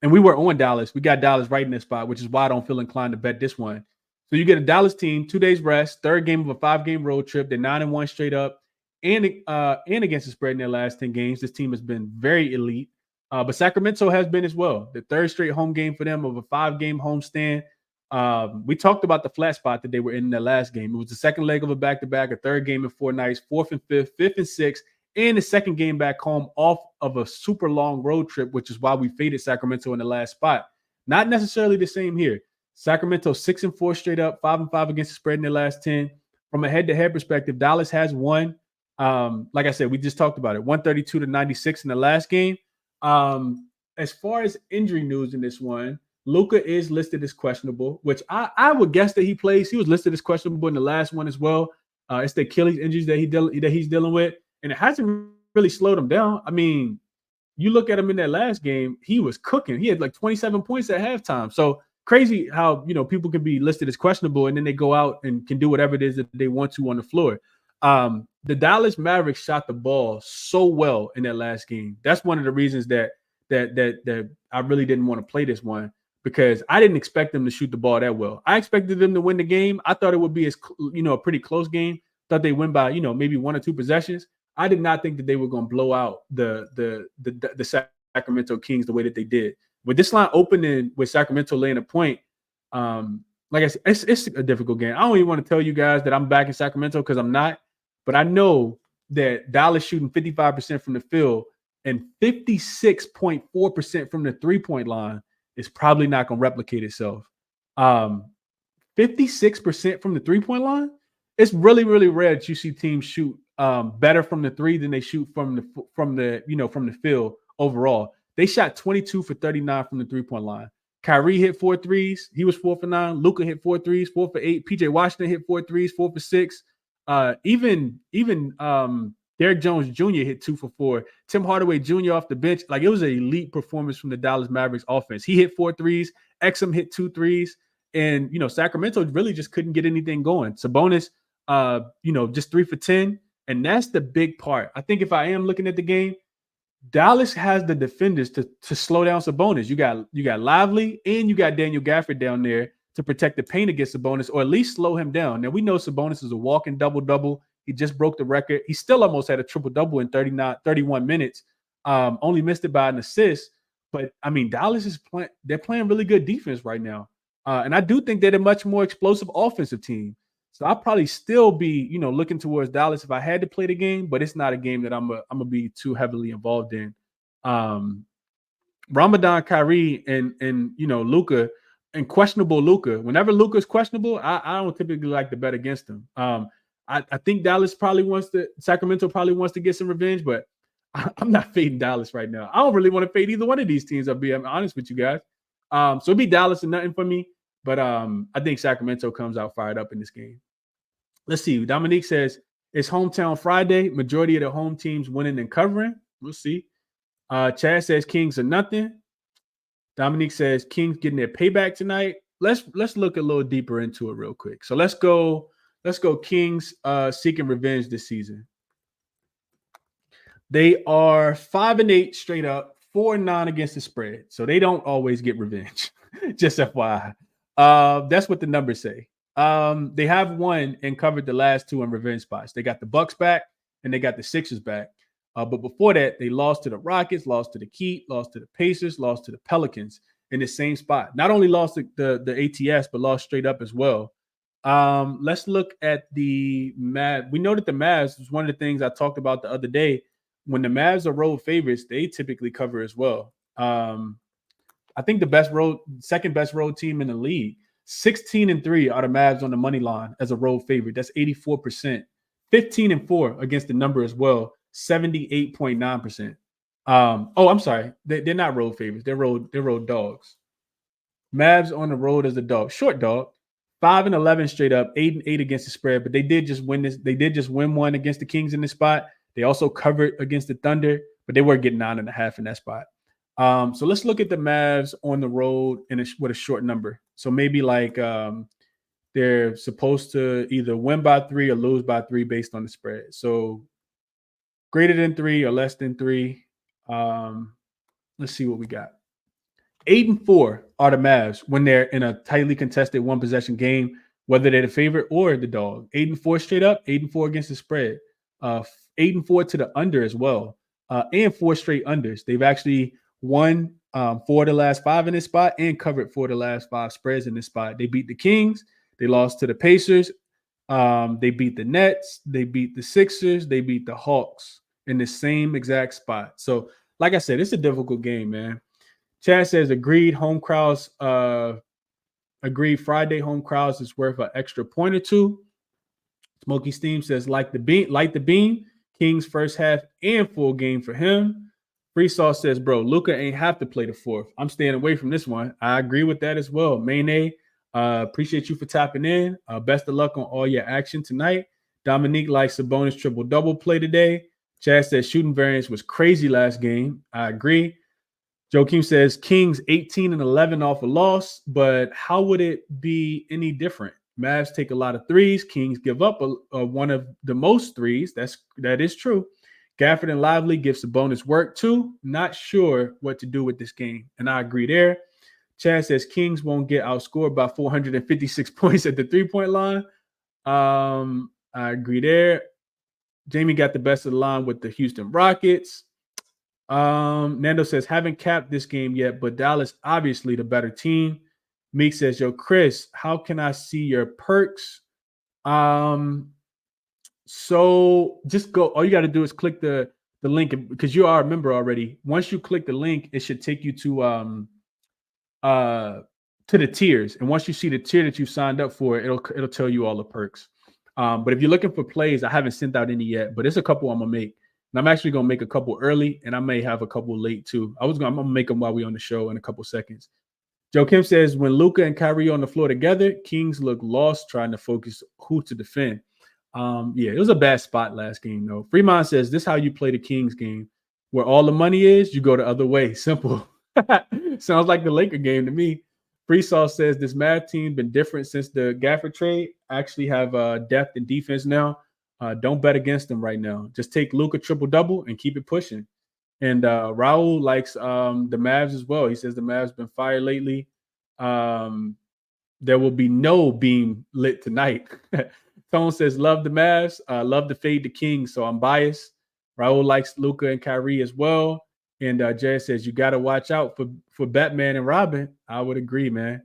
we were on Dallas. We got Dallas right in this spot, which is why I don't feel inclined to bet this one. So you get a Dallas team, 2 days rest, third game of a 5-game road trip. They're 9-1 straight up, and against the spread in their last 10 games. This team has been very elite, but Sacramento has been as well. The third straight home game for them of a 5-game homestand. We talked about the flat spot that they were in their last game. It was the second leg of a back-to-back, a third game in 4 nights, 4th and 5th, 5th and 6th, and the second game back home off of a super long road trip, which is why we faded Sacramento in the last spot. Not necessarily the same here. Sacramento 6-4 straight up, 5-5 against the spread in their last 10. From a head-to-head perspective, Dallas has won. Like I said, we just talked about it, 132 to 96 in the last game. As far as injury news in this one, Luka is listed as questionable, which I would guess that he plays. He was listed as questionable in the last one as well. It's the Achilles injuries that he's dealing with, and it hasn't really slowed him down. I mean, you look at him in that last game, he was cooking. He had like 27 points at halftime. So crazy how people can be listed as questionable and then they go out and can do whatever it is that they want to on the floor. The Dallas Mavericks shot the ball so well in that last game. That's one of the reasons that I really didn't want to play this one, because I didn't expect them to shoot the ball that well. I expected them to win the game. I thought it would be a pretty close game. Thought they win by maybe 1 or 2 possessions. I did not think that they were going to blow out the Sacramento Kings the way that they did. With this line opening with Sacramento laying a point, like I said, it's a difficult game. I don't even want to tell you guys that I'm back in Sacramento because I'm not. But I know that Dallas shooting 55% from the field and 56.4% from the three-point line is probably not going to replicate itself. 56% from the three-point line? It's really, really rare that you see teams shoot better from the three than they shoot from the field overall. They shot 22 for 39 from the three-point line. Kyrie hit 4 threes. He was 4 for 9. Luka hit 4 threes, 4 for 8. PJ Washington hit 4 threes, 4 for 6. Even Derrick Jones Jr. hit 2 for 4. Tim Hardaway Jr. off the bench. Like, it was an elite performance from the Dallas Mavericks offense. He hit 4 threes. Exum hit 2 threes. And, Sacramento really just couldn't get anything going. Sabonis, just 3 for 10. And that's the big part. I think if I am looking at the game, Dallas has the defenders to slow down Sabonis. You got Lively and you got Daniel Gafford down there to protect the paint against Sabonis, or at least slow him down. Now, we know Sabonis is a walking double-double. He just broke the record. He still almost had a triple-double in 31 minutes. Only missed it by an assist. But, Dallas is playing really good defense right now. And I do think they're a much more explosive offensive team. So I'll probably still be, looking towards Dallas if I had to play the game, but it's not a game that I'm gonna be too heavily involved in. Ramadan, Kyrie, and Luka, and questionable Luka. Whenever Luka is questionable, I don't typically like to bet against him. I think Sacramento probably wants to get some revenge, but I'm not fading Dallas right now. I don't really want to fade either one of these teams. I'm honest with you guys. So it'd be Dallas and nothing for me. But I think Sacramento comes out fired up in this game. Let's see. Dominique says, It's hometown Friday. Majority of the home teams winning and covering. We'll see. Chad says Kings are nothing. Dominique says Kings getting their payback tonight. Let's look a little deeper into it real quick. So let's go Kings seeking revenge this season. They are 5-8 straight up, 4-9 against the spread. So they don't always get revenge. Just FYI. That's what the numbers say. They have won and covered the last two in revenge spots. They got the Bucks back and they got the Sixers back. But before that, they lost to the Rockets, lost to the Heat, lost to the Pacers, lost to the Pelicans in the same spot. Not only lost the ATS, but lost straight up as well. Let's look at the Mavs. We know that the Mavs was one of the things I talked about the other day. When the Mavs are road favorites, they typically cover as well. I think the second best road team in the league, 16-3 are the Mavs on the money line as a road favorite. That's 84%. 15-4 against the number as well, 78.9%. I'm sorry, they're not road favorites. They're road dogs. Mavs on the road as a dog, short dog. 5-11 straight up, 8-8 against the spread. But they did just win this. They did just win one against the Kings in this spot. They also covered against the Thunder, but they were getting 9.5 in that spot. So let's look at the Mavs on the road with a short number. So maybe like they're supposed to either win by 3 or lose by 3 based on the spread. So greater than 3 or less than 3. Let's see what we got. 8-4 are the Mavs when they're in a tightly contested one possession game, whether they're the favorite or the dog. 8-4 straight up, 8-4 against the spread. 8-4 to the under as well, and 4 straight unders. They've actually won 4 of the last 5 in this spot and covered 4 of the last 5 spreads in this spot. They beat the Kings. They lost to the Pacers. They beat the Nets. They beat the Sixers. They beat the Hawks in the same exact spot. So, like I said, it's a difficult game, man. Chad says, agreed. Home crowds, agreed. Friday home crowds is worth an extra point or two. Smoky Steam says, like the beam. Kings first half and full game for him. Free Sauce says, bro, Luka ain't have to play the fourth. I'm staying away from this one. I agree with that as well. Mayne, appreciate you for tapping in. Best of luck on all your action tonight. Dominique likes Sabonis triple-double play today. Chad says shooting variance was crazy last game. I agree. Joakim says Kings 18-11 off a loss, but how would it be any different? Mavs take a lot of threes. Kings give up one of the most threes. That is true. Gafford and Lively give Sabonis work too. Not sure what to do with this game, and I agree there. Chad says Kings won't get outscored by 456 points at the three-point line. I agree there. Jamie got the best of the line with the Houston Rockets. Nando says, haven't capped this game yet, but Dallas obviously the better team. Meek says, yo, Chris, how can I see your perks? So just go. All you got to do is click the link because you are a member already. Once you click the link, it should take you to the tiers. And once you see the tier that you signed up for, it'll tell you all the perks. But if you're looking for plays, I haven't sent out any yet, but there's a couple I'm gonna make. And I'm actually gonna make a couple early, and I may have a couple late too. I'm gonna make them while we're on the show in a couple seconds. Joe Kim says, when Luka and Kyrie on the floor together, Kings look lost trying to focus who to defend. Yeah, it was a bad spot last game, though. Fremont says, this is how you play the Kings game. Where all the money is, you go the other way. Simple. Sounds like the Laker game to me. Free Sauce says, this Mavs team been different since the Gafford trade. I actually have depth in defense now. Don't bet against them right now. Just take Luka triple-double and keep it pushing. And Raul likes the Mavs as well. He says the Mavs been fired lately. There will be no beam lit tonight. Tone says, love the Mavs. Love to fade the Kings, so I'm biased. Raul likes Luka and Kyrie as well. And Jay says, you got to watch out for Batman and Robin. I would agree, man.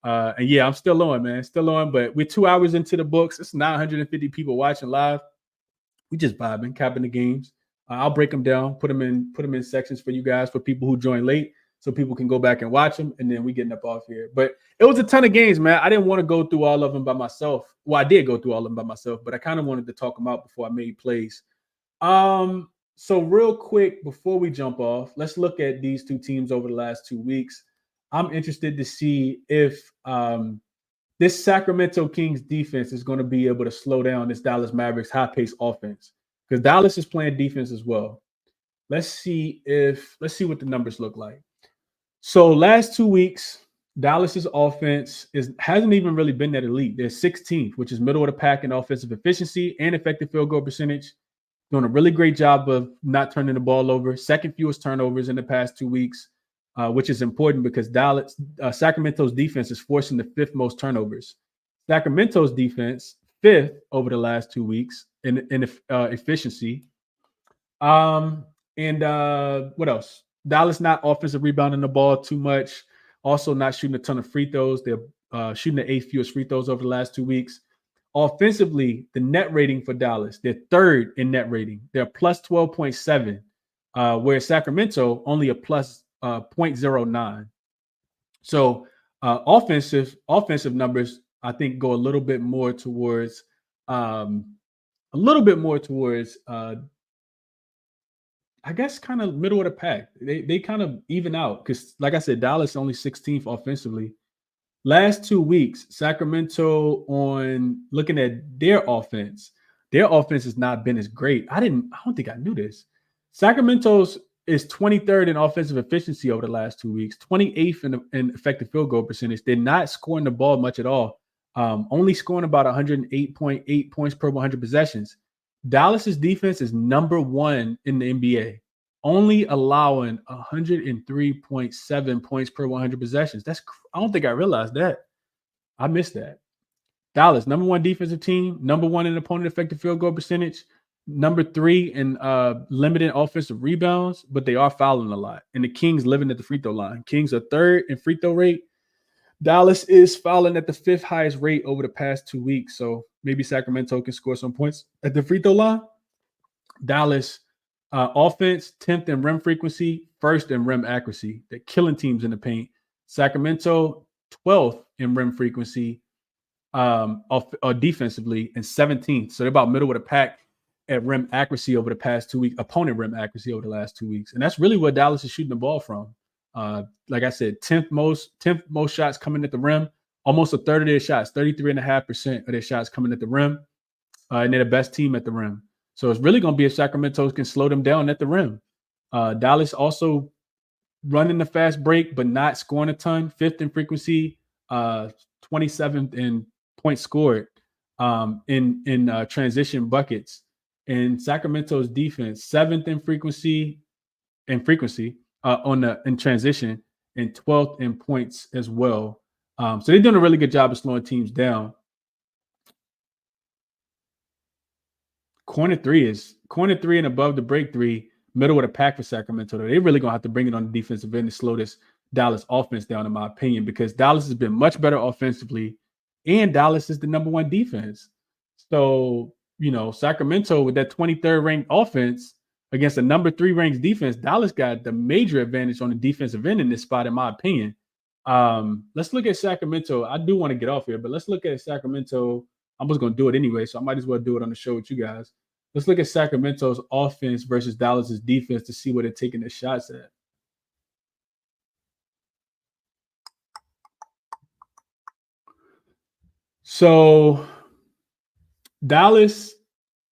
And yeah, I'm still on, man. Still on, but we're 2 hours into the books. It's 950 people watching live. We just vibing, capping the games. I'll break them down, put them in sections for you guys, for people who join late, so people can go back and watch them, and then we getting up off here. But it was a ton of games, man. I didn't want to go through all of them by myself. Well, I did go through all of them by myself, but I kind of wanted to talk them out before I made plays. So real quick, before we jump off, let's look at these two teams over the last 2 weeks. I'm interested to see if this Sacramento Kings defense is going to be able to slow down this Dallas Mavericks high-paced offense because Dallas is playing defense as well. Let's see what the numbers look like. So last 2 weeks, Dallas's offense hasn't even really been that elite. They're 16th, which is middle of the pack in offensive efficiency and effective field goal percentage. Doing a really great job of not turning the ball over. Second fewest turnovers in the past 2 weeks, which is important because Sacramento's defense is forcing the 5th most turnovers. Sacramento's defense 5th over the last 2 weeks in efficiency. And what else? Dallas not offensive rebounding the ball too much. Also not shooting a ton of free throws. They're shooting the 8th fewest free throws over the last 2 weeks. Offensively, the net rating for Dallas, they're 3rd in net rating. They're plus 12.7, whereas Sacramento only a plus 0.09. So offensive numbers, I think, go a little bit more towards I guess kind of middle of the pack. They kind of even out because, like I said, Dallas only 16th offensively. Last 2 weeks, Sacramento, on looking at their offense has not been as great. I don't think I knew this. Sacramento's is 23rd in offensive efficiency over the last 2 weeks, 28th in effective field goal percentage. They're not scoring the ball much at all. Only scoring about 108.8 points per 100 possessions. Dallas's defense is number 1 in the NBA, only allowing 103.7 points per 100 possessions. I don't think I realized that. I missed that. Dallas, number 1 defensive team, number 1 in opponent effective field goal percentage, number 3 in limited offensive rebounds, but they are fouling a lot. And the Kings living at the free throw line. Kings are 3rd in free throw rate. Dallas is fouling at the 5th highest rate over the past 2 weeks. So maybe Sacramento can score some points at the free throw line. Dallas offense, 10th in rim frequency, 1st in rim accuracy. They're killing teams in the paint. Sacramento, 12th in rim frequency defensively, and 17th. So they're about middle of the pack at rim accuracy over the past 2 weeks, opponent rim accuracy over the last 2 weeks. And that's really where Dallas is shooting the ball from. Like I said, 10th most shots coming at the rim. Almost a third of their shots, 33.5% of their shots coming at the rim. And they're the best team at the rim. So it's really going to be if Sacramento can slow them down at the rim. Dallas also running the fast break, but not scoring a ton. 5th in frequency, 27th in points scored in transition buckets. And Sacramento's defense, 7th in frequency in transition, and 12th in points as well. So they're doing a really good job of slowing teams down. Corner three and above the break 3, middle of the pack for Sacramento. They're really going to have to bring it on the defensive end to slow this Dallas offense down, in my opinion, because Dallas has been much better offensively, and Dallas is the number 1 defense. So, Sacramento with that 23rd ranked offense against a number 3 ranked defense, Dallas got the major advantage on the defensive end in this spot, in my opinion. Let's look at Sacramento. I do want to get off here, but let's look at Sacramento. I'm just going to do it anyway, so I might as well do it on the show with you guys. Let's look at Sacramento's offense versus Dallas's defense to see where they're taking their shots at. So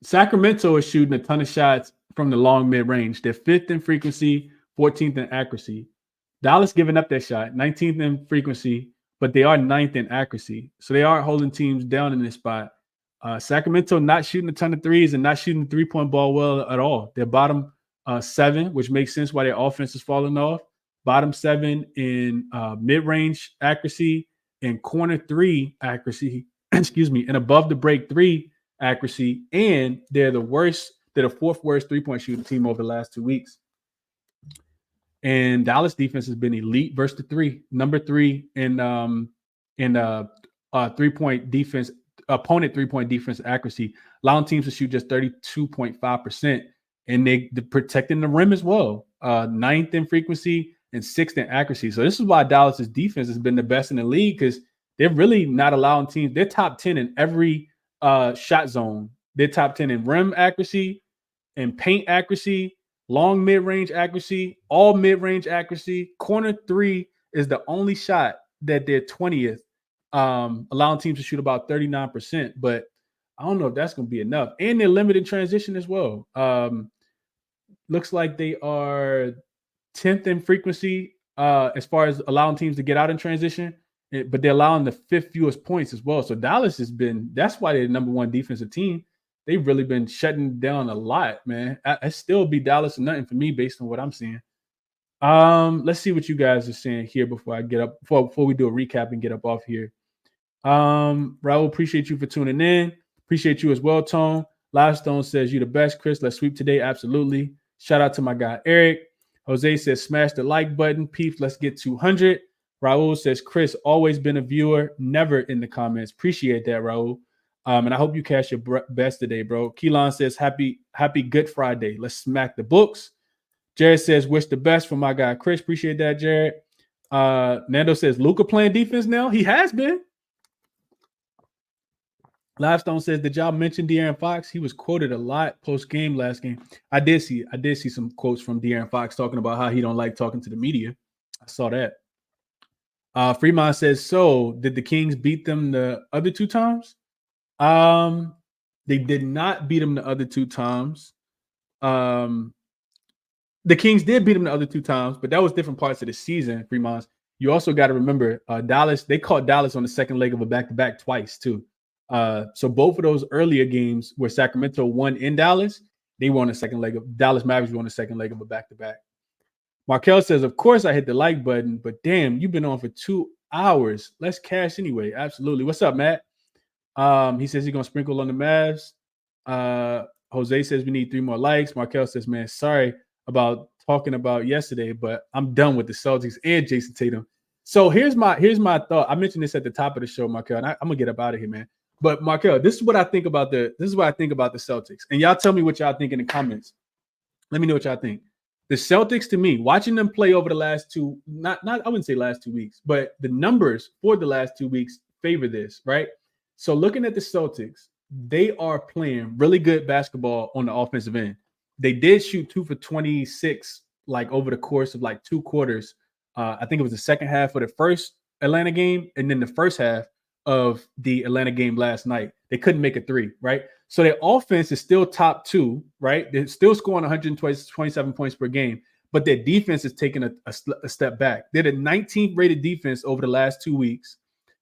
Sacramento is shooting a ton of shots from the long mid-range. They're 5th in frequency, 14th in accuracy. Dallas giving up that shot, 19th in frequency, but they are 9th in accuracy. So they are holding teams down in this spot. Sacramento not shooting a ton of threes and not shooting the three-point ball well at all. They're bottom 7, which makes sense why their offense is falling off. Bottom 7 in mid-range accuracy and corner 3 accuracy, and above the break 3 accuracy. And they're the 4th worst three-point shooting team over the last 2 weeks. And Dallas defense has been elite versus the 3, number 3 in three-point defense, opponent three-point defense accuracy, allowing teams to shoot just 32.5%, and they're protecting the rim as well. 9th in frequency and 6th in accuracy. So this is why Dallas's defense has been the best in the league, because they're really not allowing teams. They're top 10 in every shot zone. They're top 10 in rim accuracy and paint accuracy, long mid-range accuracy, all mid-range accuracy. Corner 3 is the only shot that they're 20th allowing teams to shoot about 39%, but I don't know if that's going to be enough. And they're limited transition as well. Looks like they are 10th in frequency as far as allowing teams to get out in transition, but they're allowing the 5th fewest points as well. So Dallas that's why they're the number one defensive team. They've really been shutting down a lot, man. I still be Dallas or nothing for me based on what I'm seeing. Let's see what you guys are saying here before I get up, before we do a recap and get up off here. Raul, appreciate you for tuning in. Appreciate you as well, Tone. Livestone says, you the best, Chris. Let's sweep today. Absolutely. Shout out to my guy, Eric. Jose says, smash the like button. Peeps, let's get 200. Raul says, Chris, always been a viewer, never in the comments. Appreciate that, Raul. And I hope you cash your best today, bro. Keelan says, happy Good Friday. Let's smack the books. Jared says, wish the best for my guy, Chris. Appreciate that, Jared. Nando says, Luka playing defense now? He has been. Livestone says, did y'all mention De'Aaron Fox? He was quoted a lot post-game last game. I did see some quotes from De'Aaron Fox talking about how he don't like talking to the media. I saw that. Fremont says, so did the Kings beat them the other 2 times? They did not beat them the other 2 times. The Kings did beat them the other 2 times, but that was different parts of the season, Fremont. You also got to remember Dallas, they caught Dallas on the second leg of a back-to-back twice, too. So both of those earlier games where Sacramento won in Dallas, they won the second leg of Dallas Mavericks won the second leg of a back-to-back. Markel says, of course I hit the like button, but damn, you've been on for 2 hours. Let's cash anyway. Absolutely. What's up, Matt? He says he's going to sprinkle on the Mavs. Jose says we need 3 more likes. Markel says, man, sorry about talking about yesterday, but I'm done with the Celtics and Jason Tatum. So here's my thought. I mentioned this at the top of the show, Markel, and I'm gonna get up out of here, man. But Markel, this is what I think about the Celtics. And y'all tell me what y'all think in the comments. Let me know what y'all think. The Celtics, to me, watching them play over the last 2, not I wouldn't say last 2 weeks, but the numbers for the last 2 weeks favor this, right? So looking at the Celtics, they are playing really good basketball on the offensive end. They did shoot 2 for 26, like over the course of like 2 quarters. I think it was the second half of the first Atlanta game, and then the first half of the Atlanta game last night. They couldn't make a 3, right? So their offense is still top 2, right? They're still scoring 127 points per game, but their defense is taking a step back. They're the 19th rated defense over the last 2 weeks.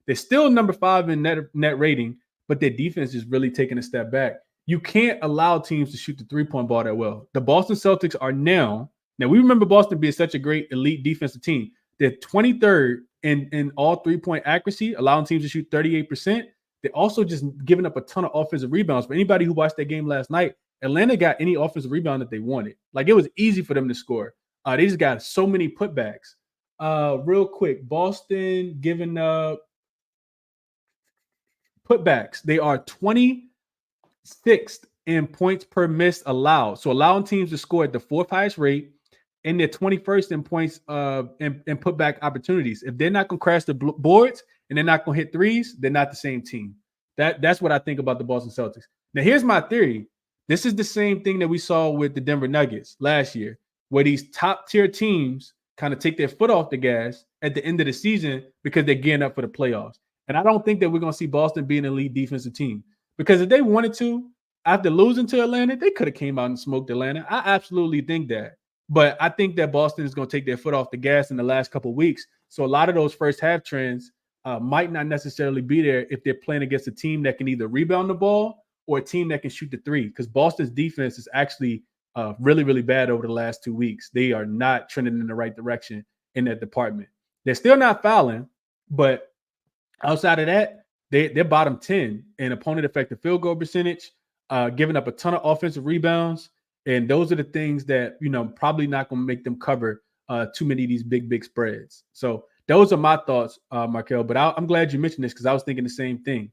They're still number 5 in net rating, but their defense is really taking a step back. You can't allow teams to shoot the 3-point ball that well. The Boston Celtics are now we remember Boston being such a great elite defensive team. They're 23rd in all 3-point accuracy, allowing teams to shoot 38%. They're also just giving up a ton of offensive rebounds. For anybody who watched that game last night, Atlanta got any offensive rebound that they wanted. Like, it was easy for them to score. They just got so many putbacks. Real quick, Boston giving up putbacks. They are 26th in points per miss allowed. So allowing teams to score at the 4th highest rate, and they're 21st in points in putback opportunities. If they're not going to crash the boards and they're not going to hit threes, they're not the same team. That's what I think about the Boston Celtics. Now, here's my theory. This is the same thing that we saw with the Denver Nuggets last year, where these top-tier teams kind of take their foot off the gas at the end of the season because they're gearing up for the playoffs. And I don't think that we're going to see Boston be an elite defensive team, because if they wanted to, after losing to Atlanta, they could have came out and smoked Atlanta. I absolutely think that. But I think that Boston is going to take their foot off the gas in the last couple of weeks. So a lot of those first half trends might not necessarily be there if they're playing against a team that can either rebound the ball or a team that can shoot the 3. Because Boston's defense is actually really, really bad over the last 2 weeks. They are not trending in the right direction in that department. They're still not fouling, but outside of that, they're bottom 10 in opponent effective field goal percentage, giving up a ton of offensive rebounds. And those are the things that, probably not going to make them cover too many of these big spreads. So those are my thoughts, Markel. But I'm glad you mentioned this, because I was thinking the same thing.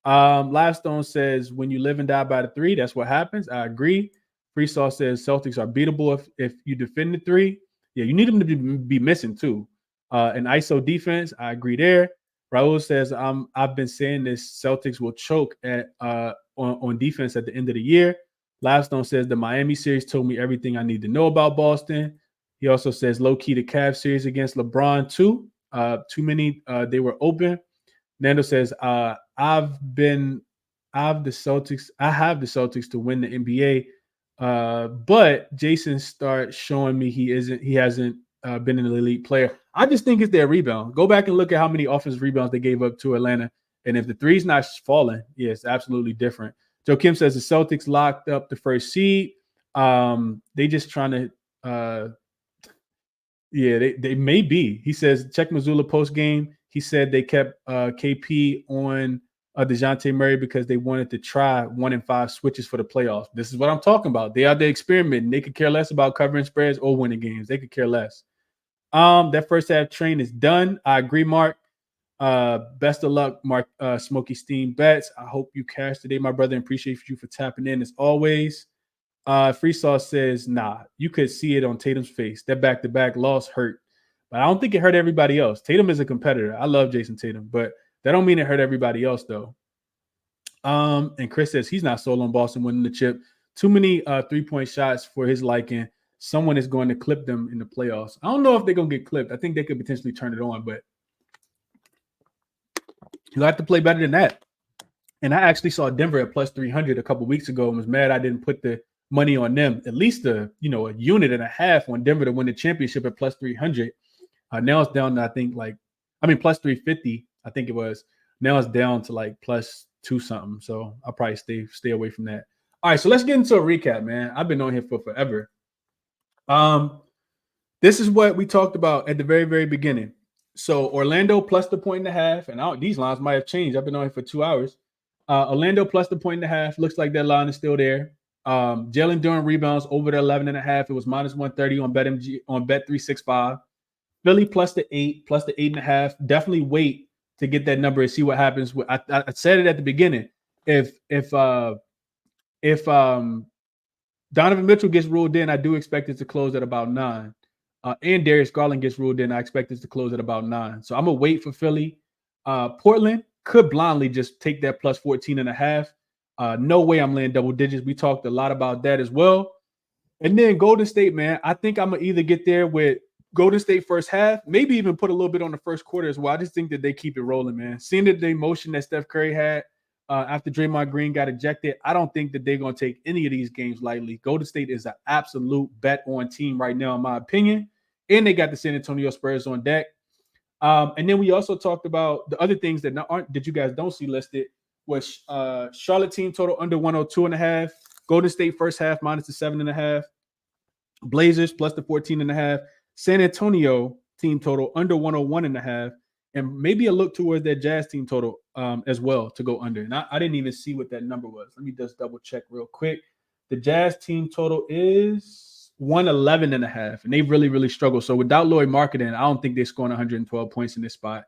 Livestone says, when you live and die by the 3, that's what happens. I agree. Freesaw says Celtics are beatable if you defend the 3. Yeah, you need them to be missing too. An ISO defense, I agree there. Raul says, I've been saying this, Celtics will choke on defense at the end of the year. Livestone says the Miami series told me everything I need to know about Boston. He also says low-key the Cavs series against LeBron too. Too many, they were open. Nando says, I have the Celtics to win the NBA. But Jason starts showing me he hasn't been an elite player. I just think it's their rebound. Go back and look at how many offensive rebounds they gave up to Atlanta. And if the three's not falling, yeah, it's absolutely different. Joe Kim says the Celtics locked up the first seed. They just trying to they may be. He says check Missoula post game. He said they kept KP on DeJounte Murray because they wanted to try 1-5 switches for the playoffs. This is what I'm talking about. They are the experiment. They could care less about covering spreads or winning games. They could care less. That first half train is done. I agree, Mark. Best of luck, Mark. Smoky Steam Bets. I hope you cash today, my brother. And appreciate you for tapping in as always. Free Sauce says, nah, you could see it on Tatum's face. That back-to-back loss hurt. But I don't think it hurt everybody else. Tatum is a competitor. I love Jason Tatum, but that don't mean it hurt everybody else, though. And Chris says he's not sold on Boston winning the chip. Too many three-point shots for his liking. Someone is going to clip them in the playoffs. I don't know if they're going to get clipped. I think they could potentially turn it on, but you'll have to play better than that. And I actually saw Denver at plus 300 a couple weeks ago and was mad I didn't put the money on them, at least a unit and a half on Denver to win the championship at plus 300. Now it's down to, I think, plus 350, I think it was. Now it's down to like plus 2 something. So I'll probably stay away from that. All right, so let's get into a recap, man. I've been on here for forever. This is what we talked about at the very, very beginning. So Orlando plus the 1.5, and these lines might have changed. I've been on here for 2 hours. Orlando plus the 1.5. Looks like that line is still there. Jalen Duren rebounds over the 11.5. It was minus 130 on BetMG on Bet365. Philly plus the 8, plus the 8.5. Definitely wait to get that number and see what happens. I said it at the beginning. If Donovan Mitchell gets ruled in, I do expect it to close at about 9. And Darius Garland gets ruled in, I expect it to close at about 9. So I'm gonna wait for Philly. Portland could blindly just take that plus 14.5. No way I'm laying double digits. We talked a lot about that as well. And then Golden State, man, I think I'm going to either get there with Golden State first half, maybe even put a little bit on the first quarter as well. I just think that they keep it rolling, man. Seeing the emotion that Steph Curry had after Draymond Green got ejected, I don't think that they're going to take any of these games lightly. Golden State is an absolute bet-on team right now, in my opinion. And they got the San Antonio Spurs on deck. And then we also talked about the other things that you guys don't see listed was Charlotte team total under 102.5, Golden State first half minus the 7.5, Blazers plus the 14.5, San Antonio team total under 101.5, and maybe a look towards that Jazz team total as well to go under. And I didn't even see what that number was. Let me just double check real quick. The Jazz team total is 111.5, and they really, really struggle. So without Lauri Markkanen, I don't think they're scoring 112 points in this spot.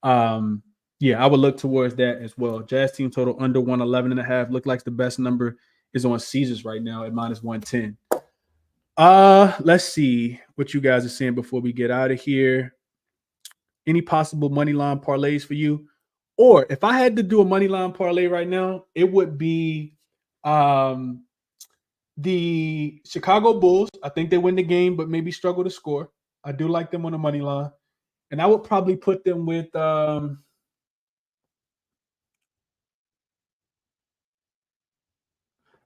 Yeah, I would look towards that as well. Jazz team total under 111.5. Look like the best number is on Caesars right now at minus 110. Let's see what you guys are saying before we get out of here. Any possible money line parlays for you? Or if I had to do a money line parlay right now, it would be the Chicago Bulls. I think they win the game, but maybe struggle to score. I do like them on the money line. And I would probably put them with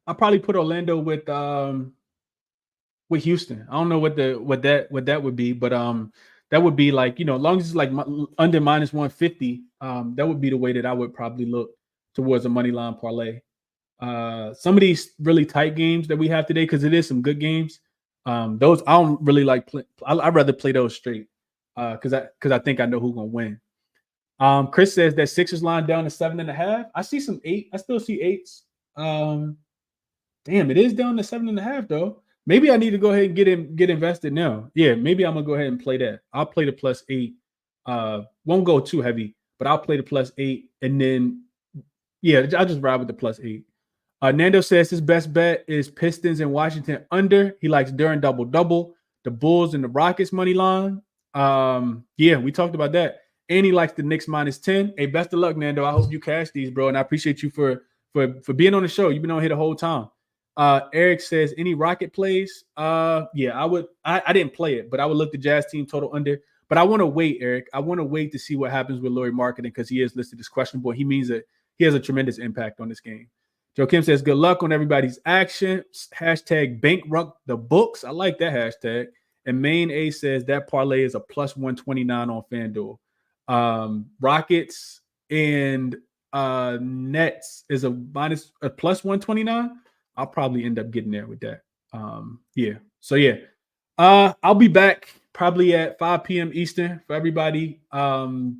I'll probably put Orlando with Houston. I don't know what that would be, but that would be like, as long as it's like under minus 150, that would be the way that I would probably look towards a money line parlay. Some of these really tight games that we have today, because it is some good games. Those I don't really like. I'd rather play those straight because I think I know who's gonna win. Chris says that Sixers line down to 7.5. I see some 8. I still see 8s. Damn, it is down to 7.5 though. Maybe I need to go ahead and get invested now. Yeah, maybe I'm gonna go ahead and play that. I'll play the plus 8. Won't go too heavy, but I'll play the plus 8, and then I'll just ride with the plus 8. Nando says his best bet is Pistons and Washington under. He likes Duren double. The Bulls and the Rockets money line. We talked about that. And he likes the Knicks minus 10. Hey, best of luck, Nando. I hope you cash these, bro. And I appreciate you for being on the show. You've been on here the whole time. Eric says any Rocket plays. I would. I didn't play it, but I would look the Jazz team total under. But I want to wait, Eric. I want to wait to see what happens with Lauri Markkanen because he is listed as questionable. He means that he has a tremendous impact on this game. Joe Kim says, good luck on everybody's action. Hashtag bankrupt the books. I like that hashtag. And Main A says that parlay is a plus 129 on FanDuel. Rockets and Nets is a plus 129. I'll probably end up getting there with that. Yeah. So yeah. I'll be back probably at 5 p.m. Eastern for everybody to,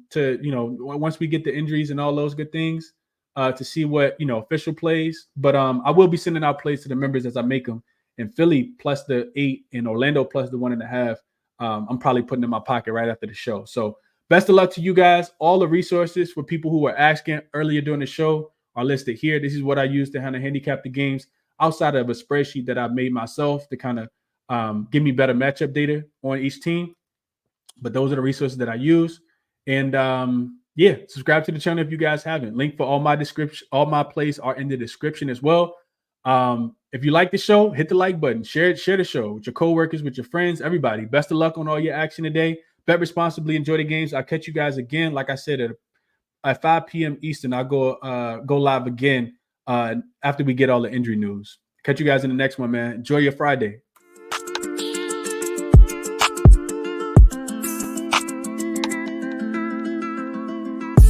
once we get the injuries and all those good things to see what, official plays. But I will be sending out plays to the members as I make them. And Philly plus the 8 and Orlando plus the 1.5. I'm probably putting in my pocket right after the show. So best of luck to you guys. All the resources for people who were asking earlier during the show are listed here. This is what I use to handicap the games outside of a spreadsheet that I've made myself to kind of give me better matchup data on each team. But those are the resources that I use. And subscribe to the channel if you guys haven't. Link for all my plays are in the description as well. If you like the show, hit the like button. Share the show with your coworkers, with your friends, everybody. Best of luck on all your action today. Bet responsibly. Enjoy the games. I'll catch you guys again. Like I said, at 5 p.m. Eastern, I'll go live again after we get all the injury news. Catch you guys in the next one, man. Enjoy your Friday.